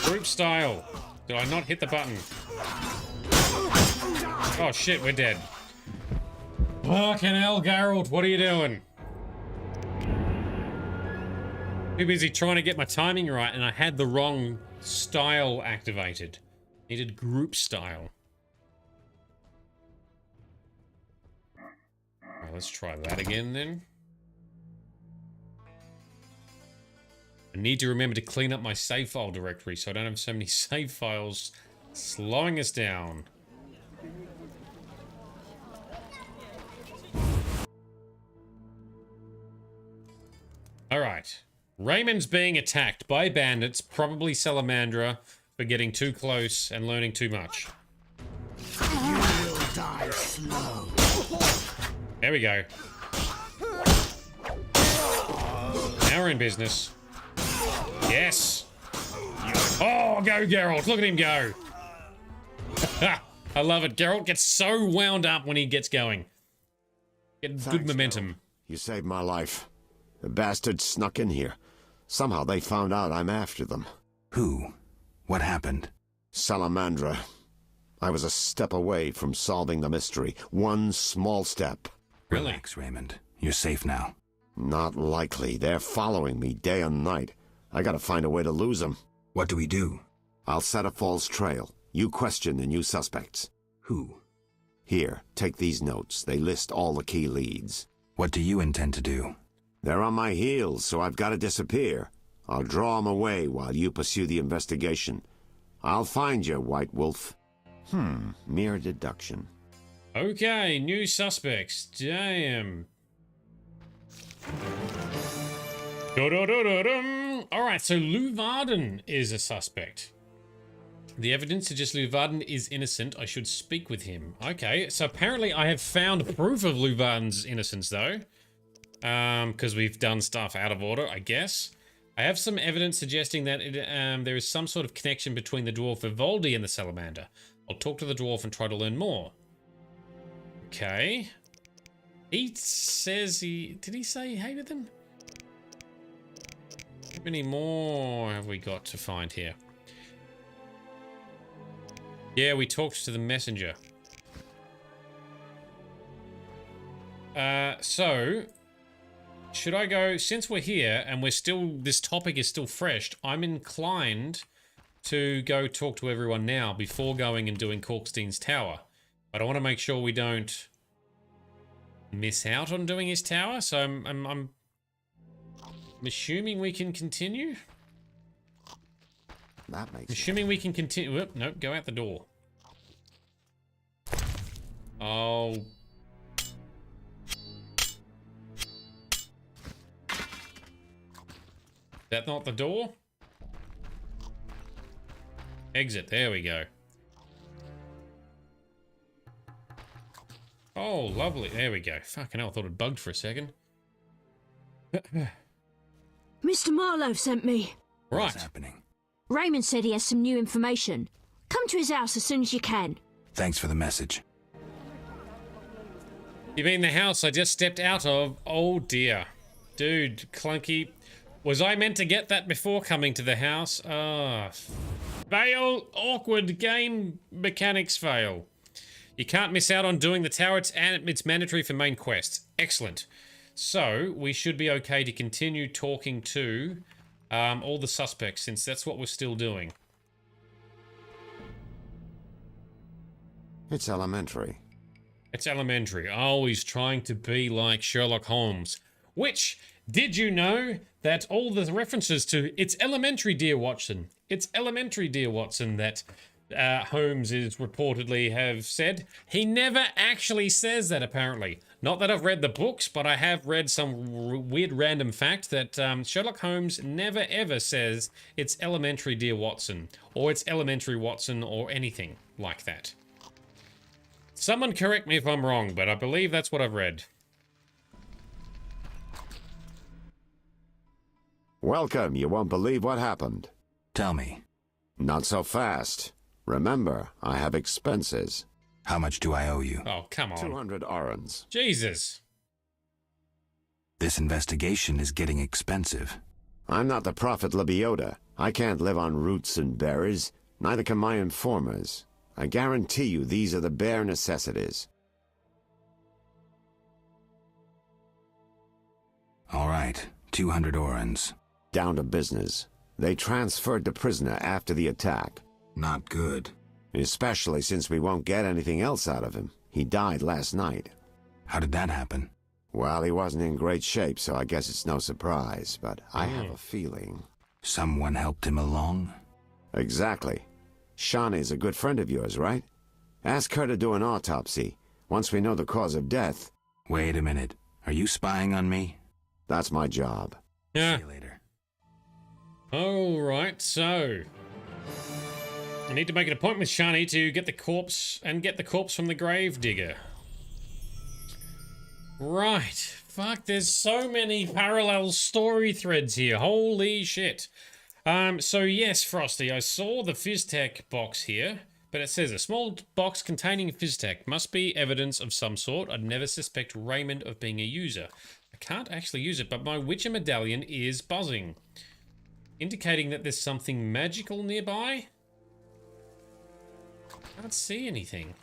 Group style. Did I not hit the button? Oh shit, we're dead. Fucking hell, Geralt, what are you doing? Too busy trying to get my timing right, and I had the wrong style activated. Needed group style. Alright, let's try that again then. I need to remember to clean up my save file directory so I don't have so many save files slowing us down. Alright. Raymond's being attacked by bandits, probably Salamandra, for getting too close and learning too much. You will die slow. There we go. Now we're in business. Yes! Oh, go Geralt! Look at him go! I love it. Geralt gets so wound up when he gets going. Get good momentum. You saved my life. The bastards snuck in here. Somehow they found out I'm after them. Who? What happened? Salamandra. I was a step away from solving the mystery. One small step. Relax, Raymond. You're safe now. Not likely. They're following me day and night. I gotta find a way to lose them. What do we do? I'll set a false trail. You question the new suspects. Who? Here, take these notes. They list all the key leads. What do you intend to do? They're on my heels, so I've got to disappear. I'll draw them away while you pursue the investigation. I'll find you, White Wolf. Mere deduction. Okay, new suspects. Damn. Alright, so Luvarden is a suspect. The evidence suggests Luvarden is innocent. I should speak with him. Okay, so apparently I have found proof of Luvarden's innocence, though. Because we've done stuff out of order, I guess. I have some evidence suggesting that there is some sort of connection between the dwarf Vivaldi and the salamander. I'll talk to the dwarf and try to learn more. Okay. He says he... Did he say he hated them? How many more have we got to find here? Yeah, we talked to the messenger. So... Should I go, since we're here and we're still, this topic is still fresh, I'm inclined to go talk to everyone now before going and doing Corkstein's tower. But I want to make sure we don't miss out on doing his tower, so I'm assuming we can continue? That makes Assuming we can continue, whoop, nope, go out the door. Oh... That not the door? Exit, there we go. Oh, lovely. There we go. Fucking hell, I thought it bugged for a second. Mr. Marlowe sent me. Right. What's happening? Raymond said he has some new information. Come to his house as soon as you can. Thanks for the message. You mean the house I just stepped out of? Oh dear. Dude, clunky. Was I meant to get that before coming to the house? Ah. Fail. Awkward game mechanics fail. You can't miss out on doing the tower. It's mandatory for main quests. Excellent. So, we should be okay to continue talking to all the suspects, since that's what we're still doing. It's elementary. It's elementary. Always trying to be like Sherlock Holmes. Which, did you know that all the references to "It's elementary, dear Watson," "It's elementary, dear Watson," that Holmes is reportedly have said, he never actually says that, apparently. Not that I've read the books, but I have read some weird random fact that Sherlock Holmes never ever says "It's elementary, dear Watson," or "It's elementary, Watson," or anything like that. Someone correct me if I'm wrong, but I believe that's what I've read. Welcome. You won't believe what happened. Tell me. Not so fast. Remember, I have expenses. How much do I owe you? Oh, come on. 200 orens. Jesus. This investigation is getting expensive. I'm not the prophet Lebioda. I can't live on roots and berries. Neither can my informers. I guarantee you these are the bare necessities. All right, 200 orens. Down to business. They transferred the prisoner after the attack. Not good. Especially since we won't get anything else out of him. He died last night. How did that happen? Well, he wasn't in great shape, so I guess it's no surprise, but I have a feeling. Someone helped him along? Exactly. Shani's a good friend of yours, right? Ask her to do an autopsy, once we know the cause of death. Wait a minute. Are you spying on me? That's my job. Yeah. See you later. Alright, so... I need to make an appointment with Shani to get the corpse, and get the corpse from the grave digger. Right. Fuck, there's so many parallel story threads here. Holy shit. So yes, Frosty, I saw the Fizztech box here, but it says a small box containing Fizztech must be evidence of some sort. I'd never suspect Raymond of being a user. I can't actually use it, but my Witcher medallion is buzzing, indicating that there's something magical nearby. I can't see anything.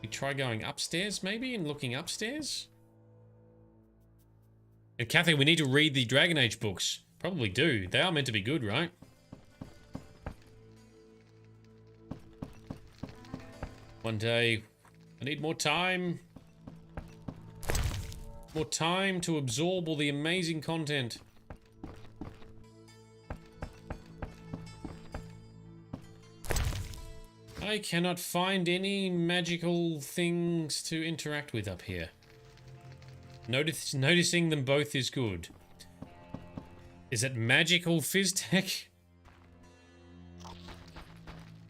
We try going upstairs, maybe, and looking upstairs? And Kathy, we need to read the Dragon Age books. Probably do. They are meant to be good, right? One day. I need more time. More time to absorb all the amazing content. I cannot find any magical things to interact with up here. Noticing them both is good. Is it magical Fizztech?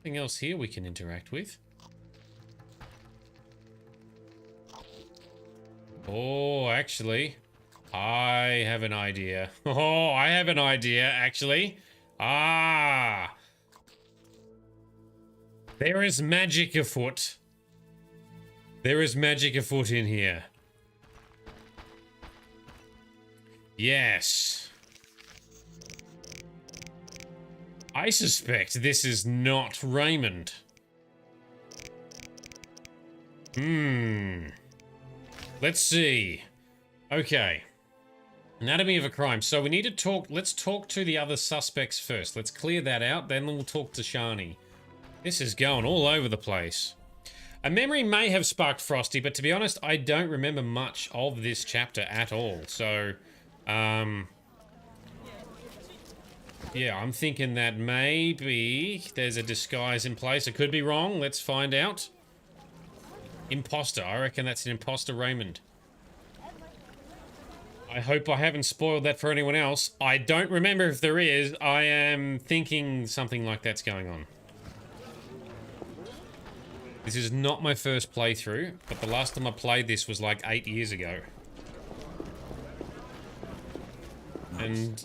Anything else here we can interact with? Oh, actually, I have an idea. Oh, I have an idea, actually. Ah! There is magic afoot. There is magic afoot in here. Yes. I suspect this is not Raymond. Let's see. Okay. Anatomy of a crime. So we need to talk... Let's talk to the other suspects first. Let's clear that out, then we'll talk to Shani. This is going all over the place. A memory may have sparked Frosty, but to be honest, I don't remember much of this chapter at all. So, yeah, I'm thinking that maybe there's a disguise in place. I could be wrong. Let's find out. Imposter. I reckon that's an imposter Raymond. I hope I haven't spoiled that for anyone else. I don't remember if there is. I am thinking something like that's going on. This is not my first playthrough, but the last time I played this was like 8 years ago. And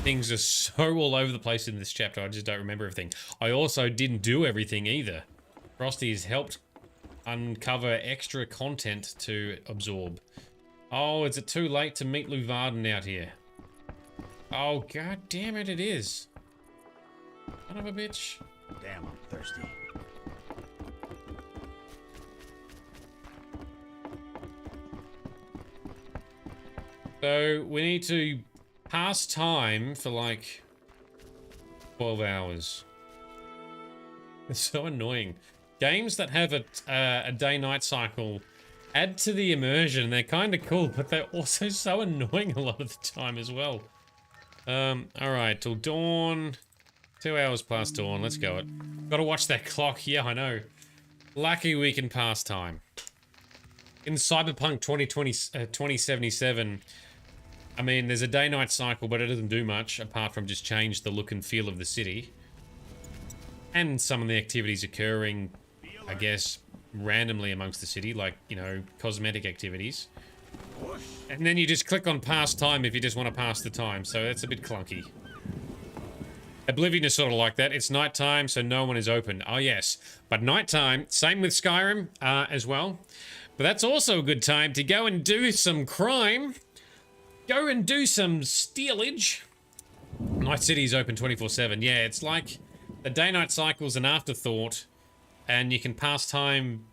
things are so all over the place in this chapter, I just don't remember everything. I also didn't do everything either. Frosty has helped uncover extra content to absorb. Oh, is it too late to meet Luvarden out here? Oh, god damn it, it is. Son of a bitch. Damn, I'm thirsty. So, we need to pass time for like 12 hours. It's so annoying. Games that have a day-night cycle add to the immersion. They're kind of cool, but they're also so annoying a lot of the time as well. Alright, till dawn. 2 hours past dawn. Let's go it. Gotta watch that clock. Yeah, I know. Lucky we can pass time. In Cyberpunk 2077, I mean, there's a day-night cycle, but it doesn't do much apart from just change the look and feel of the city. And some of the activities occurring, I guess, randomly amongst the city, like, you know, cosmetic activities. And then you just click on pass time if you just want to pass the time, so that's a bit clunky. Oblivion is sort of like that. It's nighttime, so no one is open. Oh, yes. But nighttime, same with Skyrim as well. But that's also a good time to go and do some crime. Go and do some stealage. Night City is open 24/7. Yeah, it's like the day-night cycle's an afterthought, and you can pass time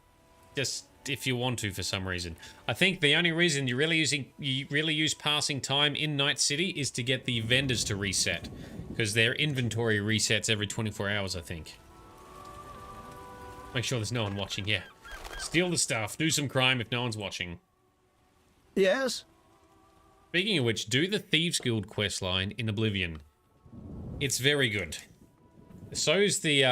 just if you want to for some reason. I think the only reason you really use passing time in Night City is to get the vendors to reset, because their inventory resets every 24 hours, I think. Make sure there's no one watching. Yeah, steal the stuff, do some crime if no one's watching. Yes. Speaking of which, do the Thieves Guild questline in Oblivion. It's very good. So's the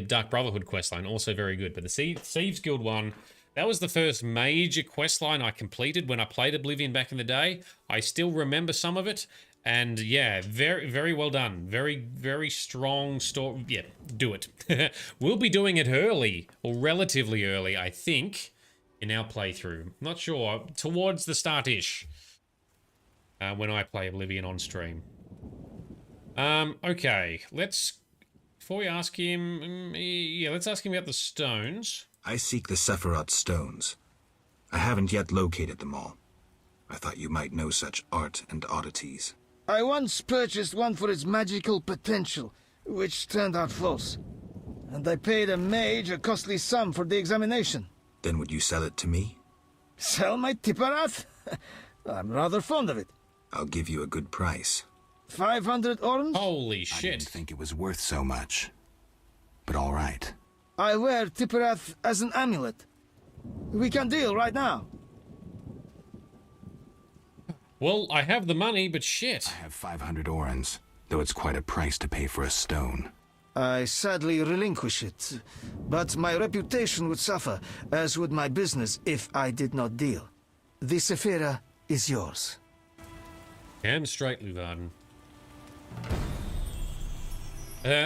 Dark Brotherhood questline, also very good. But the Thieves Guild one, that was the first major questline I completed when I played Oblivion back in the day. I still remember some of it, and yeah, very, very well done. Very, very strong story. Yeah, do it. We'll be doing it early, or relatively early, I think, in our playthrough. Not sure, towards the start-ish, when I play Oblivion on stream. Okay, before we ask him, yeah, let's ask him about the stones. I seek the Sephiroth stones. I haven't yet located them all. I thought you might know such art and oddities. I once purchased one for its magical potential, which turned out false. And I paid a mage a costly sum for the examination. Then would you sell it to me? Sell my Tipparath? I'm rather fond of it. I'll give you a good price. 500 orange? Holy shit. I didn't think it was worth so much. But all right. I wear Tipparath as an amulet. We can deal right now. Well, I have the money, but shit. I have 500 orans, though it's quite a price to pay for a stone. I sadly relinquish it, but my reputation would suffer, as would my business if I did not deal. The Sephira is yours. Damn straight, Luvarden.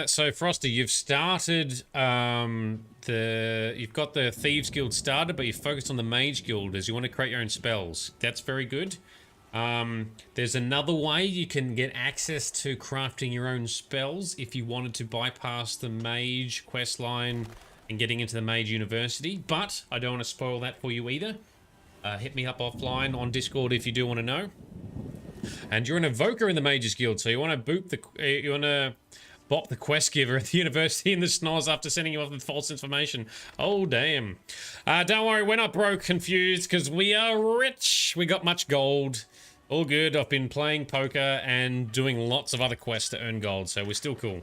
So Frosty, you've started you've got the Thieves Guild started, but you focused on the Mage Guild as you want to create your own spells. That's very good. There's another way you can get access to crafting your own spells if you wanted to bypass the Mage questline and getting into the Mage University, but I don't want to spoil that for you either. Hit me up offline on Discord if you do want to know. And you're an evoker in the Mages Guild, so you want to bop the quest giver at the university in the schnoz after sending you off with false information. Oh, damn. Don't worry, we're not broke, confused, because we are rich. We got much gold. All good. I've been playing poker and doing lots of other quests to earn gold, so we're still cool.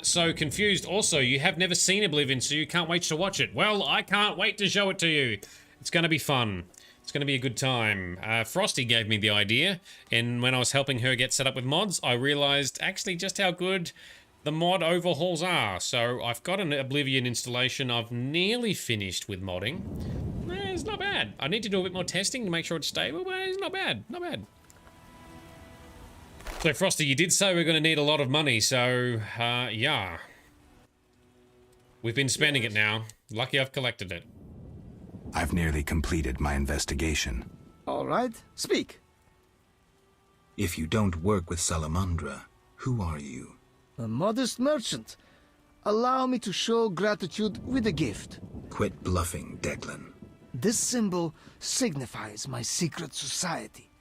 So confused. Also, you have never seen Oblivion, so you can't wait to watch it. Well, I can't wait to show it to you. It's going to be fun. It's going to be a good time. Frosty gave me the idea, and when I was helping her get set up with mods, I realized actually just how good the mod overhauls are. So I've got an Oblivion installation I've nearly finished with modding. It's not bad. I need to do a bit more testing to make sure it's stable, but it's not bad. Not bad. So, Frosty, you did say we're going to need a lot of money, so, yeah. We've been spending it now. Lucky I've collected it. I've nearly completed my investigation. All right, speak. If you don't work with Salamandra, who are you? A modest merchant. Allow me to show gratitude with a gift. Quit bluffing, Declan. This symbol signifies my secret society.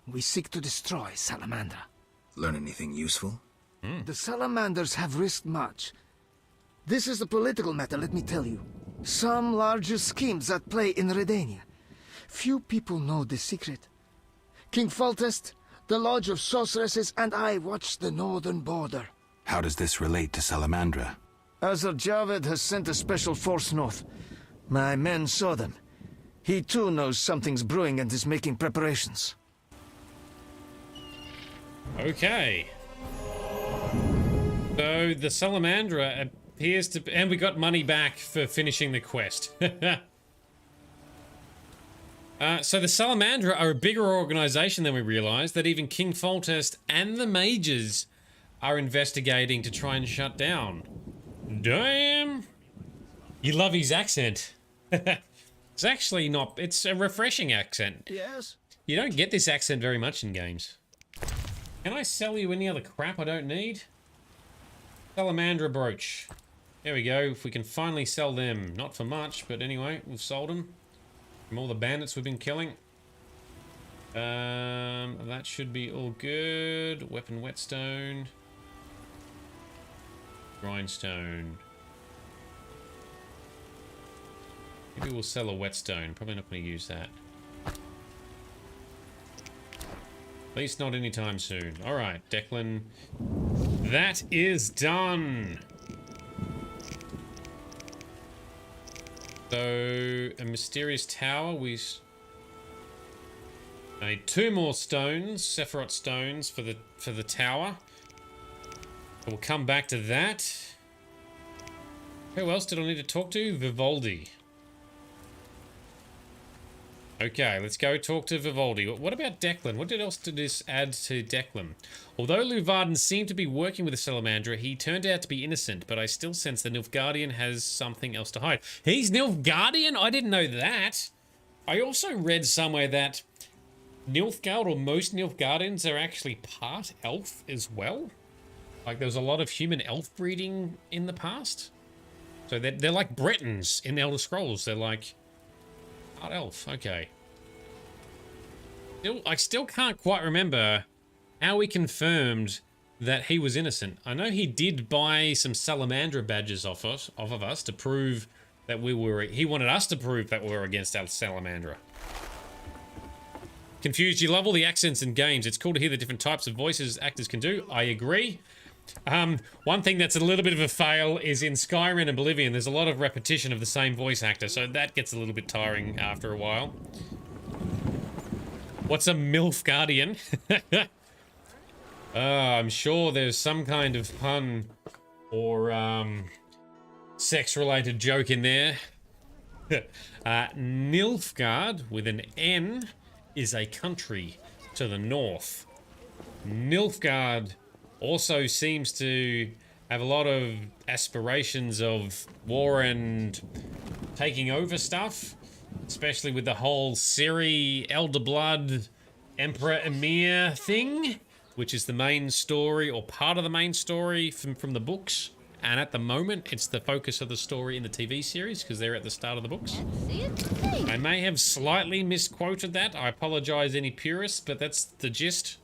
We seek to destroy Salamandra. Learn anything useful? The Salamanders have risked much. This is a political matter, let me tell you. Some larger schemes at play in Redania. Few people know this secret. King Foltest, the Lodge of Sorceresses, and I watch the northern border. How does this relate to Salamandra? Azar Javed has sent a special force north. My men saw them. He too knows something's brewing and is making preparations. Okay. So the Salamandra appears to... And we got money back for finishing the quest. So the Salamandra are a bigger organization than we realized, that even King Foltest and the mages are investigating to try and shut down. Damn! You love his accent. It's actually not... It's a refreshing accent. Yes? You don't get this accent very much in games. Can I sell you any other crap I don't need? Salamandra brooch. There we go. If we can finally sell them. Not for much, but anyway, we've sold them. From all the bandits we've been killing. That should be all good. Weapon whetstone. Grindstone. Maybe we'll sell a whetstone. Probably not going to use that. At least not anytime soon. Alright, Declan. That is done! So, a mysterious tower. We need 2 more stones, Sephiroth stones, for the tower. We'll come back to that. Who else did I need to talk to? Vivaldi. Okay, let's go talk to Vivaldi. What about Declan? What else did this add to Declan? Although Luvarden seemed to be working with the Salamandra, he turned out to be innocent, but I still sense the Nilfgaardian has something else to hide. He's Nilfgaardian? I didn't know that. I also read somewhere that Nilfgaard, or most Nilfgaardians, are actually part elf as well. Like, there was a lot of human elf breeding in the past. So they're like Bretons in Elder Scrolls. They're like... part elf, okay. I still can't quite remember how we confirmed that he was innocent. I know he did buy some Salamandra badges off of us to prove that we were... He wanted us to prove that we were against our Salamandra. Confused, you love all the accents in games. It's cool to hear the different types of voices actors can do. I agree. One thing that's a little bit of a fail is in Skyrim and Oblivion, there's a lot of repetition of the same voice actor, so that gets a little bit tiring after a while. What's a Milfgaardian? I'm sure there's some kind of pun or sex-related joke in there. Nilfgaard, with an N, is a country to the north. Nilfgaard also seems to have a lot of aspirations of war and taking over stuff, especially with the whole Ciri, Elder Blood, Emperor Emir thing, which is the main story, or part of the main story from the books. And at the moment, it's the focus of the story in the TV series, because they're at the start of the books. I may have slightly misquoted that. I apologize any purists, but that's the gist.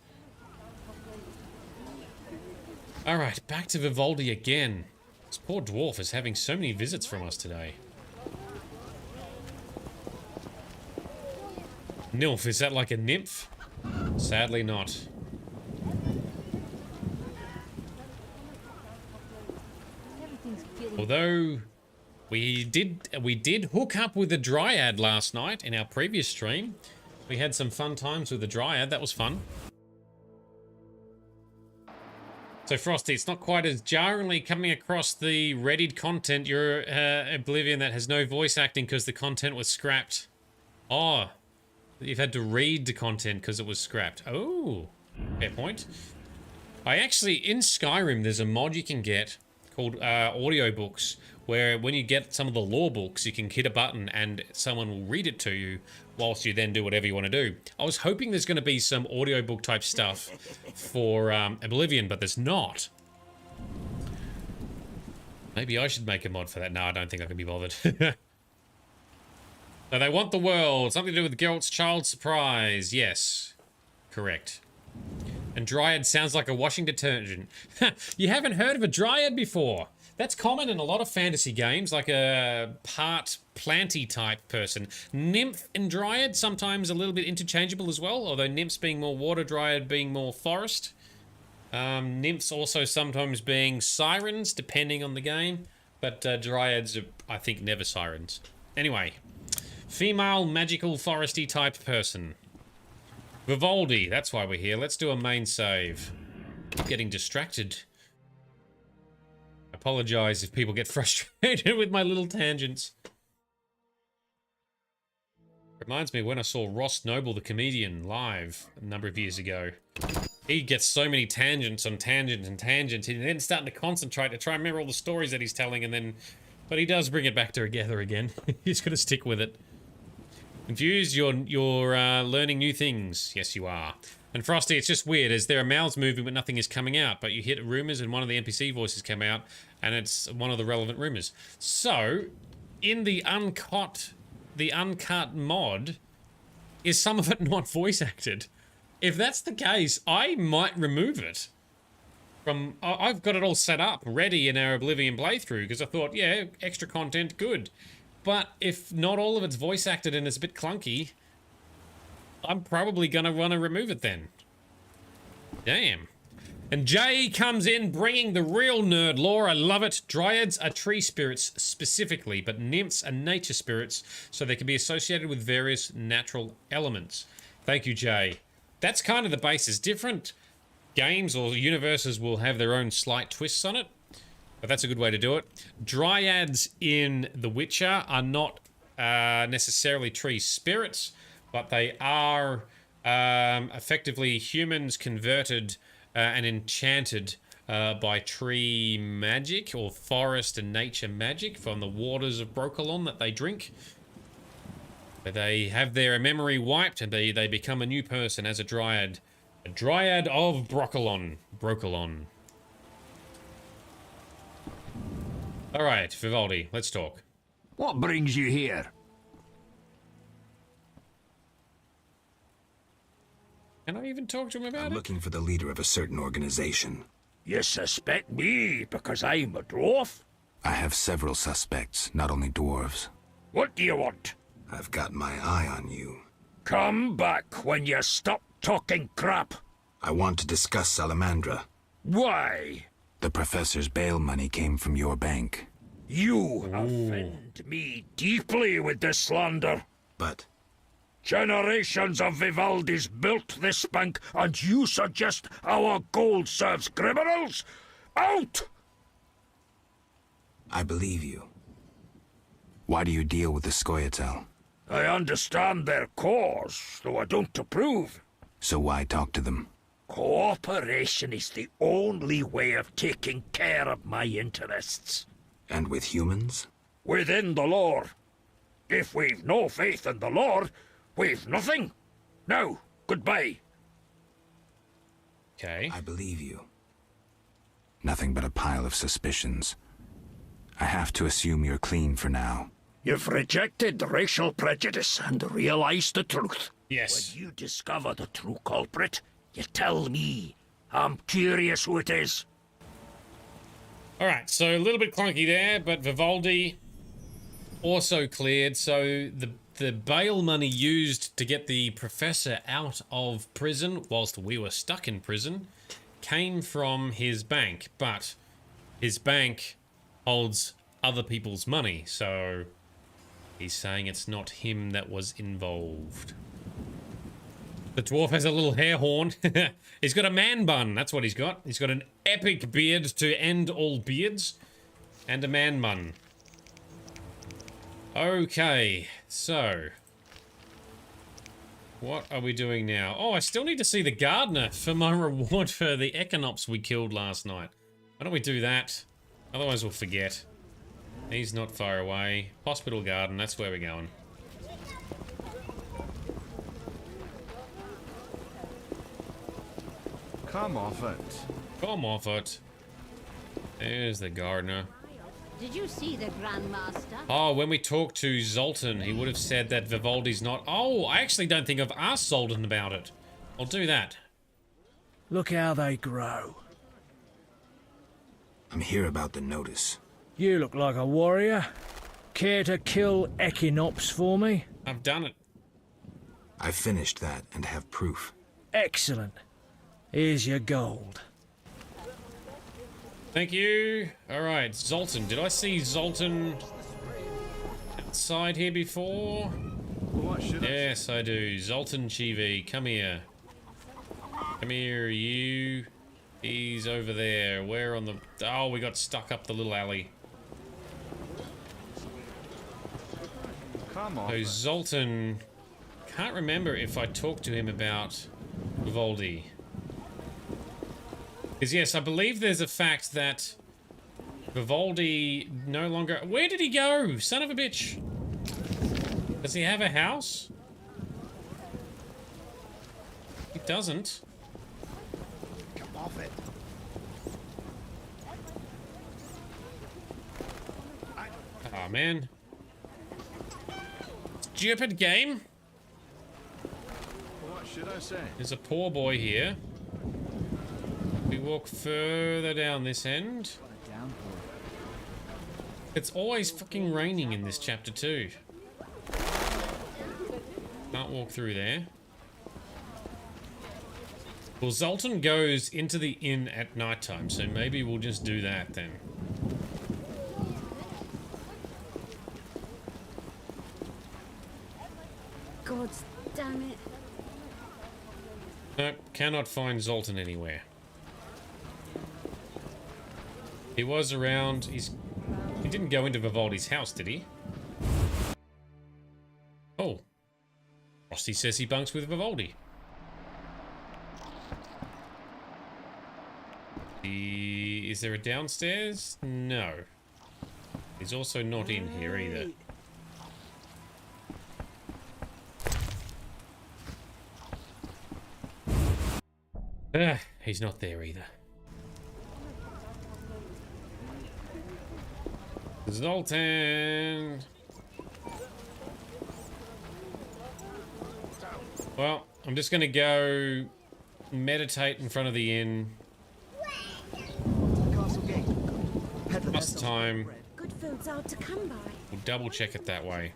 Alright, back to Vivaldi again. This poor dwarf is having so many visits from us today. Nilf, is that like a nymph? Sadly not. Although we did hook up with the Dryad last night in our previous stream. We had some fun times with the Dryad, that was fun. So Frosty, it's not quite as jarringly coming across the Reddit content. You're Oblivion that has no voice acting because the content was scrapped. Oh, you've had to read the content because it was scrapped. Oh, fair point. I actually, in Skyrim, there's a mod you can get called audiobooks, where when you get some of the lore books, you can hit a button and someone will read it to you whilst you then do whatever you want to do. I was hoping there's going to be some audiobook type stuff for Oblivion, but there's not. Maybe I should make a mod for that. No, I don't think I can be bothered. So they want the world. Something to do with Geralt's child surprise. Yes. Correct. And Dryad sounds like a washing detergent. You haven't heard of a Dryad before. That's common in a lot of fantasy games, like a part planty type person. Nymph and Dryad, sometimes a little bit interchangeable as well, although Nymphs being more water, Dryad being more forest. Nymphs also sometimes being sirens, depending on the game. But Dryads are, I think, never sirens. Anyway. Female, magical, foresty type person. Vivaldi, that's why we're here. Let's do a main save. I'm getting distracted. I apologize if people get frustrated with my little tangents. Reminds me when I saw Ross Noble, the comedian, live a number of years ago. He gets so many tangents on tangents and tangents, and then starting to concentrate to try and remember all the stories that he's telling, and then... But he does bring it back together again. He's going to stick with it. Confused, you're learning new things. Yes, you are. And Frosty, it's just weird, as there are mouths moving but nothing is coming out, but you hit rumors and one of the NPC voices came out, and it's one of the relevant rumors. So, in the uncut mod, is some of it not voice acted? If that's the case, I might remove it. I've got it all set up, ready in our Oblivion playthrough, because I thought, yeah, extra content, good. But if not all of it's voice acted and it's a bit clunky, I'm probably gonna want to remove it then. Damn. And Jay comes in bringing the real nerd lore. I love it. Dryads are tree spirits specifically, but nymphs are nature spirits, so they can be associated with various natural elements. Thank you, Jay. That's kind of the basis. Different games or universes will have their own slight twists on it. But that's a good way to do it. Dryads in The Witcher are not necessarily tree spirits, but they are effectively humans converted and enchanted by tree magic or forest and nature magic from the waters of Brokilon that they drink. But they have their memory wiped and they become a new person as a Dryad. A Dryad of Brokilon. Alright, Vivaldi, let's talk. What brings you here? Can I even talk to him about it? I'm looking for the leader of a certain organization. You suspect me because I'm a dwarf? I have several suspects, not only dwarves. What do you want? I've got my eye on you. Come back when you stop talking crap. I want to discuss Salamandra. Why? The professor's bail money came from your bank. You offend me deeply with this slander. But... Generations of Vivaldis built this bank, and you suggest our gold serves criminals? Out! I believe you. Why do you deal with the Scoia'tael? I understand their cause, though I don't approve. So why talk to them? Cooperation is the only way of taking care of my interests. And with humans? Within the lore. If we've no faith in the lore, we've nothing. Now, goodbye. Okay. I believe you. Nothing but a pile of suspicions. I have to assume you're clean for now. You've rejected racial prejudice and realized the truth. Yes. When you discover the true culprit, you tell me. I'm curious who it is. Alright, so a little bit clunky there, but Vivaldi also cleared. So the bail money used to get the professor out of prison whilst we were stuck in prison came from his bank, but his bank holds other people's money, so he's saying it's not him that was involved. The dwarf has a little hair horn. He's got a man bun, that's what he's got. He's got an epic beard to end all beards, and a man bun. Okay, so What are we doing now? Oh, I still need to see the gardener for my reward for the Echinops we killed last night. Why don't we do that? Otherwise we'll forget. He's not far away. Hospital garden, that's where we're going. Come off it. Come off it. There's the gardener. Did you see the Grandmaster? Oh, when we talked to Zoltan, he would have said that Vivaldi's not... Oh, I actually don't think I've asked Zoltan about it. I'll do that. Look how they grow. I'm here about the notice. You look like a warrior. Care to kill Echinops for me? I've done it. I finished that and have proof. Excellent. Here's your gold. Thank you. Alright, Zoltan. Did I see Zoltan outside here before? Yes, I do. Zoltan Chivay, come here. Come here, you. He's over there. Where on the... Oh, we got stuck up the little alley. Come on. So Zoltan... Can't remember if I talked to him about Vivaldi. Because yes, I believe there's a fact that Vivaldi no longer... Where did he go? Son of a bitch. Does he have a house? He doesn't. Come off it. Oh man. Stupid game. What should I say? There's a poor boy here. We walk further down this end. It's always fucking raining in this chapter too. Can't walk through there. Well, Zoltan goes into the inn at nighttime, so maybe we'll just do that then. God damn it. Nope, cannot find Zoltan anywhere. He was around. He didn't go into Vivaldi's house, did he? Oh. Frosty says he bunks with Vivaldi. Is there a downstairs? No. He's also not in here either. He's not there either. Zoltan! Well, I'm just gonna go meditate in front of the inn. Pass the time. Good food's hard to come by. We'll double check it that way.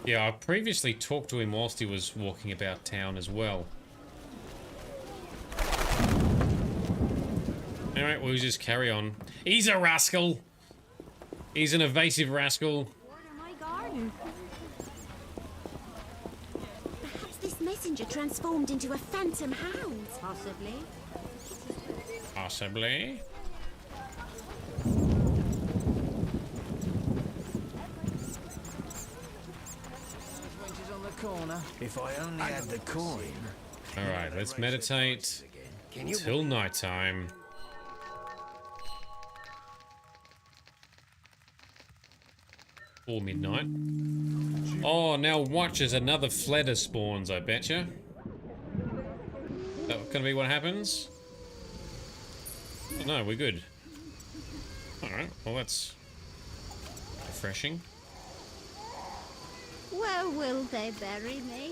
Yeah, I previously talked to him whilst he was walking about town as well. Alright, we'll just carry on. He's a rascal! He's an evasive rascal. Perhaps this messenger transformed into a phantom hound. Possibly. Possibly. If I only had the coin. Alright, let's meditate till nighttime. Or midnight. Oh, now watch as another Fleder spawns, I betcha. That gonna be what happens? Oh, no, we're good. Alright, well that's refreshing. Where will they bury me?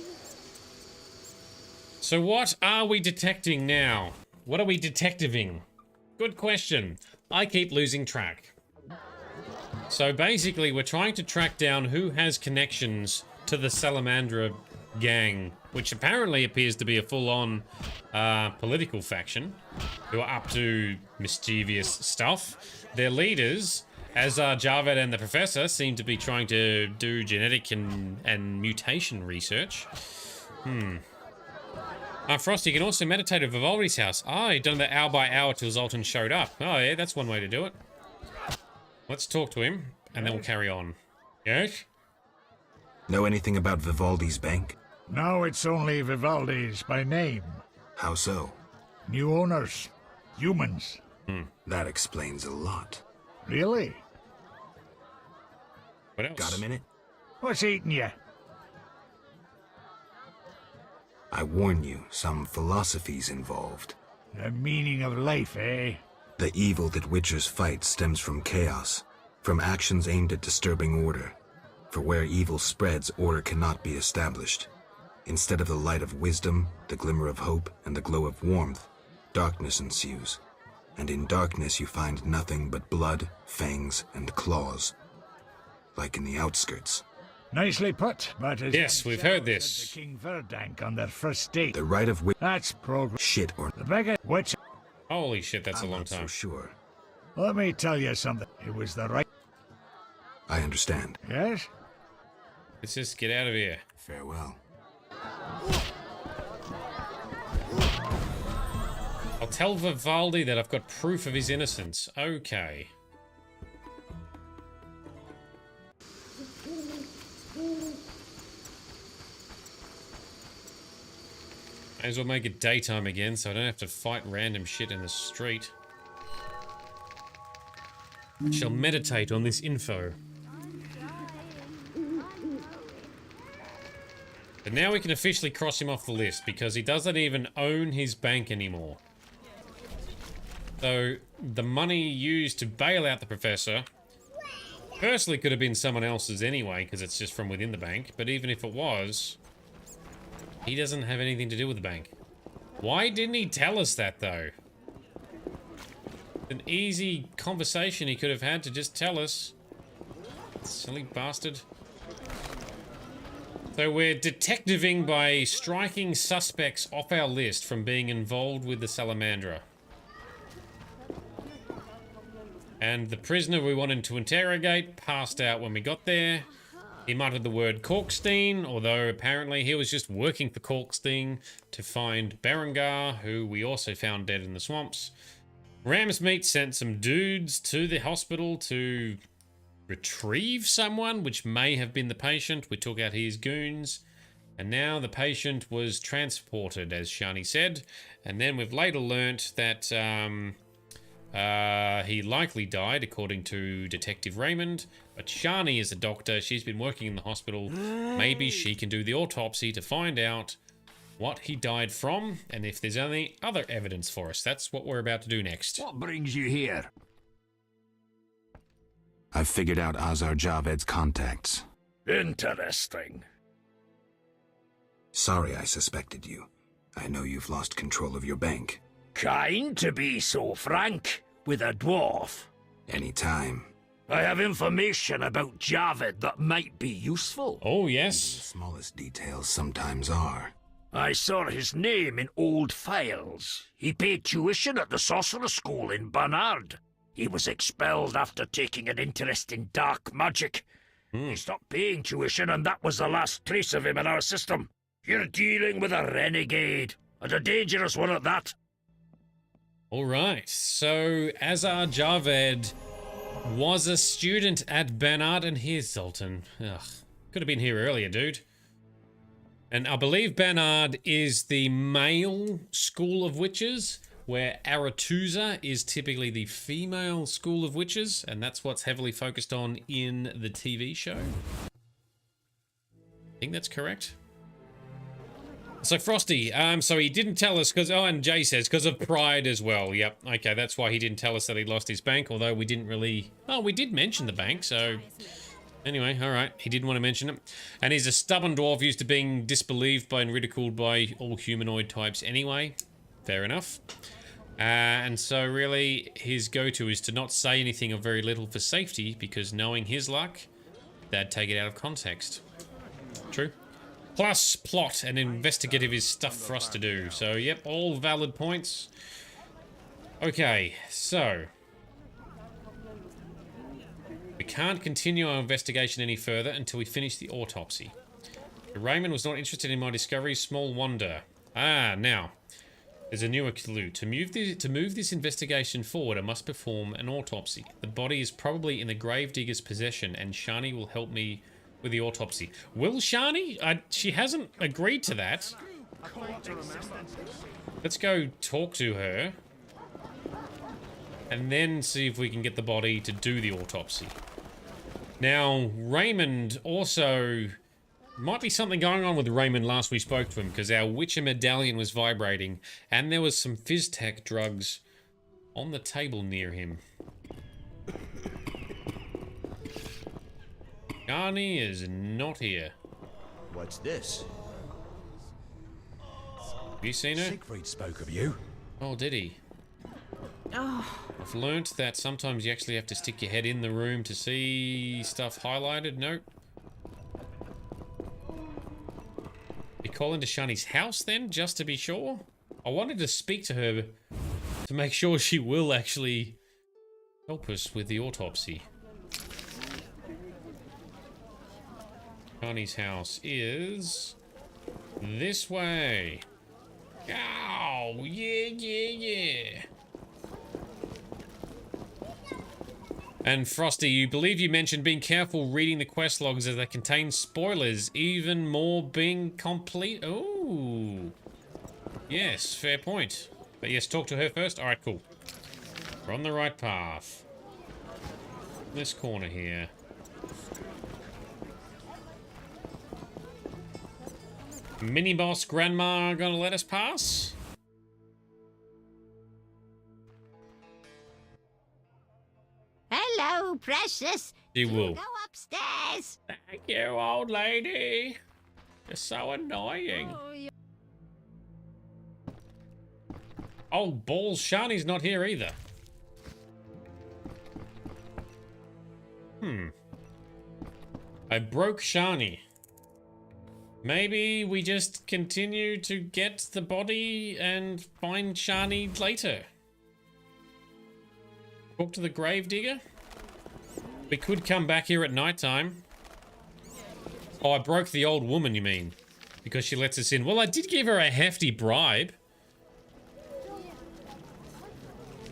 So what are we detecting now? What are we detectiving? Good question. I keep losing track. So basically we're trying to track down who has connections to the Salamandra gang, which apparently appears to be a full-on political faction who are up to mischievous stuff. Their leaders, Azar Javed and the Professor, seem to be trying to do genetic and mutation research. Frosty, you can also meditate at Vivaldi's house. You've done that hour by hour till Zoltan showed up. Oh yeah, that's one way to do it. Let's talk to him, and then we'll carry on. Yes? Know anything about Vivaldi's bank? Now it's only Vivaldi's by name. How so? New owners. Humans. That explains a lot. Really? What else? Got a minute? What's eating you? I warn you, some philosophy's involved. The meaning of life, eh? The evil that witchers fight stems from chaos, from actions aimed at disturbing order. For where evil spreads, order cannot be established. Instead of the light of wisdom, the glimmer of hope, and the glow of warmth, darkness ensues. And in darkness you find nothing but blood, fangs, and claws. Like in the outskirts. Nicely put, but as yes, we've heard this. To King Verdank on their first date. The right of That's progress. Shit or the beggar witch. Holy shit, that's a long time. So sure. Let me tell you something. It was the right. I understand. Yes? Let's just get out of here. Farewell. I'll tell Vivaldi that I've got proof of his innocence. Okay. May as well make it daytime again so I don't have to fight random shit in the street. I shall meditate on this info. But now we can officially cross him off the list because he doesn't even own his bank anymore. So the money used to bail out the professor personally could have been someone else's anyway because it's just from within the bank. But even if it was, he doesn't have anything to do with the bank. Why didn't he tell us that though? An easy conversation he could have had to just tell us. Silly bastard. So we're detectiving by striking suspects off our list from being involved with the Salamandra. And the prisoner we wanted to interrogate passed out when we got there. He muttered the word Korkstein, although apparently he was just working for Korkstein to find Berengar, who we also found dead in the swamps. Ramsmeat sent some dudes to the hospital to retrieve someone, which may have been the patient. We took out his goons, and now the patient was transported, as Shani said. And then we've later learnt that he likely died, according to Detective Raymond. But Shani is a doctor. She's been working in the hospital. Maybe she can do the autopsy to find out what he died from, and if there's any other evidence for us. That's what we're about to do next. What brings you here? I've figured out Azar Javed's contacts. Interesting. Sorry I suspected you. I know you've lost control of your bank. Kind to be so frank with a dwarf. Anytime. I have information about Javed that might be useful. Oh, yes. The smallest details sometimes are. I saw his name in old files. He paid tuition at the sorcerer school in Bernard. He was expelled after taking an interest in dark magic. He stopped paying tuition, and that was the last trace of him in our system. You're dealing with a renegade, and a dangerous one at that. All right, so Azar Javed was a student at Bernard, and here's Zoltan. Ugh, could have been here earlier, dude. And I believe Bernard is the male school of witches, where Aretuza is typically the female school of witches, and that's what's heavily focused on in the TV show. I think that's correct. So Frosty, so he didn't tell us because, oh, and Jay says because of pride as well. Yep, okay, that's why he didn't tell us that he lost his bank, although we didn't really, oh, we did mention the bank, so anyway, all right, he didn't want to mention it. And he's a stubborn dwarf used to being disbelieved by and ridiculed by all humanoid types anyway. Fair enough. And so really his go-to is to not say anything or very little for safety, because knowing his luck, they'd take it out of context. True. Plus, plot and investigative is stuff for us to do. So, yep, all valid points. Okay, so we can't continue our investigation any further until we finish the autopsy. Raymond was not interested in my discovery. Small wonder. Ah, now there's a newer clue. To move this investigation forward, I must perform an autopsy. The body is probably in the gravedigger's possession, and Shani will help me with the autopsy. Will Shani? She hasn't agreed to that. Let's go talk to her. And then see if we can get the body to do the autopsy. Now, Raymond also... Might be something going on with Raymond last we spoke to him, because our Witcher medallion was vibrating, and there was some Phys-Tech drugs on the table near him. Shani is not here. What's this? Have you seen her? Siegfried spoke of you. Oh, did he? Oh. I've learnt that sometimes you actually have to stick your head in the room to see stuff highlighted. Nope. You call into Shani's house then, just to be sure? I wanted to speak to her to make sure she will actually help us with the autopsy. Shani's house is this way. Oh, yeah. And Frosty, you believe you mentioned being careful reading the quest logs as they contain spoilers, even more being complete. Ooh. Yes, fair point. But yes, talk to her first. Alright, cool. We're on the right path. This corner here. Mini-boss Grandma gonna let us pass? Hello, precious. She will. Go upstairs. Thank you, old lady. You're so annoying. Oh, balls. Shani's not here either. I broke Shani. Maybe we just continue to get the body and find Shani later. Talk to the gravedigger. We could come back here at nighttime. Oh, I broke the old woman, you mean? Because she lets us in. Well, I did give her a hefty bribe.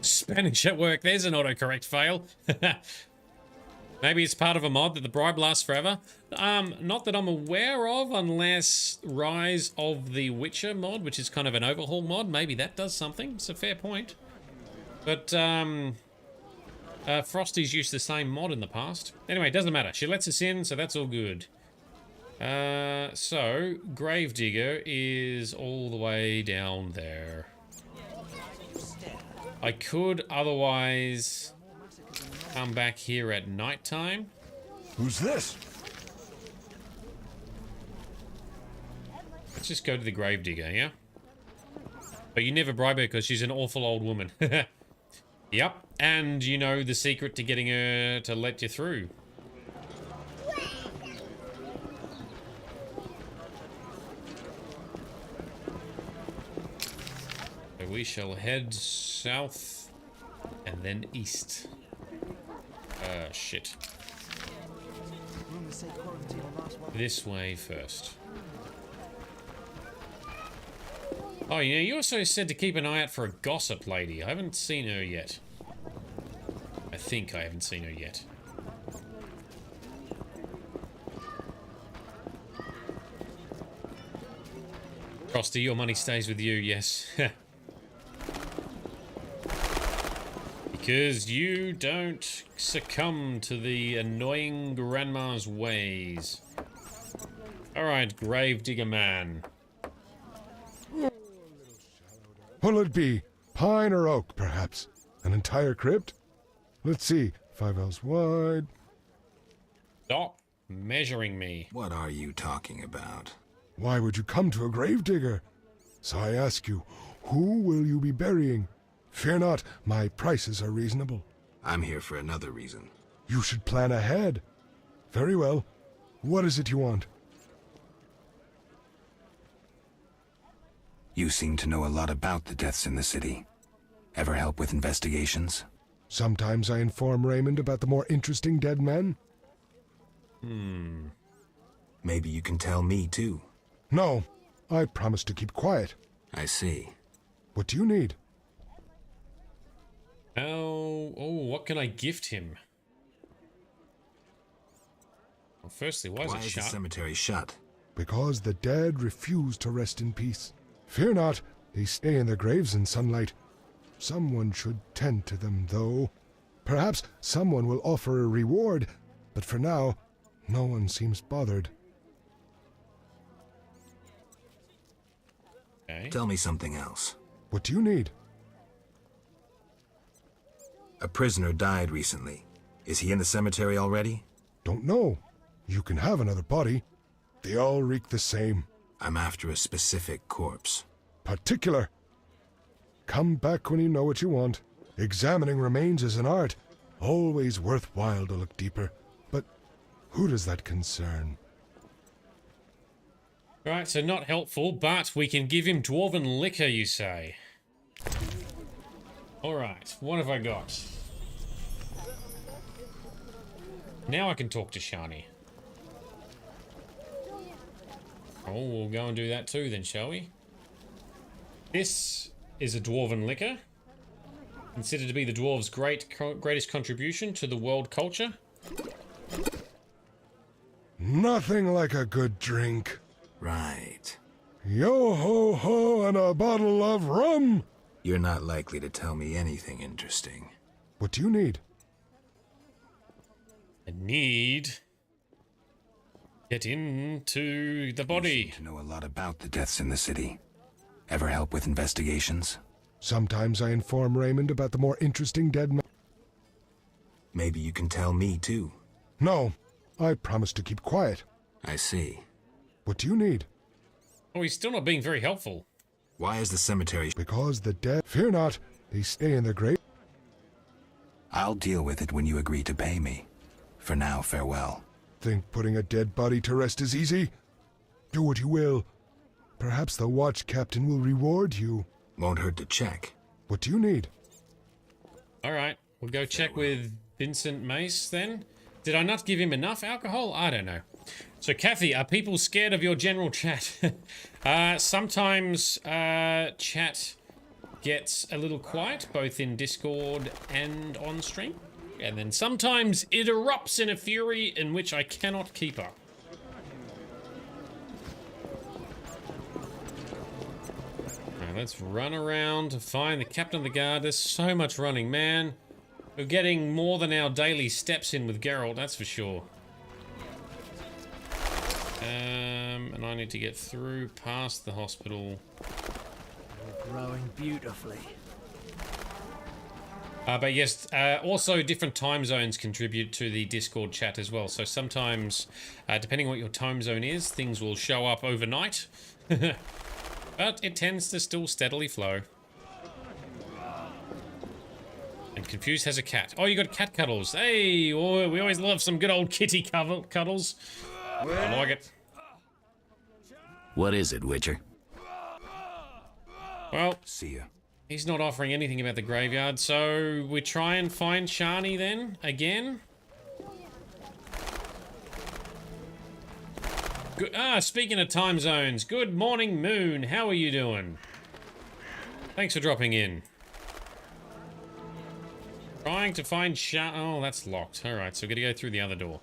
Spanish at work. There's an autocorrect fail. Maybe it's part of a mod that the bribe lasts forever. Not that I'm aware of, unless Rise of the Witcher mod, which is kind of an overhaul mod. Maybe that does something. It's a fair point. But, Frosty's used the same mod in the past. Anyway, it doesn't matter. She lets us in, so that's all good. So, Gravedigger is all the way down there. I could otherwise come back here at nighttime. Who's this? Let's just go to the Gravedigger, yeah? But you never bribe her because she's an awful old woman. Yep, and you know the secret to getting her to let you through. So we shall head south and then east. Shit. This way first. Oh, yeah, you also said to keep an eye out for a gossip lady. I haven't seen her yet. I think I haven't seen her yet. Frosty, your money stays with you, yes. Because you don't succumb to the annoying grandma's ways. Alright, Gravedigger man. What'll it be? Pine or oak, perhaps? An entire crypt? Let's see. 5 ells wide. Stop measuring me. What are you talking about? Why would you come to a gravedigger? So I ask you, who will you be burying? Fear not, my prices are reasonable. I'm here for another reason. You should plan ahead. Very well. What is it you want? You seem to know a lot about the deaths in the city. Ever help with investigations? Sometimes I inform Raymond about the more interesting dead men. Maybe you can tell me, too. No, I promise to keep quiet. I see. What do you need? Oh, what can I gift him? Well, firstly, why is it shut? The cemetery shut? Because the dead refuse to rest in peace. Fear not, they stay in their graves in sunlight. Someone should tend to them, though. Perhaps someone will offer a reward, but for now, no one seems bothered. Okay. Tell me something else. What do you need? A prisoner died recently. Is he in the cemetery already? Don't know. You can have another body. They all reek the same. I'm after a specific corpse. Particular. Come back when you know what you want. Examining remains is an art. Always worthwhile to look deeper. But who does that concern? Right, so not helpful, but we can give him dwarven liquor, you say? Alright, what have I got? Now I can talk to Shani. Oh, we'll go and do that too then, shall we? This is a dwarven liquor. Considered to be the dwarves' greatest contribution to the world culture. Nothing like a good drink. Right. Yo ho ho and a bottle of rum! You're not likely to tell me anything interesting. What do you need? I need... get into the body. You seem to know a lot about the deaths in the city. Ever help with investigations? Sometimes I inform Raymond about the more interesting dead men. Maybe you can tell me too. No, I promise to keep quiet. I see. What do you need? Oh, he's still not being very helpful. Why is the cemetery... Because the dead... Fear not, they stay in their grave. I'll deal with it when you agree to pay me. For now, farewell. Think putting a dead body to rest is easy? Do what you will. Perhaps the watch captain will reward you. Won't hurt to check. What do you need? Alright, we'll go check with Vincent Mace then. Did I not give him enough alcohol? I don't know. So, Kathy, are people scared of your general chat? Sometimes chat gets a little quiet, both in Discord and on stream. And then sometimes it erupts in a fury in which I cannot keep up. Alright, let's run around to find the captain of the guard. There's so much running, man. We're getting more than our daily steps in with Geralt, that's for sure. And I need to get through past the hospital. You're growing beautifully. But yes, also different time zones contribute to the Discord chat as well. So sometimes, depending on what your time zone is, things will show up overnight. But it tends to still steadily flow. And Confused has a cat. Oh, you got cat cuddles. Hey, oh, we always love some good old kitty cuddles. I like it. What is it, Witcher? Well, see ya. He's not offering anything about the graveyard, so we try and find Shani then, again. Good, speaking of time zones, good morning, Moon. How are you doing? Thanks for dropping in. Trying to find Shani. Oh, that's locked. Alright, so we're gonna go through the other door.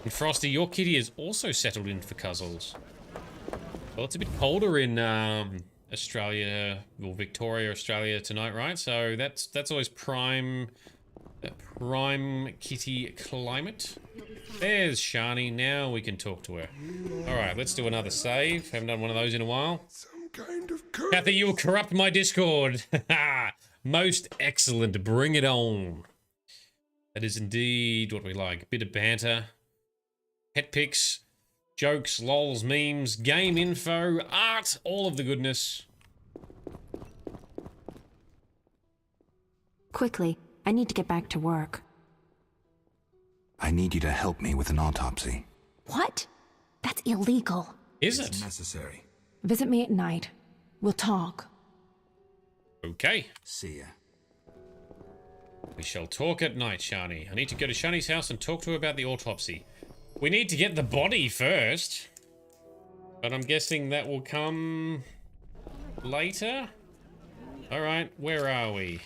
And Frosty, your kitty is also settled in for cuzzles. Well, it's a bit colder in Australia, or Victoria, Australia tonight, right? So that's always prime kitty climate. There's Shani. Now we can talk to her. All right, let's do another save. Haven't done one of those in a while. Some kind of curse. Kathy, you will corrupt my Discord. Most excellent. Bring it on. That is indeed what we like. A bit of banter, pet pics, jokes, lols, memes, game info, art, all of the goodness. Quickly, I need to get back to work. I need you to help me with an autopsy. What? That's illegal. Is It's it? necessary. Visit me at night. We'll talk. Okay. See ya. We shall talk at night, Shani. I need to go to Shani's house and talk to her about the autopsy. We need to get the body first. But I'm guessing that will come later? Alright, where are we?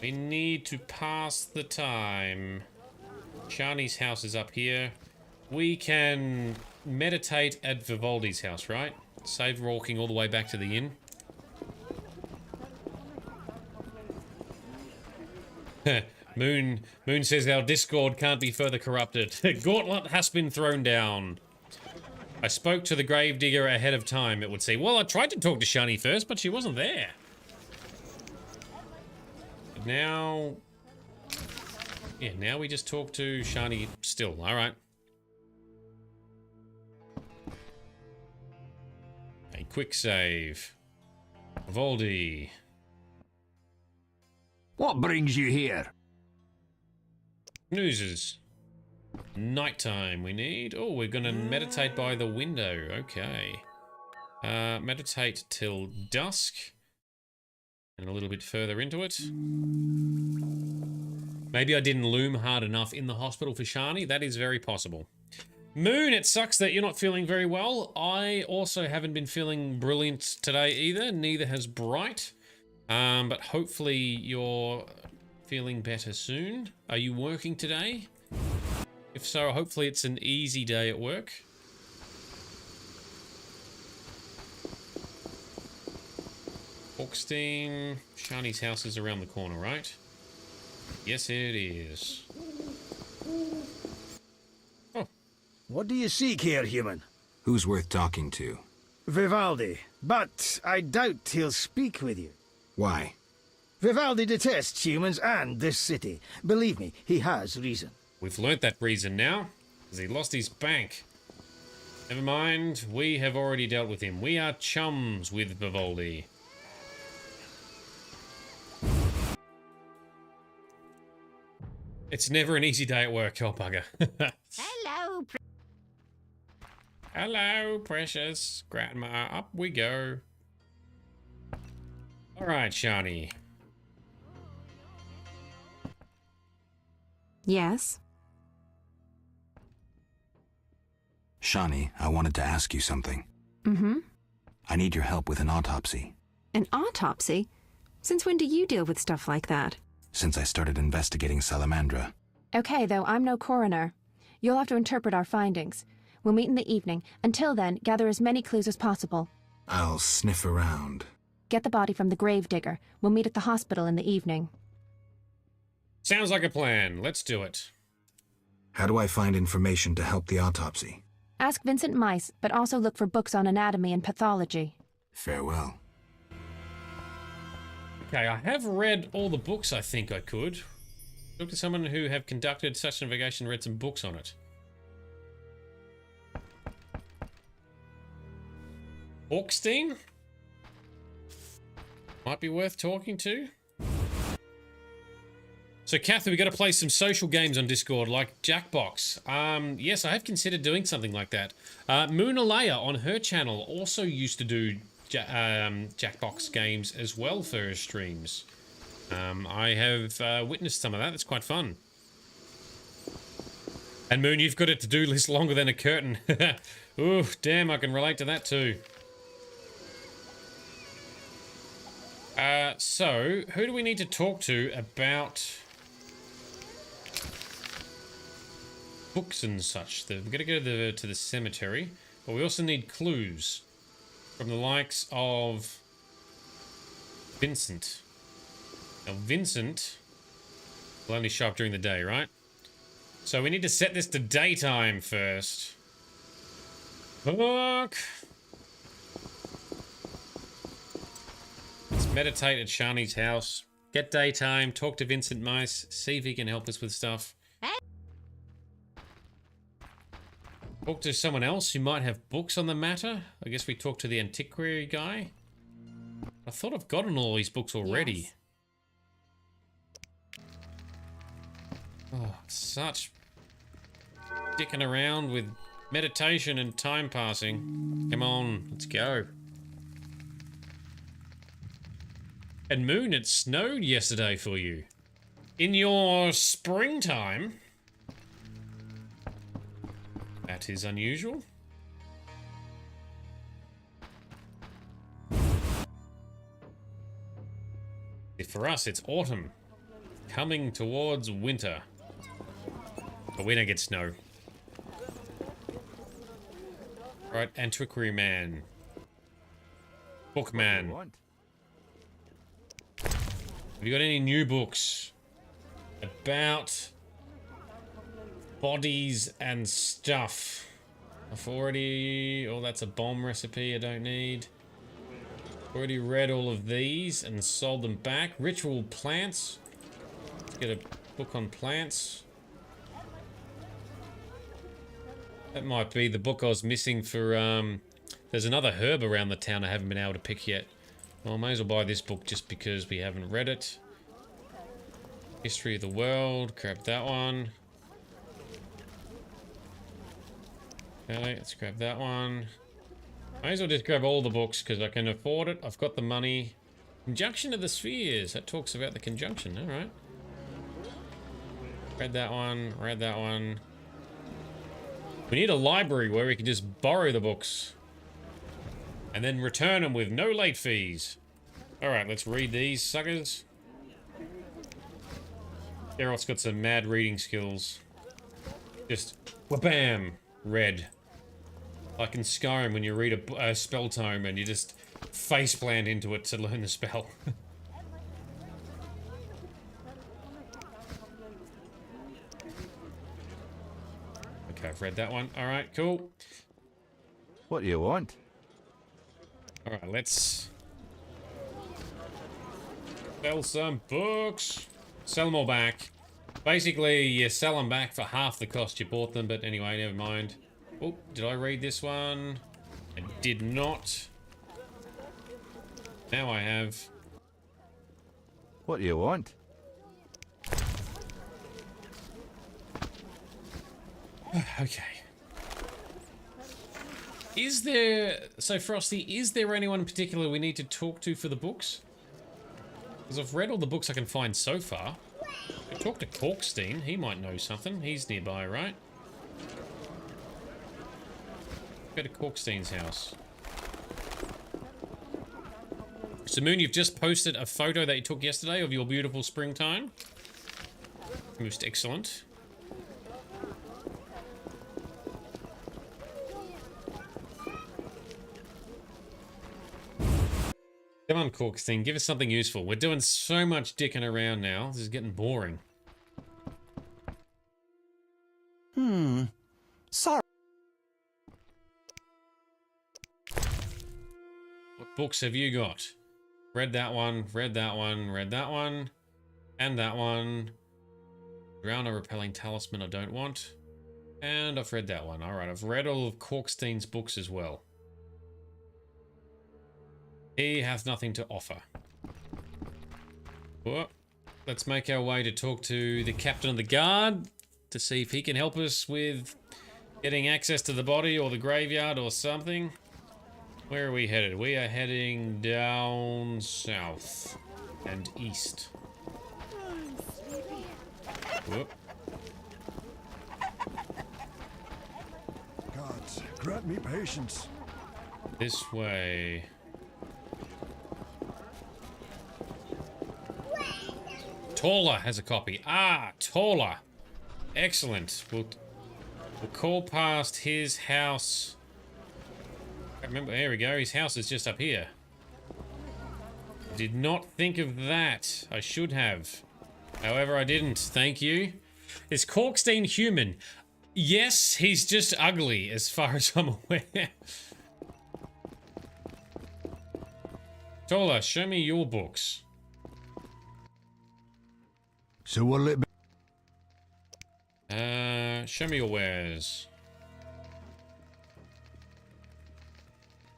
We need to pass the time. Shani's house is up here. We can meditate at Vivaldi's house, right? Save walking all the way back to the inn. Moon says our Discord can't be further corrupted. Gauntlet has been thrown down. I spoke to the gravedigger ahead of time, it would seem. Well, I tried to talk to Shani first, but she wasn't there. But now... yeah, now we just talk to Shani still. Alright. A quick save. Vivaldi. What brings you here? Newses. Nighttime we need. Oh, we're gonna meditate by the window. Okay. Meditate till dusk. And a little bit further into it. Maybe I didn't loom hard enough in the hospital for Shani. That is very possible. Moon, it sucks that you're not feeling very well. I also haven't been feeling brilliant today either. Neither has Bright. But hopefully you're feeling better soon. Are you working today? If so, hopefully it's an easy day at work. Augustine. Shani's house is around the corner, right? Yes, it is. Oh. What do you seek here, human? Who's worth talking to? Vivaldi, but I doubt he'll speak with you. Why? Vivaldi detests humans and this city. Believe me, he has reason. We've learnt that reason now, because he lost his bank. Never mind, we have already dealt with him. We are chums with Vivaldi. It's never an easy day at work, oh bugger. Hello. Hello, precious grandma. Up we go. Alright, Shani. Yes? Shani, I wanted to ask you something. Mm-hmm. I need your help with an autopsy. An autopsy? Since when do you deal with stuff like that? Since I started investigating Salamandra. Okay, though, I'm no coroner. You'll have to interpret our findings. We'll meet in the evening. Until then, gather as many clues as possible. I'll sniff around. Get the body from the gravedigger. We'll meet at the hospital in the evening. Sounds like a plan. Let's do it. How do I find information to help the autopsy? Ask Vincent Mice, but also look for books on anatomy and pathology. Farewell. Okay, I have read all the books I think I could. Talk to someone who have conducted such an investigation and read some books on it. Augustine? Might be worth talking to. So, Kathy, we got to play some social games on Discord, like Jackbox. Yes, I have considered doing something like that. Moonalea on her channel also used to do Jackbox games as well for her streams. I have witnessed some of that. It's quite fun. And Moon, you've got a to-do list longer than a curtain. Ooh, damn, I can relate to that too. So, who do we need to talk to about books and such? We've got to go to the cemetery, but we also need clues from the likes of Vincent. Now, Vincent will only show up during the day, right? So we need to set this to daytime first. Fuck. Let's meditate at Shani's house. Get daytime, talk to Vincent Mice, see if he can help us with stuff. Talk to someone else who might have books on the matter. I guess we talk to the antiquary guy. I thought I've gotten all these books already. Yes. Oh, such dicking around with meditation and time passing. Come on, let's go. And Moon, it snowed yesterday for you. In your springtime. That is unusual. For us, it's autumn. Coming towards winter. But we don't get snow. Right, Antiquary Man. Bookman. Have you got any new books about bodies and stuff? I've already... Oh, that's a bomb recipe I don't need. Already read all of these and sold them back. Ritual plants. Let's get a book on plants. That might be the book I was missing for, there's another herb around the town I haven't been able to pick yet. Well, I may as well buy this book just because we haven't read it. History of the World. Grab that one. Okay, let's grab that one. May as well just grab all the books because I can afford it. I've got the money. Conjunction of the Spheres. That talks about the conjunction. Alright. Read that one. Read that one. We need a library where we can just borrow the books. And then return them with no late fees. Alright, let's read these suckers. Geralt's got some mad reading skills. Just, wha-bam! Read. Like in Skyrim when you read a spell tome and you just faceplant into it to learn the spell. Okay, I've read that one. Alright, cool. What do you want? Alright, let's sell some books. Sell them all back. Basically, you sell them back for half the cost you bought them, but anyway, never mind. Oh, did I read this one? I did not. Now I have. What do you want? Okay. Is there... So, Frosty, is there anyone in particular we need to talk to for the books? Because I've read all the books I can find so far. I talk to Corkstein. He might know something. He's nearby, right? Go to Corkstein's house. So, Moon, you've just posted a photo that you took yesterday of your beautiful springtime. Most excellent. Come on, Corkstein, give us something useful. We're doing so much dicking around now. This is getting boring. Sorry. What books have you got? Read that one, read that one, read that one, and that one. Drown a repelling talisman I don't want. And I've read that one. Alright, I've read all of Corkstein's books as well. He has nothing to offer. Well, let's make our way to talk to the captain of the guard to see if he can help us with getting access to the body or the graveyard or something. Where are we headed? We are heading down south and east. Whoop. Gods, grant me patience. This way. Tola has a copy. Ah, Tola. Excellent. We'll call past his house. I remember, there we go. His house is just up here. Did not think of that. I should have. However, I didn't. Thank you. Is Corkstein human? Yes, he's just ugly, as far as I'm aware. Tola, show me your books. So what'll it be? Show me your wares.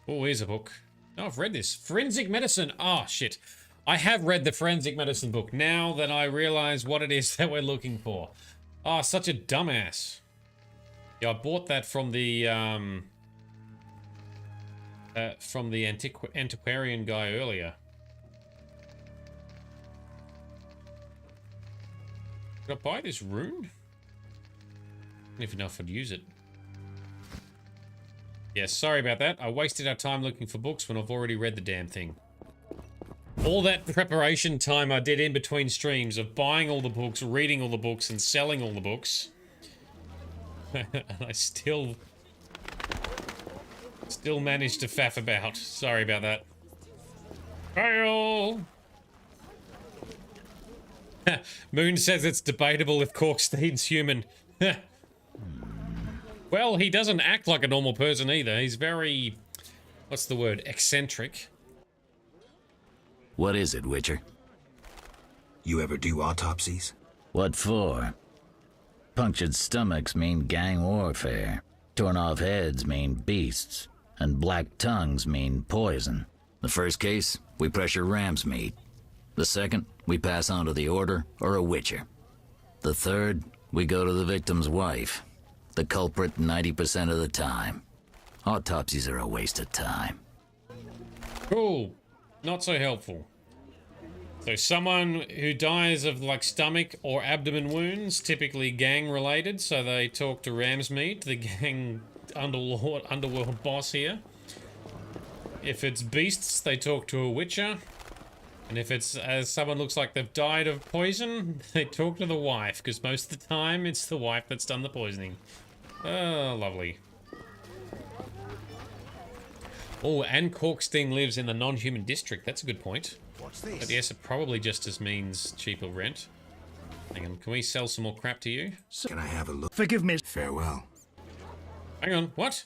Oh, here's a book. Oh, I've read this. Forensic Medicine. Oh, shit. I have read the Forensic Medicine book now that I realize what it is that we're looking for. Oh, such a dumbass. Yeah, I bought that from the antiquarian guy earlier. Did I buy this rune? I don't even know if I'd use it. Yeah, sorry about that. I wasted our time looking for books when I've already read the damn thing. All that preparation time I did in between streams of buying all the books, reading all the books, and selling all the books. and I still managed to faff about. Sorry about that. Fail! Moon says it's debatable if Corkstein's human. Well, he doesn't act like a normal person either. He's very... what's the word? Eccentric. What is it, Witcher? You ever do autopsies? What for? Punctured stomachs mean gang warfare. Torn off heads mean beasts. And black tongues mean poison. The first case, we pressure ram's meat. The second, we pass on to the Order or a Witcher. The third, we go to the victim's wife. The culprit 90% of the time. Autopsies are a waste of time. Cool. Not so helpful. So someone who dies of like stomach or abdomen wounds, typically gang related, so they talk to Ramsmeat, the gang underworld boss here. If it's beasts, they talk to a Witcher. And if it's as someone looks like they've died of poison, they talk to the wife, because most of the time it's the wife that's done the poisoning. Oh, lovely. Oh, and Corkstein lives in the non-human district. That's a good point. What's this? But yes, it probably just means cheaper rent. Hang on, can we sell some more crap to you? Can I have a look? Forgive me. Farewell. Hang on, what?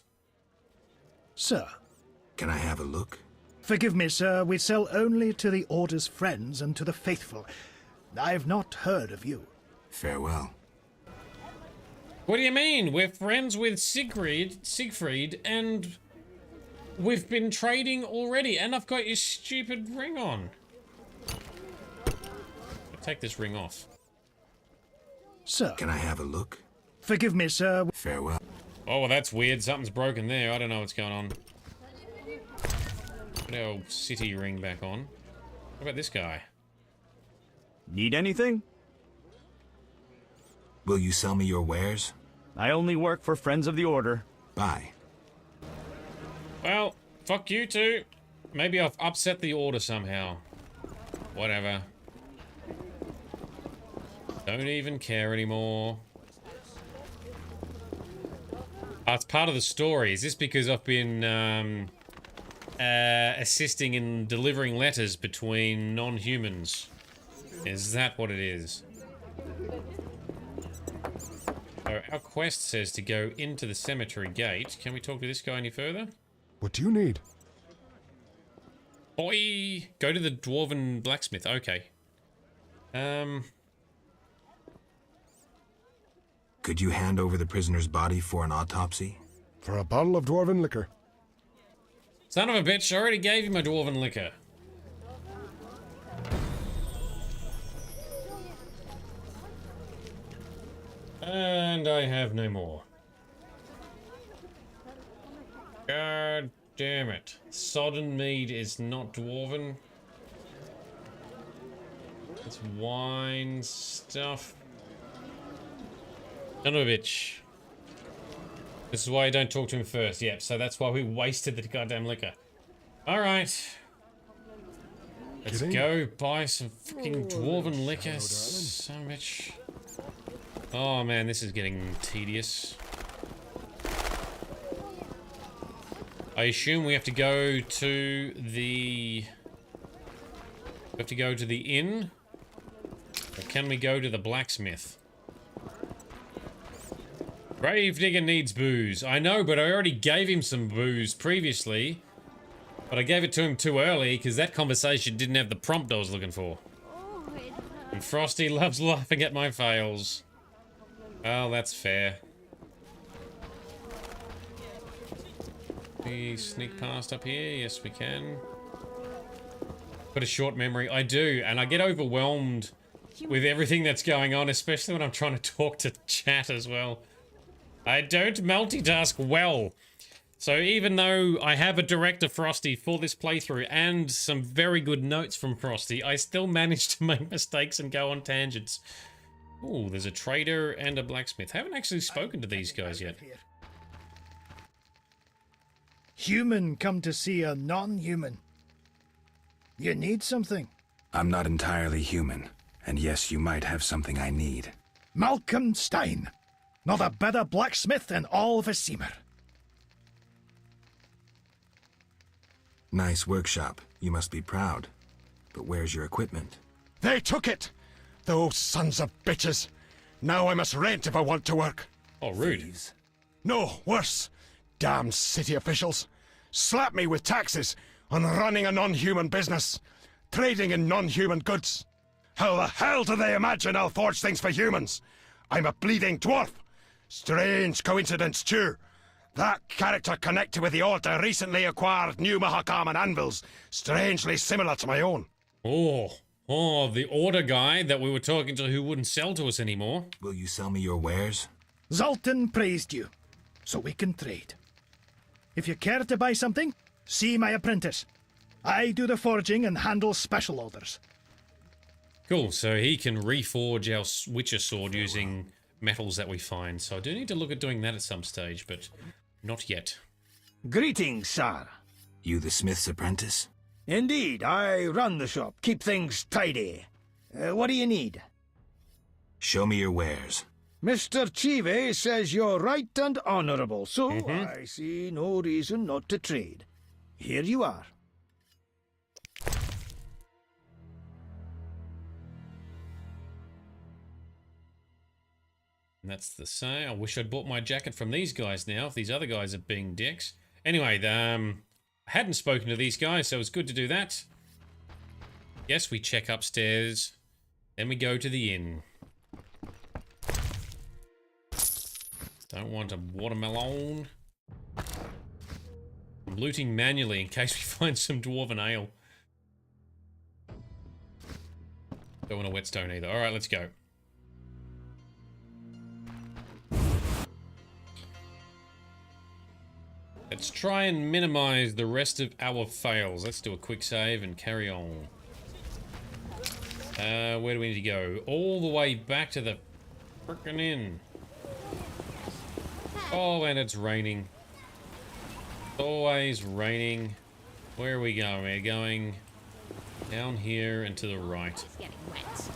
Sir. Can I have a look? Forgive me, sir. We sell only to the Order's friends and to the faithful. I've not heard of you. Farewell. What do you mean? We're friends with Siegfried, and we've been trading already, and I've got your stupid ring on. I'll take this ring off. Sir. Can I have a look? Forgive me, sir. Farewell. Oh, well, that's weird. Something's broken there. I don't know what's going on. Put our city ring back on. What about this guy? Need anything? Will you sell me your wares? I only work for Friends of the Order. Bye. Well, fuck you two. Maybe I've upset the Order somehow. Whatever. Don't even care anymore. Oh, it's part of the story. Is this because I've been assisting in delivering letters between non-humans? Is that what it is? So our quest says to go into the cemetery gate. Can we talk to this guy any further? What do you need? Oi! Go to the dwarven blacksmith. Okay. Could you hand over the prisoner's body for an autopsy? For a bottle of dwarven liquor. Son of a bitch, I already gave you my dwarven liquor. And I have no more. God damn it. Sodden mead is not dwarven. It's wine stuff. Son of a bitch. This is why you don't talk to him first. Yep, so that's why we wasted the goddamn liquor. Alright. Let's go buy some fucking dwarven liquor, son of a bitch. Oh man, this is getting tedious. I assume we have to go to the... We have to go to the inn? Or can we go to the blacksmith? Gravedigger needs booze. I know, but I already gave him some booze previously. But I gave it to him too early, because that conversation didn't have the prompt I was looking for. And Frosty loves laughing at my fails. Well, that's fair. Can we sneak past up here? Yes, we can. Got a short memory. I do, and I get overwhelmed with everything that's going on, especially when I'm trying to talk to chat as well. I don't multitask well. So even though I have a director Frosty for this playthrough and some very good notes from Frosty, I still manage to make mistakes and go on tangents. Ooh, there's a trader and a blacksmith. I haven't actually spoken to these guys yet. Human come to see a non-human. You need something. I'm not entirely human, and yes, you might have something I need. Malcolm Stein. Not a better blacksmith in all Vesemir. Nice workshop. You must be proud. But where's your equipment? They took it! Those sons of bitches. Now I must rent if I want to work. Oh, rude. Thieves. No, worse. Damn city officials. Slap me with taxes on running a non-human business. Trading in non-human goods. How the hell do they imagine I'll forge things for humans? I'm a bleeding dwarf. Strange coincidence, too. That character connected with the Order recently acquired new Mahakaman anvils, strangely similar to my own. Oh, the Order guy that we were talking to who wouldn't sell to us anymore. Will you sell me your wares? Zoltan praised you, so we can trade. If you care to buy something, see my apprentice. I do the forging and handle special orders. Cool, so he can reforge our Witcher sword using metals that we find. So I do need to look at doing that at some stage, but not yet. Greetings, sir. You the smith's apprentice? Indeed, I run the shop, keep things tidy. What do you need? Show me your wares. Mr. Chivay says you're right and honorable, so I see no reason not to trade. Here you are. And that's the same. I wish I'd bought my jacket from these guys now, if these other guys are being dicks. Anyway, I hadn't spoken to these guys, so it's good to do that. Yes, we check upstairs. Then we go to the inn. Don't want a watermelon. I'm looting manually in case we find some dwarven ale. Don't want a whetstone either. Alright, let's go. Let's try and minimize the rest of our fails. Let's do a quick save and carry on. Where do we need to go? All the way back to the frickin' inn. Oh, and it's raining. Always raining. Where are we going? We're going down here and to the right. It's getting wet.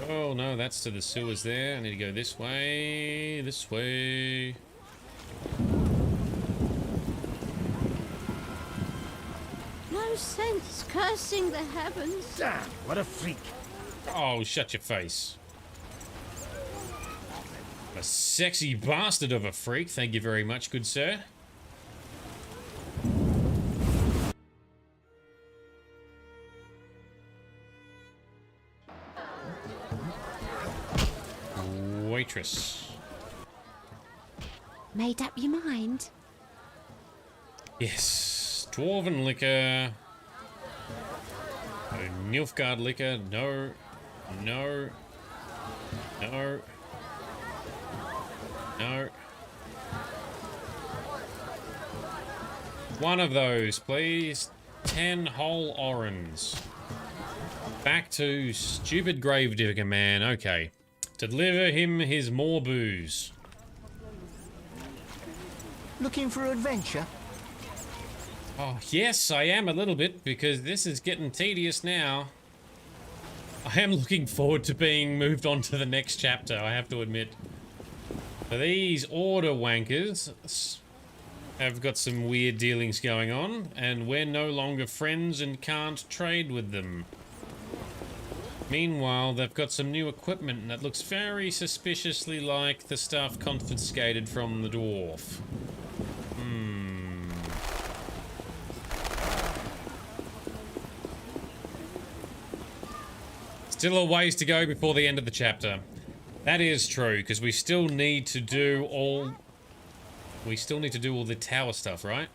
Oh no, that's to the sewers there. I need to go this way, this way. No sense cursing the heavens. Damn, what a freak. Oh, shut your face. A sexy bastard of a freak. Thank you very much, good sir. Waitress. Made up your mind? Yes. Dwarven liquor. Nilfgaard liquor. No. No. No. No. One of those, please. 10 whole orens. Back to stupid gravedigger man. Okay. Deliver him his more booze. Looking for adventure? Oh, yes, I am a little bit, because this is getting tedious now. I am looking forward to being moved on to the next chapter, I have to admit. But these Order wankers have got some weird dealings going on, and we're no longer friends and can't trade with them. Meanwhile, they've got some new equipment that looks very suspiciously like the stuff confiscated from the dwarf. Still a ways to go before the end of the chapter. That is true, because we still need to do all... We still need to do all the tower stuff, right?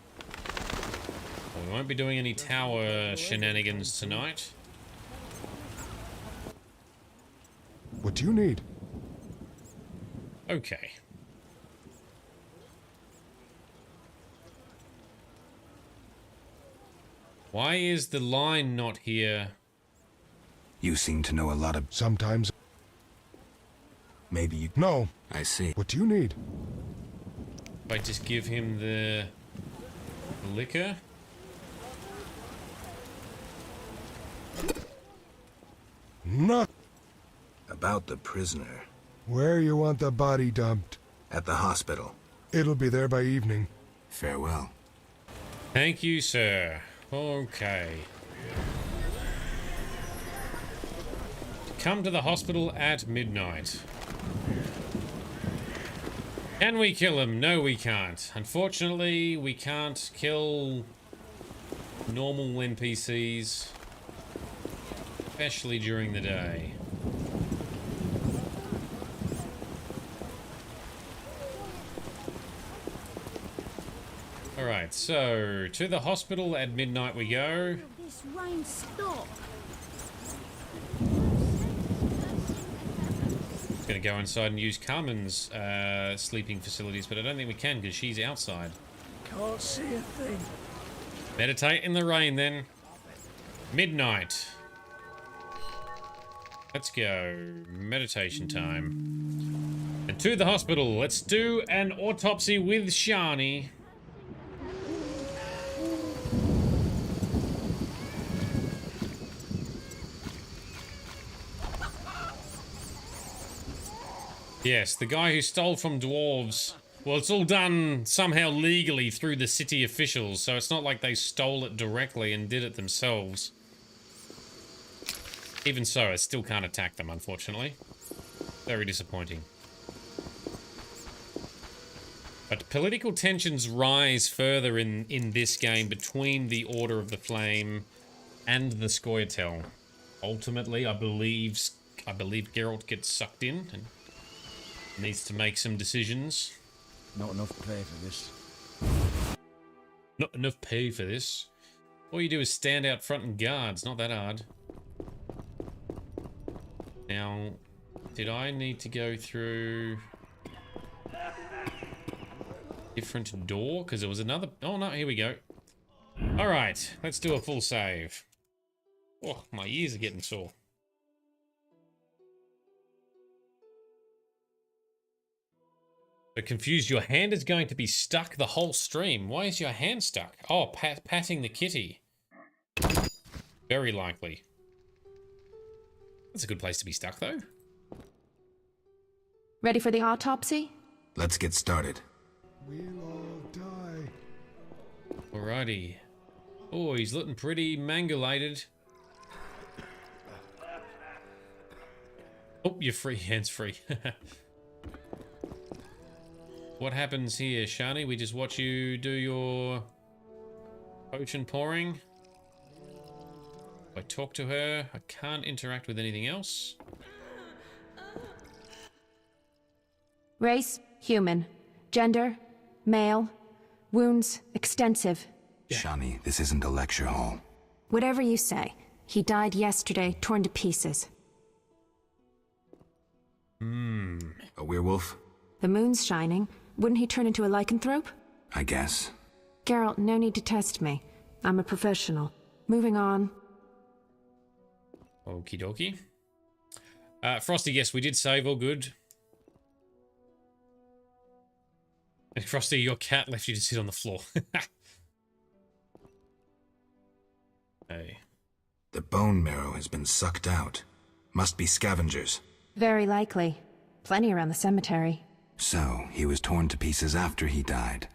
Well, we won't be doing any tower shenanigans tonight. What do you need? Okay. Why is the line not here? You seem to know a lot of... Sometimes. Maybe you... No. I see. What do you need? If I just give him the liquor? Not About the prisoner. where you want the body dumped. At the hospital. It'll be there by evening. Farewell. Thank you, sir. Okay. Come to the hospital at midnight. Can we kill him? No, we can't. Unfortunately, we can't kill normal NPCs, especially during the day. Alright, so to the hospital at midnight we go. This rain stop. Gonna go inside and use Carmen's sleeping facilities, but I don't think we can because she's outside. Can't see a thing. Meditate in the rain then. Midnight. Let's go. Meditation time. And to the hospital. Let's do an autopsy with Shani. Yes, the guy who stole from dwarves. Well, it's all done somehow legally through the city officials, so it's not like they stole it directly and did it themselves. Even so, I still can't attack them, unfortunately. Very disappointing. But political tensions rise further in this game between the Order of the Flame and the Scoia'tael. Ultimately, I believe Geralt gets sucked in and needs to make some decisions. Not enough pay for this. Not enough pay for this. All you do is stand out front and guard. It's not that hard. Now, did I need to go through different door? Because there was another... Oh, no, here we go. Alright, let's do a full save. Oh, my ears are getting sore. So confused, your hand is going to be stuck the whole stream. Why is your hand stuck? Oh, patting the kitty. Very likely. That's a good place to be stuck, though. Ready for the autopsy? Let's get started. We'll all die. Alrighty. Oh, he's looking pretty mangulated. Oh, you're free. Hands free. What happens here, Shani? We just watch you do your potion pouring. I talk to her. I can't interact with anything else. Race, human. Gender, male. Wounds, extensive. Shani, this isn't a lecture hall. Whatever you say. He died yesterday, torn to pieces. A werewolf? The moon's shining. Wouldn't he turn into a lycanthrope? I guess. Geralt, no need to test me. I'm a professional. Moving on. Okie dokie. Frosty, yes, we did save, all good. And Frosty, your cat left you to sit on the floor. Hey. The bone marrow has been sucked out. Must be scavengers. Very likely. Plenty around the cemetery. So, he was torn to pieces after he died.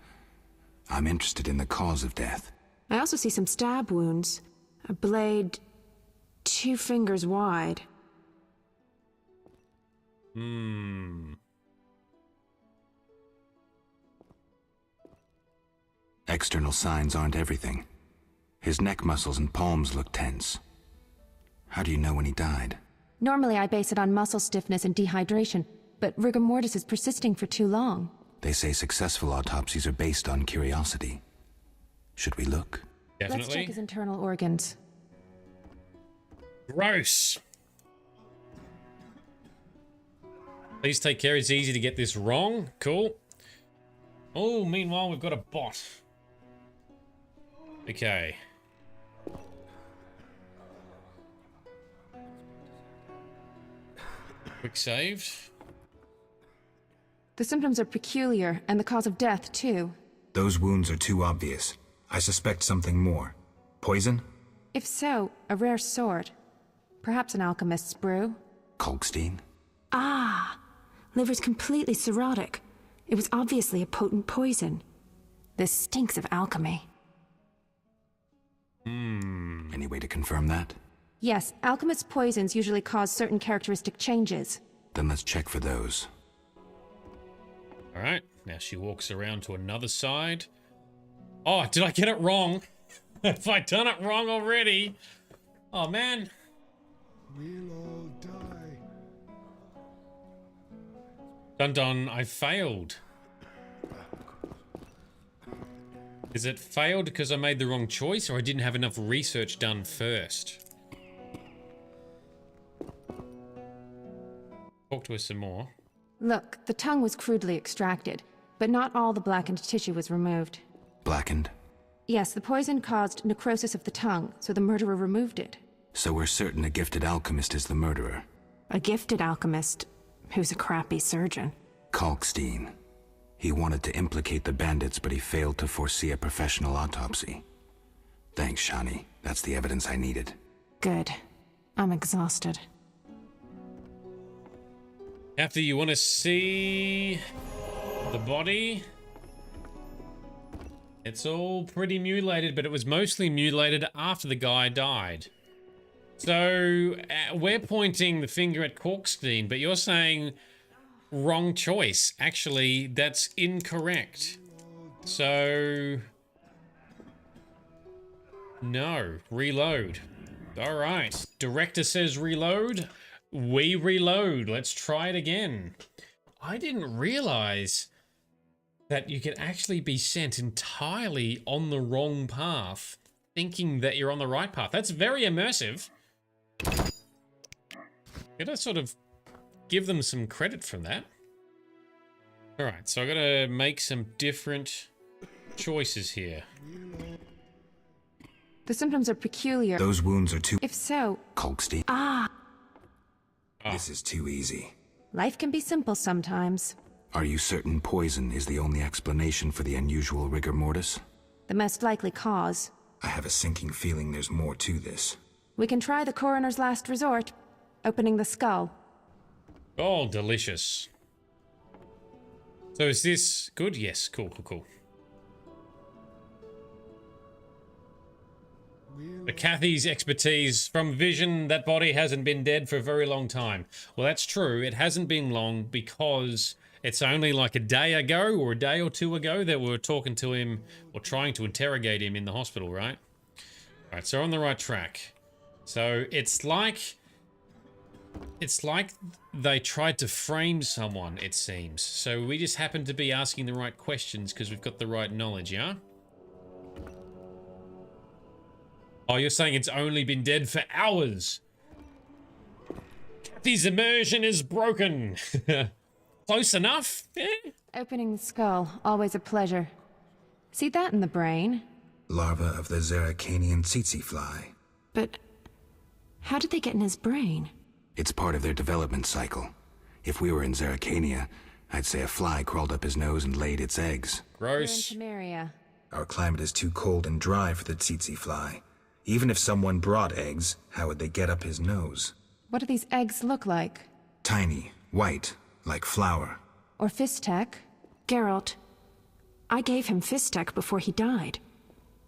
I'm interested in the cause of death. I also see some stab wounds. A blade 2 fingers wide. External signs aren't everything. His neck muscles and palms look tense. How do you know when he died? Normally I base it on muscle stiffness and dehydration, but rigor mortis is persisting for too long. They say successful autopsies are based on curiosity. Should we look? Definitely. Let's check his internal organs. Gross. Please take care. It's easy to get this wrong. Cool. Oh, meanwhile, we've got a bot. Okay. Quick save. The symptoms are peculiar, and the cause of death, too. Those wounds are too obvious. I suspect something more. Poison? If so, a rare sword. Perhaps an alchemist's brew. Kalkstein? Ah! Liver's completely cirrhotic. It was obviously a potent poison. This stinks of alchemy. Any way to confirm that? Yes, alchemists' poisons usually cause certain characteristic changes. Then let's check for those. Alright, now she walks around to another side. Oh, did I get it wrong? Have I done it wrong already? Oh, man. We'll all die. Dun dun, I failed. Is it failed because I made the wrong choice or I didn't have enough research done first? Talk to us some more. Look, the tongue was crudely extracted, but not all the blackened tissue was removed. Blackened? Yes, the poison caused necrosis of the tongue, so the murderer removed it. So we're certain a gifted alchemist is the murderer. A gifted alchemist who's a crappy surgeon. Kalkstein. He wanted to implicate the bandits, but he failed to foresee a professional autopsy. Thanks, Shani. That's the evidence I needed. Good. I'm exhausted. After you want to see the body? It's all pretty mutilated, but it was mostly mutilated after the guy died. So, we're pointing the finger at Kalkstein, but you're saying wrong choice. Actually, that's incorrect. So, no, reload. All right, director says reload. We reload. Let's try it again. I didn't realize that you could actually be sent entirely on the wrong path, thinking that you're on the right path. That's very immersive. Gotta sort of give them some credit from that. Alright, so I gotta make some different choices here. The symptoms are peculiar. Those wounds are too... If so... Kalkstein. Ah! This is too easy. Life can be simple sometimes. Are you certain poison is the only explanation for the unusual rigor mortis? The most likely cause. I have a sinking feeling there's more to this. We can try the coroner's last resort, opening the skull. Oh, delicious. So is this good? Yes, cool, cool, cool. The Kathy's expertise from vision, that body hasn't been dead for a very long time. Well, that's true. It hasn't been long because it's only like a day ago or a day or two ago that we were talking to him or trying to interrogate him in the hospital, right? All right, so we're on the right track. So it's like they tried to frame someone, it seems. So we just happen to be asking the right questions because we've got the right knowledge, yeah? Oh, you're saying it's only been dead for hours. Kathy's immersion is broken. Close enough? Eh? Opening the skull, always a pleasure. See that in the brain? Larva of the Zeracanian tsetse fly. But how did they get in his brain? It's part of their development cycle. If we were in Zeracania, I'd say a fly crawled up his nose and laid its eggs. Gross. We're in Temeria. Our climate is too cold and dry for the tsetse fly. Even if someone brought eggs, how would they get up his nose? What do these eggs look like? Tiny, white, like flour. Or Fistek? Geralt, I gave him Fistek before he died.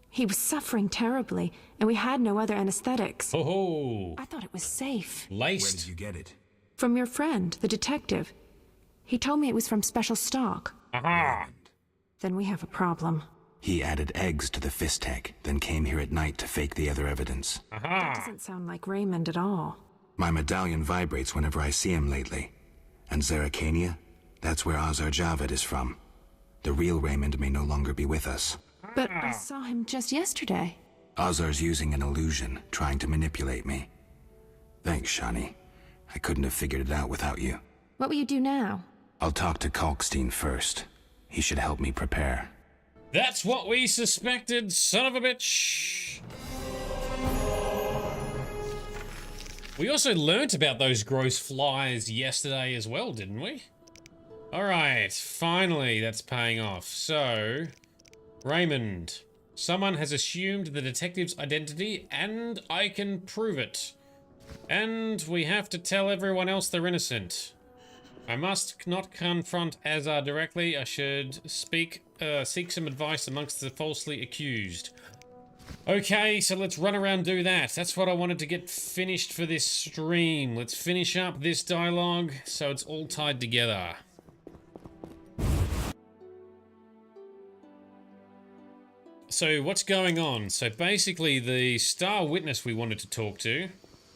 He was suffering terribly, and we had no other anesthetics. Oh, I thought it was safe. Laced. Where did you get it? From your friend, the detective. He told me it was from special stock. Aha! Then we have a problem. He added eggs to the Fistek, then came here at night to fake the other evidence. Aha! That doesn't sound like Raymond at all. My medallion vibrates whenever I see him lately. And Zeracania? That's where Azar Javed is from. The real Raymond may no longer be with us. But I saw him just yesterday. Azar's using an illusion, trying to manipulate me. Thanks, Shani. I couldn't have figured it out without you. What will you do now? I'll talk to Kalkstein first. He should help me prepare. That's what we suspected, son of a bitch. We also learnt about those gross flies yesterday as well, didn't we? Alright, finally that's paying off. So, Raymond. Someone has assumed the detective's identity and I can prove it. And we have to tell everyone else they're innocent. I must not confront Azar directly. I should seek some advice amongst the falsely accused. Okay, so let's run around and do that. That's what I wanted to get finished for this stream. Let's finish up this dialogue so it's all tied together. So what's going on? So basically the star witness we wanted to talk to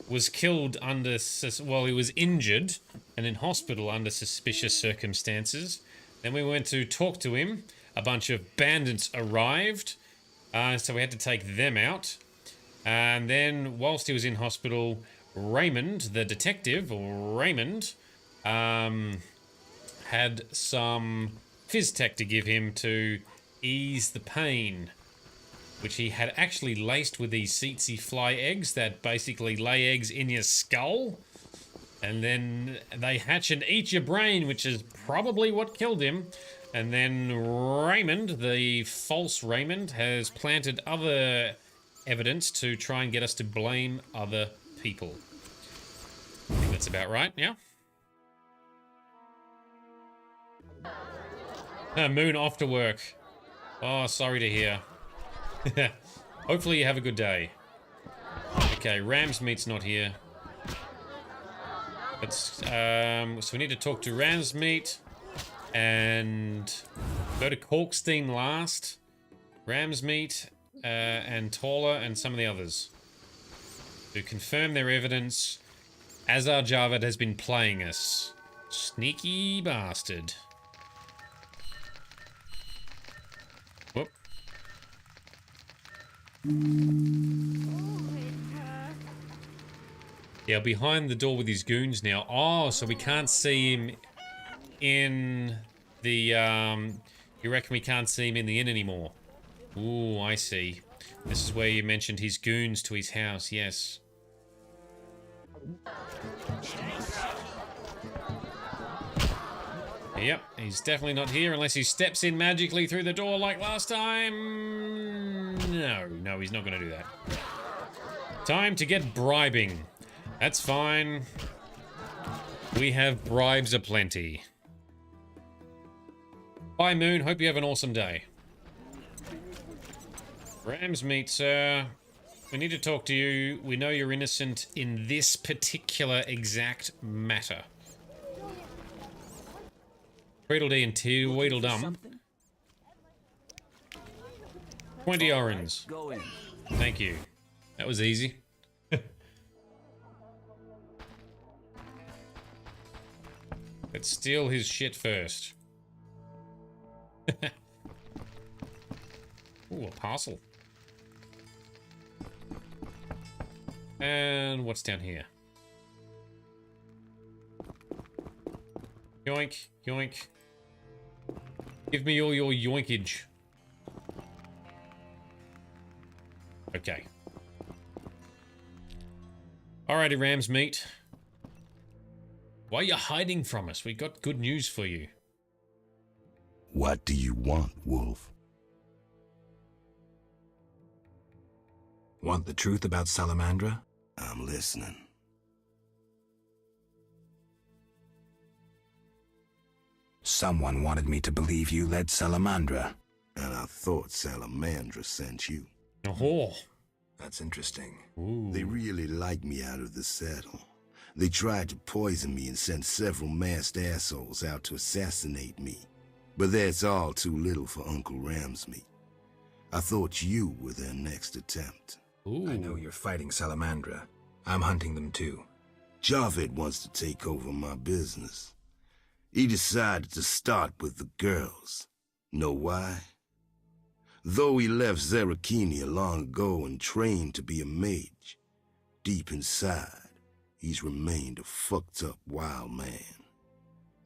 was killed under, well, he was injured and in hospital under suspicious circumstances. Then we went to talk to him. A bunch of bandits arrived, so we had to take them out. And then whilst he was in hospital, Raymond, the detective, or Raymond, had some phys tech to give him to ease the pain, which he had actually laced with these tsetse fly eggs that basically lay eggs in your skull. And then they hatch and eat your brain, which is probably what killed him. And then Raymond, the false Raymond, has planted other evidence to try and get us to blame other people. I think that's about right, yeah? Moon off to work. Oh, sorry to hear. Hopefully you have a good day. Okay, Ram's meat's not here. So we need to talk to Ram's meat and go to Corkstein last. Ram's meat and Taller and some of the others to confirm their evidence. Azar Javed has been playing us. Sneaky bastard. Whoop. Yeah, behind the door with his goons now. Oh, so we can't see him in the, you reckon we can't see him in the inn anymore? Ooh, I see. This is where you mentioned his goons to his house, yes. Yep, he's definitely not here unless he steps in magically through the door like last time. No, he's not going to do that. Time to get bribing. That's fine. We have bribes aplenty. Bye, Moon. Hope you have an awesome day. Ram's meat, sir. We need to talk to you. We know you're innocent in this particular exact matter. Tweedledee and Tweedledum. 20 orens. Thank you. That was easy. Let's steal his shit first. Ooh, a parcel. And what's down here? Yoink, yoink. Give me all your yoinkage. Okay. Alrighty, Ram's meat. Why are you hiding from us? We got good news for you. What do you want, Wolf? Want the truth about Salamandra? I'm listening. Someone wanted me to believe you led Salamandra. And I thought Salamandra sent you. Oh. That's interesting. Ooh. They really liked me out of the saddle. They tried to poison me and sent several masked assholes out to assassinate me. But that's all too little for Uncle Ramsmeat. I thought you were their next attempt. Ooh. I know you're fighting Salamandra. I'm hunting them too. Javed wants to take over my business. He decided to start with the girls. Know why? Though he left Zerakenia long ago and trained to be a mage, deep inside, he's remained a fucked up wild man.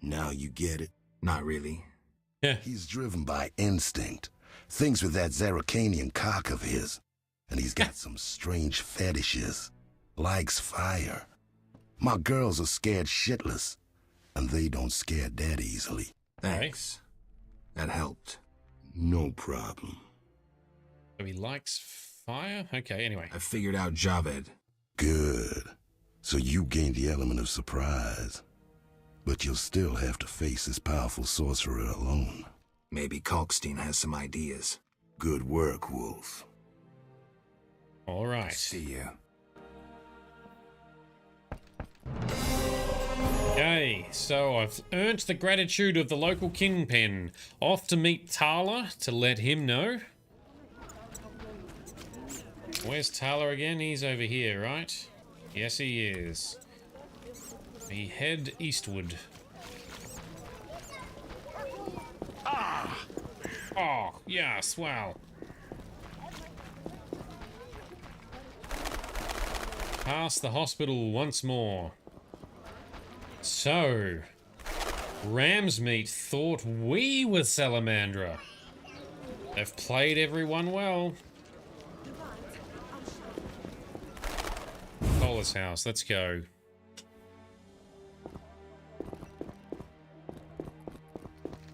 Now you get it? Not really. Yeah. He's driven by instinct. Thinks with that Zerakanian cock of his. And he's got some strange fetishes. Likes fire. My girls are scared shitless. And they don't scare that easily. Thanks. That helped. No problem. So he likes fire? Okay, anyway. I figured out Javed. Good. So you gain the element of surprise. But you'll still have to face this powerful sorcerer alone. Maybe Kalkstein has some ideas. Good work, Wolf. All right. See you. Okay, so I've earned the gratitude of the local kingpin. Off to meet Thaler to let him know. Where's Thaler again? He's over here, right? Yes, he is. We head eastward. Ah! Oh, yes, well. Past the hospital once more. So, Ramsmeat thought we were Salamandra. They've played everyone well. Cole's house, let's go.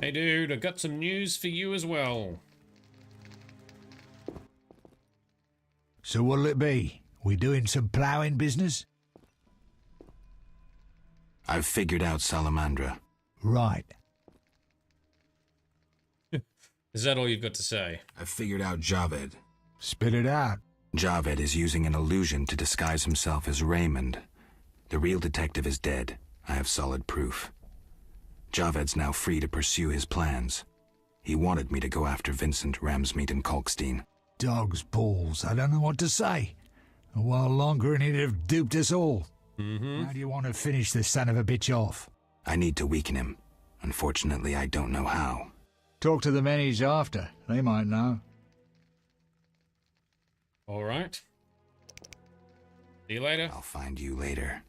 Hey dude, I've got some news for you as well. So what'll it be? We doing some ploughing business? I've figured out Salamandra. Right. Is that all you've got to say? I've figured out Javed. Spit it out. Javed is using an illusion to disguise himself as Raymond. The real detective is dead. I have solid proof. Javed's now free to pursue his plans. He wanted me to go after Vincent, Ramsmeat, and Kalkstein. Dog's balls. I don't know what to say. A while longer and he'd have duped us all. How do you want to finish this son of a bitch off? I need to weaken him. Unfortunately, I don't know how. Talk to the men he's after. They might know. All right. See you later. I'll find you later.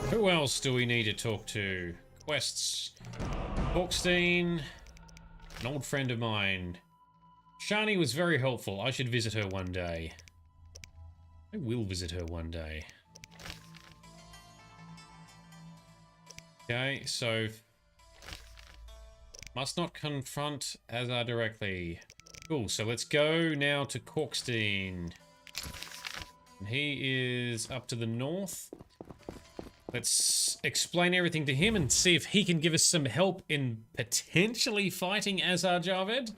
Who else do we need to talk to? Quests. Kalkstein, an old friend of mine. Shani was very helpful. I should visit her one day. I will visit her one day. Okay, so... Must not confront Azar directly. Cool, so let's go now to Kalkstein. And he is up to the north. Let's explain everything to him and see if he can give us some help in potentially fighting Azar Javed.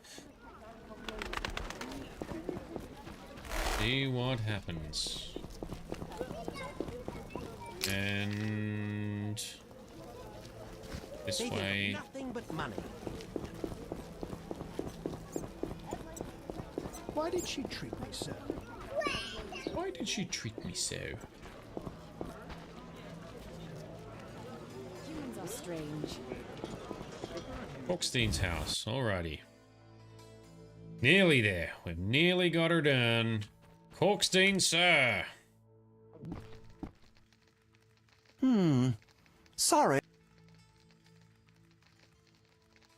See what happens. And this way. Nothing but money. Why did she treat me so? Why did she treat me so? Humans are strange. Kalkstein's house, alrighty. Nearly there. We've nearly got her done. Kalkstein, sir. Sorry.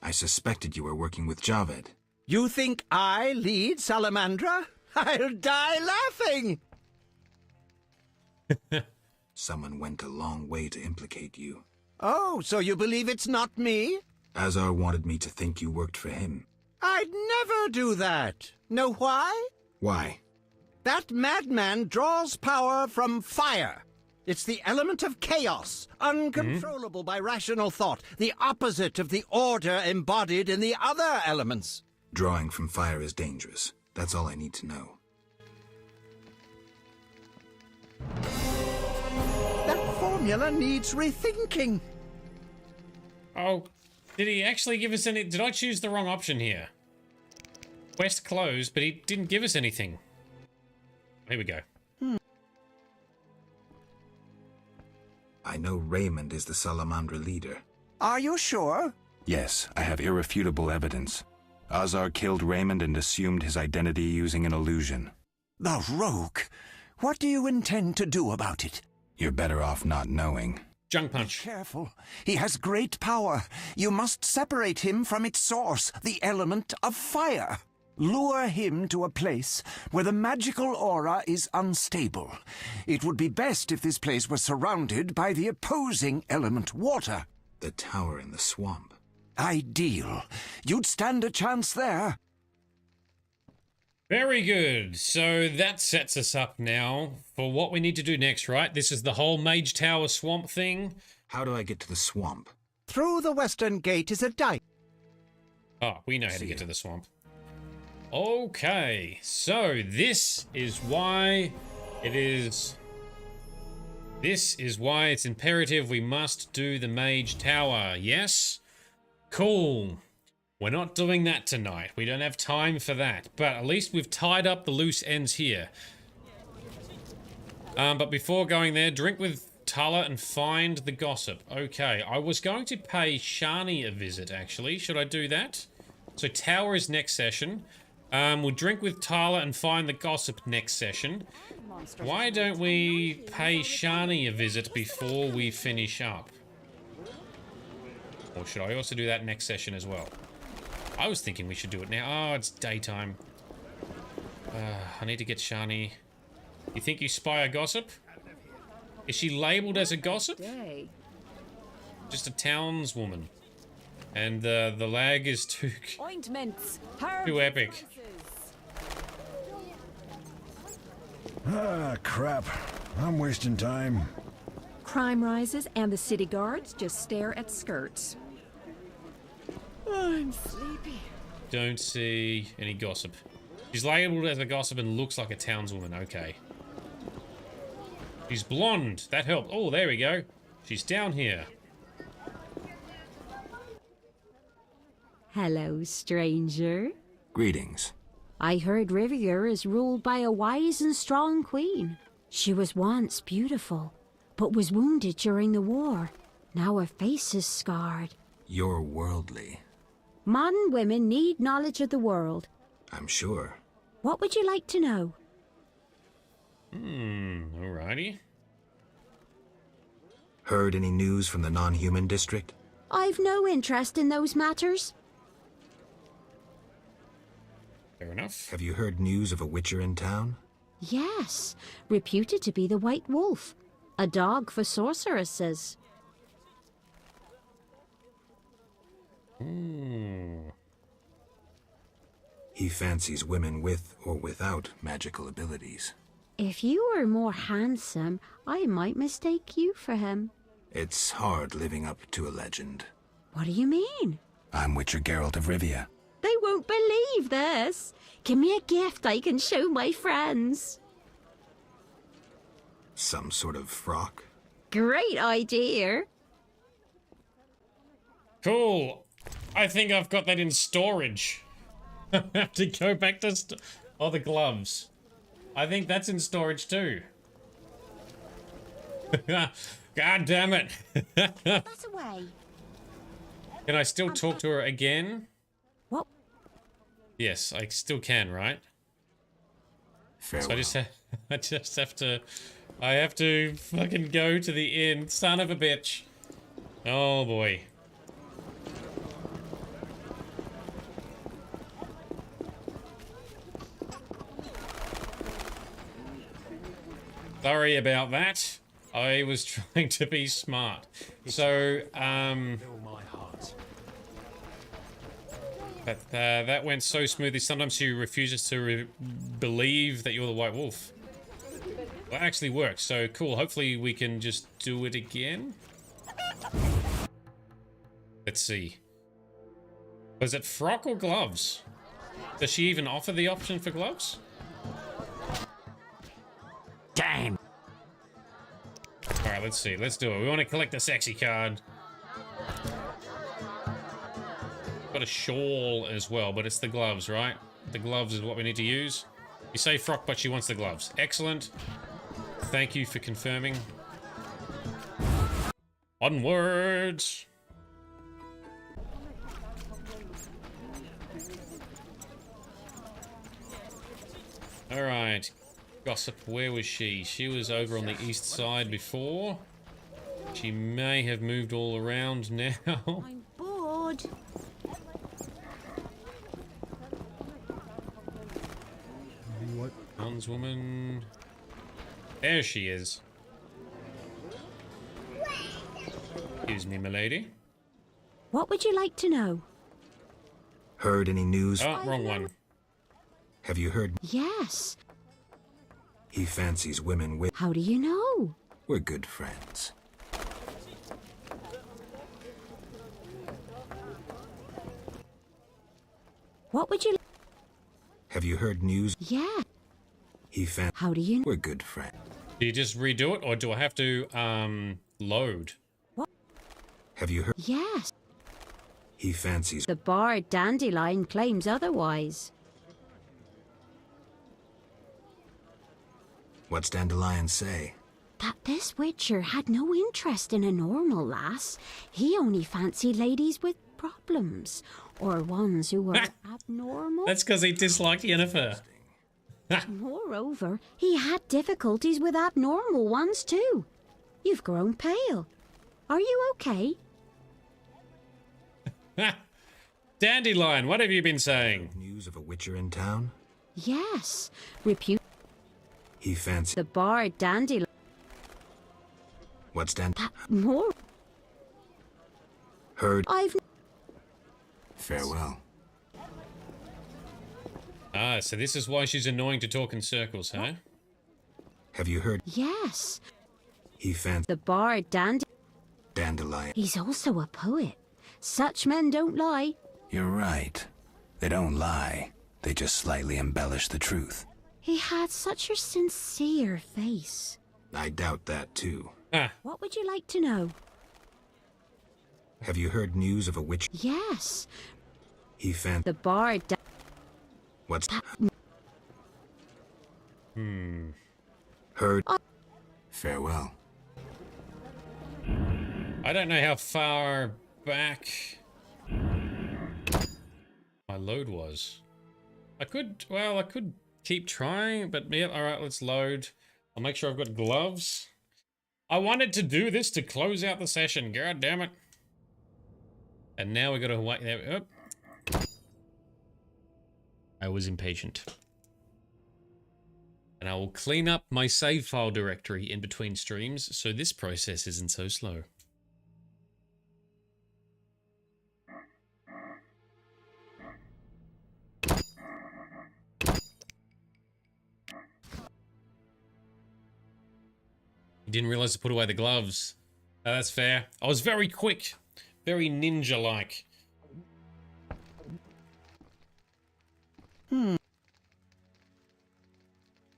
I suspected you were working with Javed. You think I lead Salamandra? I'll die laughing! Someone went a long way to implicate you. Oh, so you believe it's not me? Azar wanted me to think you worked for him. I'd never do that. Know why? Why? That madman draws power from fire. It's the element of chaos, uncontrollable by rational thought, the opposite of the order embodied in the other elements. Drawing from fire is dangerous. That's all I need to know. That formula needs rethinking. Oh, did he actually give us any... Did I choose the wrong option here? Quest closed, but he didn't give us anything. Here we go. I know Raymond is the Salamandra leader. Are you sure? Yes, I have irrefutable evidence. Azar killed Raymond and assumed his identity using an illusion. The rogue. What do you intend to do about it? You're better off not knowing. Junk punch. Be careful. He has great power. You must separate him from its source, the element of fire. Lure him to a place where the magical aura is unstable. It would be best if this place was surrounded by the opposing element, water. The tower in the swamp. Ideal. You'd stand a chance there. Very good. So that sets us up now for what we need to do next, right? This is the whole Mage Tower swamp thing. How do I get to the swamp? Through the western gate is a dike. Oh, we know how to get to the swamp. Okay, so this is why it's imperative we must do the Mage Tower. Yes? Cool. We're not doing that tonight. We don't have time for that. But at least we've tied up the loose ends here. But before going there, drink with Tala and find the gossip. Okay, I was going to pay Shani a visit, actually. Should I do that? So Tower is next session. We'll drink with Tala and find the gossip next session. Why don't we pay Shani a visit before we finish up? Or should I also do that next session as well? I was thinking we should do it now. Oh, it's daytime. I need to get Shani. You think you spy a gossip? Is she labeled as a gossip? Just a townswoman. And the lag is too epic. Ah, crap. I'm wasting time. Crime rises and the city guards just stare at skirts. I'm sleepy. Don't see any gossip. She's labeled as a gossip and looks like a townswoman. Okay. She's blonde. That helped. Oh, there we go. She's down here. Hello, stranger. Greetings. I heard Rivia is ruled by a wise and strong queen. She was once beautiful, but was wounded during the war. Now her face is scarred. You're worldly. Modern women need knowledge of the world. I'm sure. What would you like to know? Alrighty. Heard any news from the non-human district? I've no interest in those matters. Fair enough. Have you heard news of a witcher in town? Yes, reputed to be the White Wolf, a dog for sorceresses. He fancies women with or without magical abilities. If you were more handsome, I might mistake you for him. It's hard living up to a legend. What do you mean? I'm Witcher Geralt of Rivia. They won't believe this. Give me a gift I can show my friends. Some sort of frock? Great idea. Cool. I think I've got that in storage. I have to go back to the gloves. I think that's in storage too. God damn it. That's away. Can I still talk to her again? What? Yes, I still can, right? Farewell. So I just have to fucking go to the inn. Son of a bitch. Oh boy. Sorry about that. I was trying to be smart. So, that went so smoothly. Sometimes she refuses to believe that you're the White Wolf. That actually works. So cool. Hopefully we can just do it again. Let's see. Was it frock or gloves? Does she even offer the option for gloves? Damn. Alright, let's see. Let's do it. We want to collect a sexy card. Got a shawl as well, but it's the gloves, right? The gloves is what we need to use. You say frock, but she wants the gloves. Excellent. Thank you for confirming. Onwards. Alright. Gossip, where was she? She was over on the east side before. She may have moved all around now. I'm bored. What? Townswoman. There she is. Excuse me, milady. What would you like to know? Heard any news? Oh, wrong one. Have you heard? Yes. He fancies women with... How do you know? We're good friends. What would you... Have you heard news? Yeah. How do you... We're good friends. Do you just redo it, or do I have to, load? What? Have you heard? Yes. He fancies... The bard Dandelion claims otherwise. What's Dandelion say? That this witcher had no interest in a normal lass. He only fancied ladies with problems, or ones who were abnormal. That's because he disliked Yennefer. Moreover, he had difficulties with abnormal ones too. You've grown pale. Are you okay? Dandelion, what have you been saying? News of a witcher in town? Yes. He fancies... The bard Dandelion... What's More... Heard... I've... Farewell. Ah, so this is why she's annoying to talk in circles, huh? Have you heard? Yes. He fancies... The bard Dandelion. He's also a poet. Such men don't lie. You're right. They don't lie. They just slightly embellish the truth. He had such a sincere face. I doubt that, too. What would you like to know? Have you heard news of a witch? Yes. He fancies... The bard... What's... Heard... Farewell. I don't know how far back my load was. I could keep trying, but yeah, alright, let's load. I'll make sure I've got gloves. I wanted to do this to close out the session, god damn it. And now we gotta wait there. Oh. I was impatient. And I will clean up my save file directory in between streams, so this process isn't so slow. You didn't realize to put away the gloves. Oh, that's fair. I was very quick. Very ninja-like.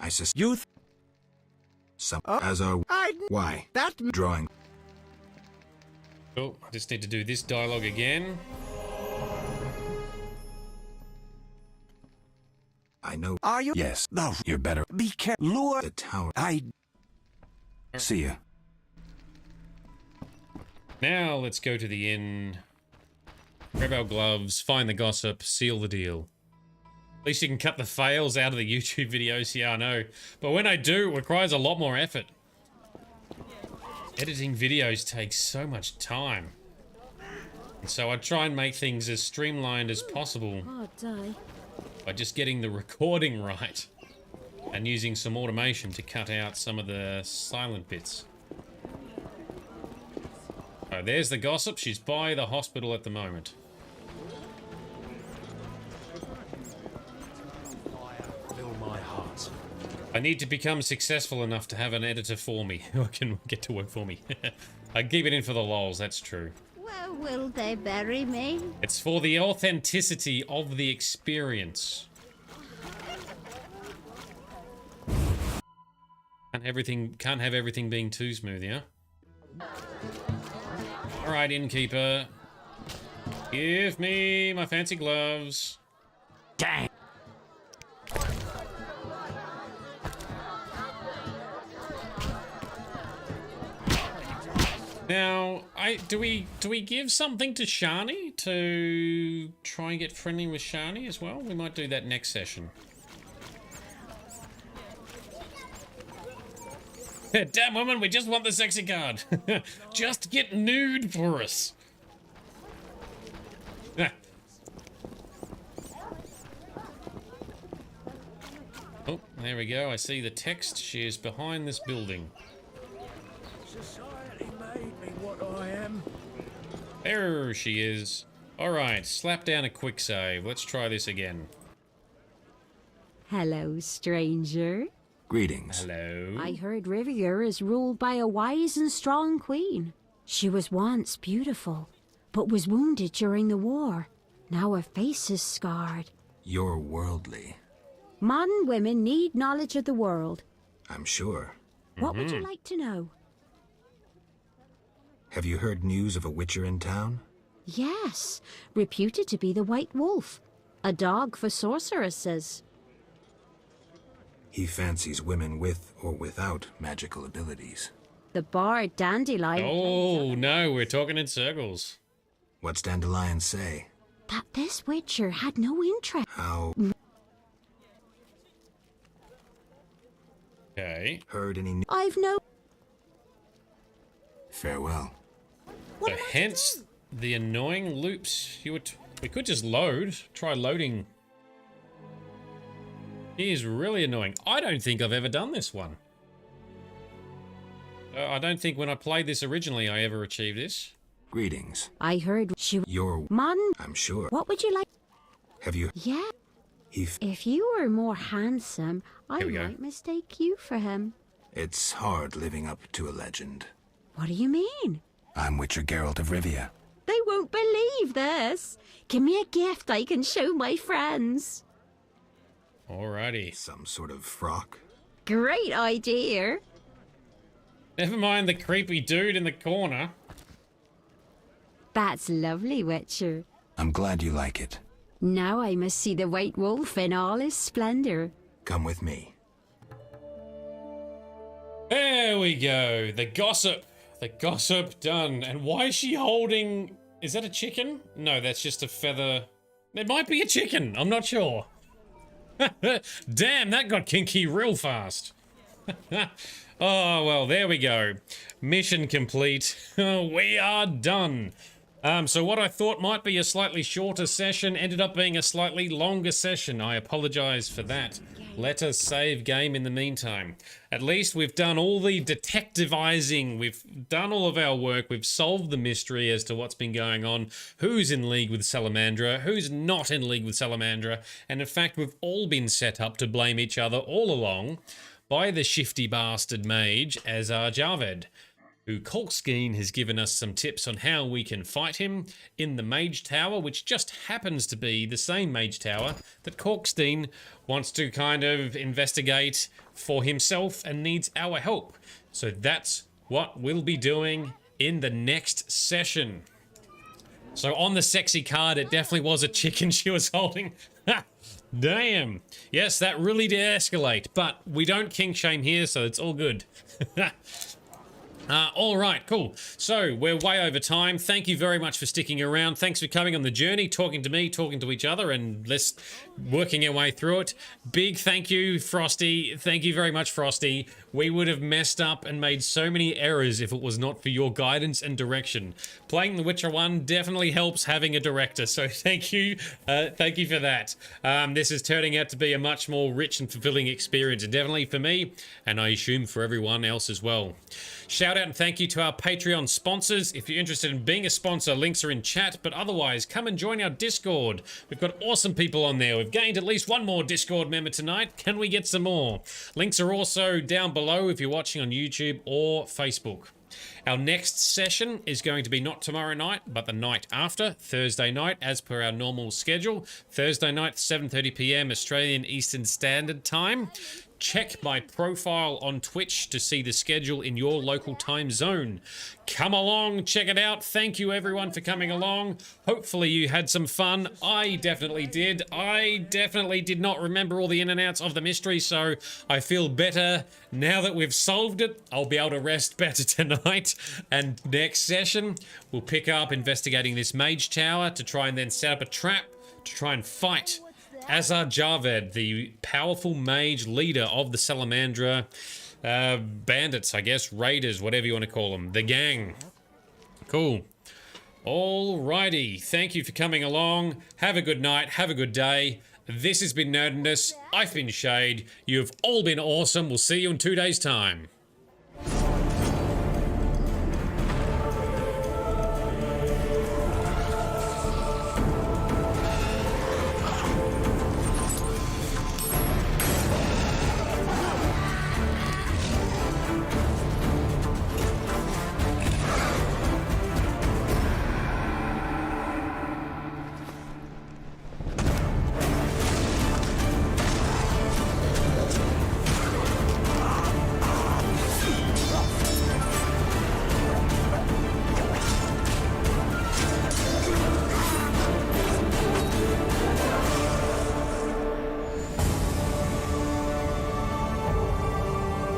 I youth. Some Azar. Why? That drawing. Oh, I just need to do this dialogue again. I know. Are you? Yes. No. You're better. Be careful. Lure the tower. See ya. Now let's go to the inn. Grab our gloves, find the gossip, seal the deal. At least you can cut the fails out of the YouTube videos, yeah, I know. But when I do, it requires a lot more effort. Editing videos takes so much time. And so I try and make things as streamlined as possible by just getting the recording right and using some automation to cut out some of the silent bits. Oh, there's the gossip. She's by the hospital at the moment. I need to become successful enough to have an editor for me who can get to work for me. I keep it in for the lols, that's true. Where will they bury me? It's for the authenticity of the experience. Can't have everything being too smooth, yeah? Alright, innkeeper. Give me my fancy gloves. Dang. Now, do we give something to Shani to try and get friendly with Shani as well? We might do that next session. Damn woman, we just want the sexy card. Just get nude for us. Oh, there we go. I see the text. She is behind this building. Society made me what I am. There she is. Alright, slap down a quick save. Let's try this again. Hello, stranger. Greetings. Hello. I heard Rivia is ruled by a wise and strong queen. She was once beautiful, but was wounded during the war. Now her face is scarred. You're worldly. Modern women need knowledge of the world. I'm sure. What would you like to know? Have you heard news of a witcher in town? Yes, reputed to be the White Wolf, a dog for sorceresses. He fancies women with or without magical abilities. The bard Dandelion. Oh, no, we're talking in circles. What's Dandelion say? That this witcher had no interest. How? Okay. Heard any? I've no. Farewell. So hence the annoying loops. We could just load. Try loading. He is really annoying. I don't think I've ever done this one. I don't think when I played this originally I ever achieved this. Greetings. I heard she. You're. Modern. I'm sure. What would you like? Have you? Yeah. If you were more handsome, I Here we go. might mistake you for him. It's hard living up to a legend. What do you mean? I'm Witcher Geralt of Rivia. They won't believe this. Give me a gift I can show my friends. Alrighty. Some sort of frock? Great idea. Never mind the creepy dude in the corner. That's lovely, Witcher. I'm glad you like it. Now I must see the White Wolf in all his splendor. Come with me. There we go. The gossip. The gossip done. And why is she holding... Is that a chicken? No, that's just a feather. It might be a chicken. I'm not sure. Damn, that got kinky real fast. Oh, well, there we go. Mission complete. We are done. So what I thought might be a slightly shorter session ended up being a slightly longer session. I apologize for that. Let us save game in the meantime. At least we've done all the detectivizing. We've done all of our work. We've solved the mystery as to what's been going on. Who's in league with Salamandra? Who's not in league with Salamandra? And in fact, we've all been set up to blame each other all along by the shifty bastard mage Azar Javed, who Kolskeen has given us some tips on how we can fight him in the Mage Tower, which just happens to be the same Mage Tower that Kolskeen wants to kind of investigate for himself and needs our help. So that's what we'll be doing in the next session. So on the sexy card, it definitely was a chicken she was holding. Damn. Yes, that really did escalate, but we don't kink shame here, so it's all good. All right, cool. So we're way over time. Thank you very much for sticking around. Thanks for coming on the journey, talking to me, talking to each other, and let's working our way through it. Big thank you, Frosty. Thank you very much, Frosty. We would have messed up and made so many errors if it was not for your guidance and direction. Playing The Witcher 1 definitely helps having a director, so thank you. Thank you for that. This is turning out to be a much more rich and fulfilling experience, and definitely for me, and I assume for everyone else as well. Shout out and thank you to our Patreon sponsors. If you're interested in being a sponsor, links are in chat, but otherwise, come and join our Discord. We've got awesome people on there. We've gained at least one more Discord member tonight. Can we get some more? Links are also down below if you're watching on YouTube or Facebook. Our next session is going to be not tomorrow night, but the night after, Thursday night, as per our normal schedule. Thursday night, 7:30 p.m. Australian Eastern Standard Time. Check my profile on Twitch to see the schedule in your local time zone. Come along, check it out. Thank you everyone for coming along. Hopefully you had some fun. I definitely did. I definitely did not remember all the in and outs of the mystery, so I feel better now that we've solved it. I'll be able to rest better tonight. And next session, we'll pick up investigating this mage tower to try and then set up a trap to try and fight Azar Javed, the powerful mage leader of the Salamandra bandits, I guess, raiders, whatever you want to call them, the gang. Cool. Alrighty, thank you for coming along. Have a good night, have a good day. This has been Nerdiness. I've been Shade. You've all been awesome. We'll see you in 2 days' time.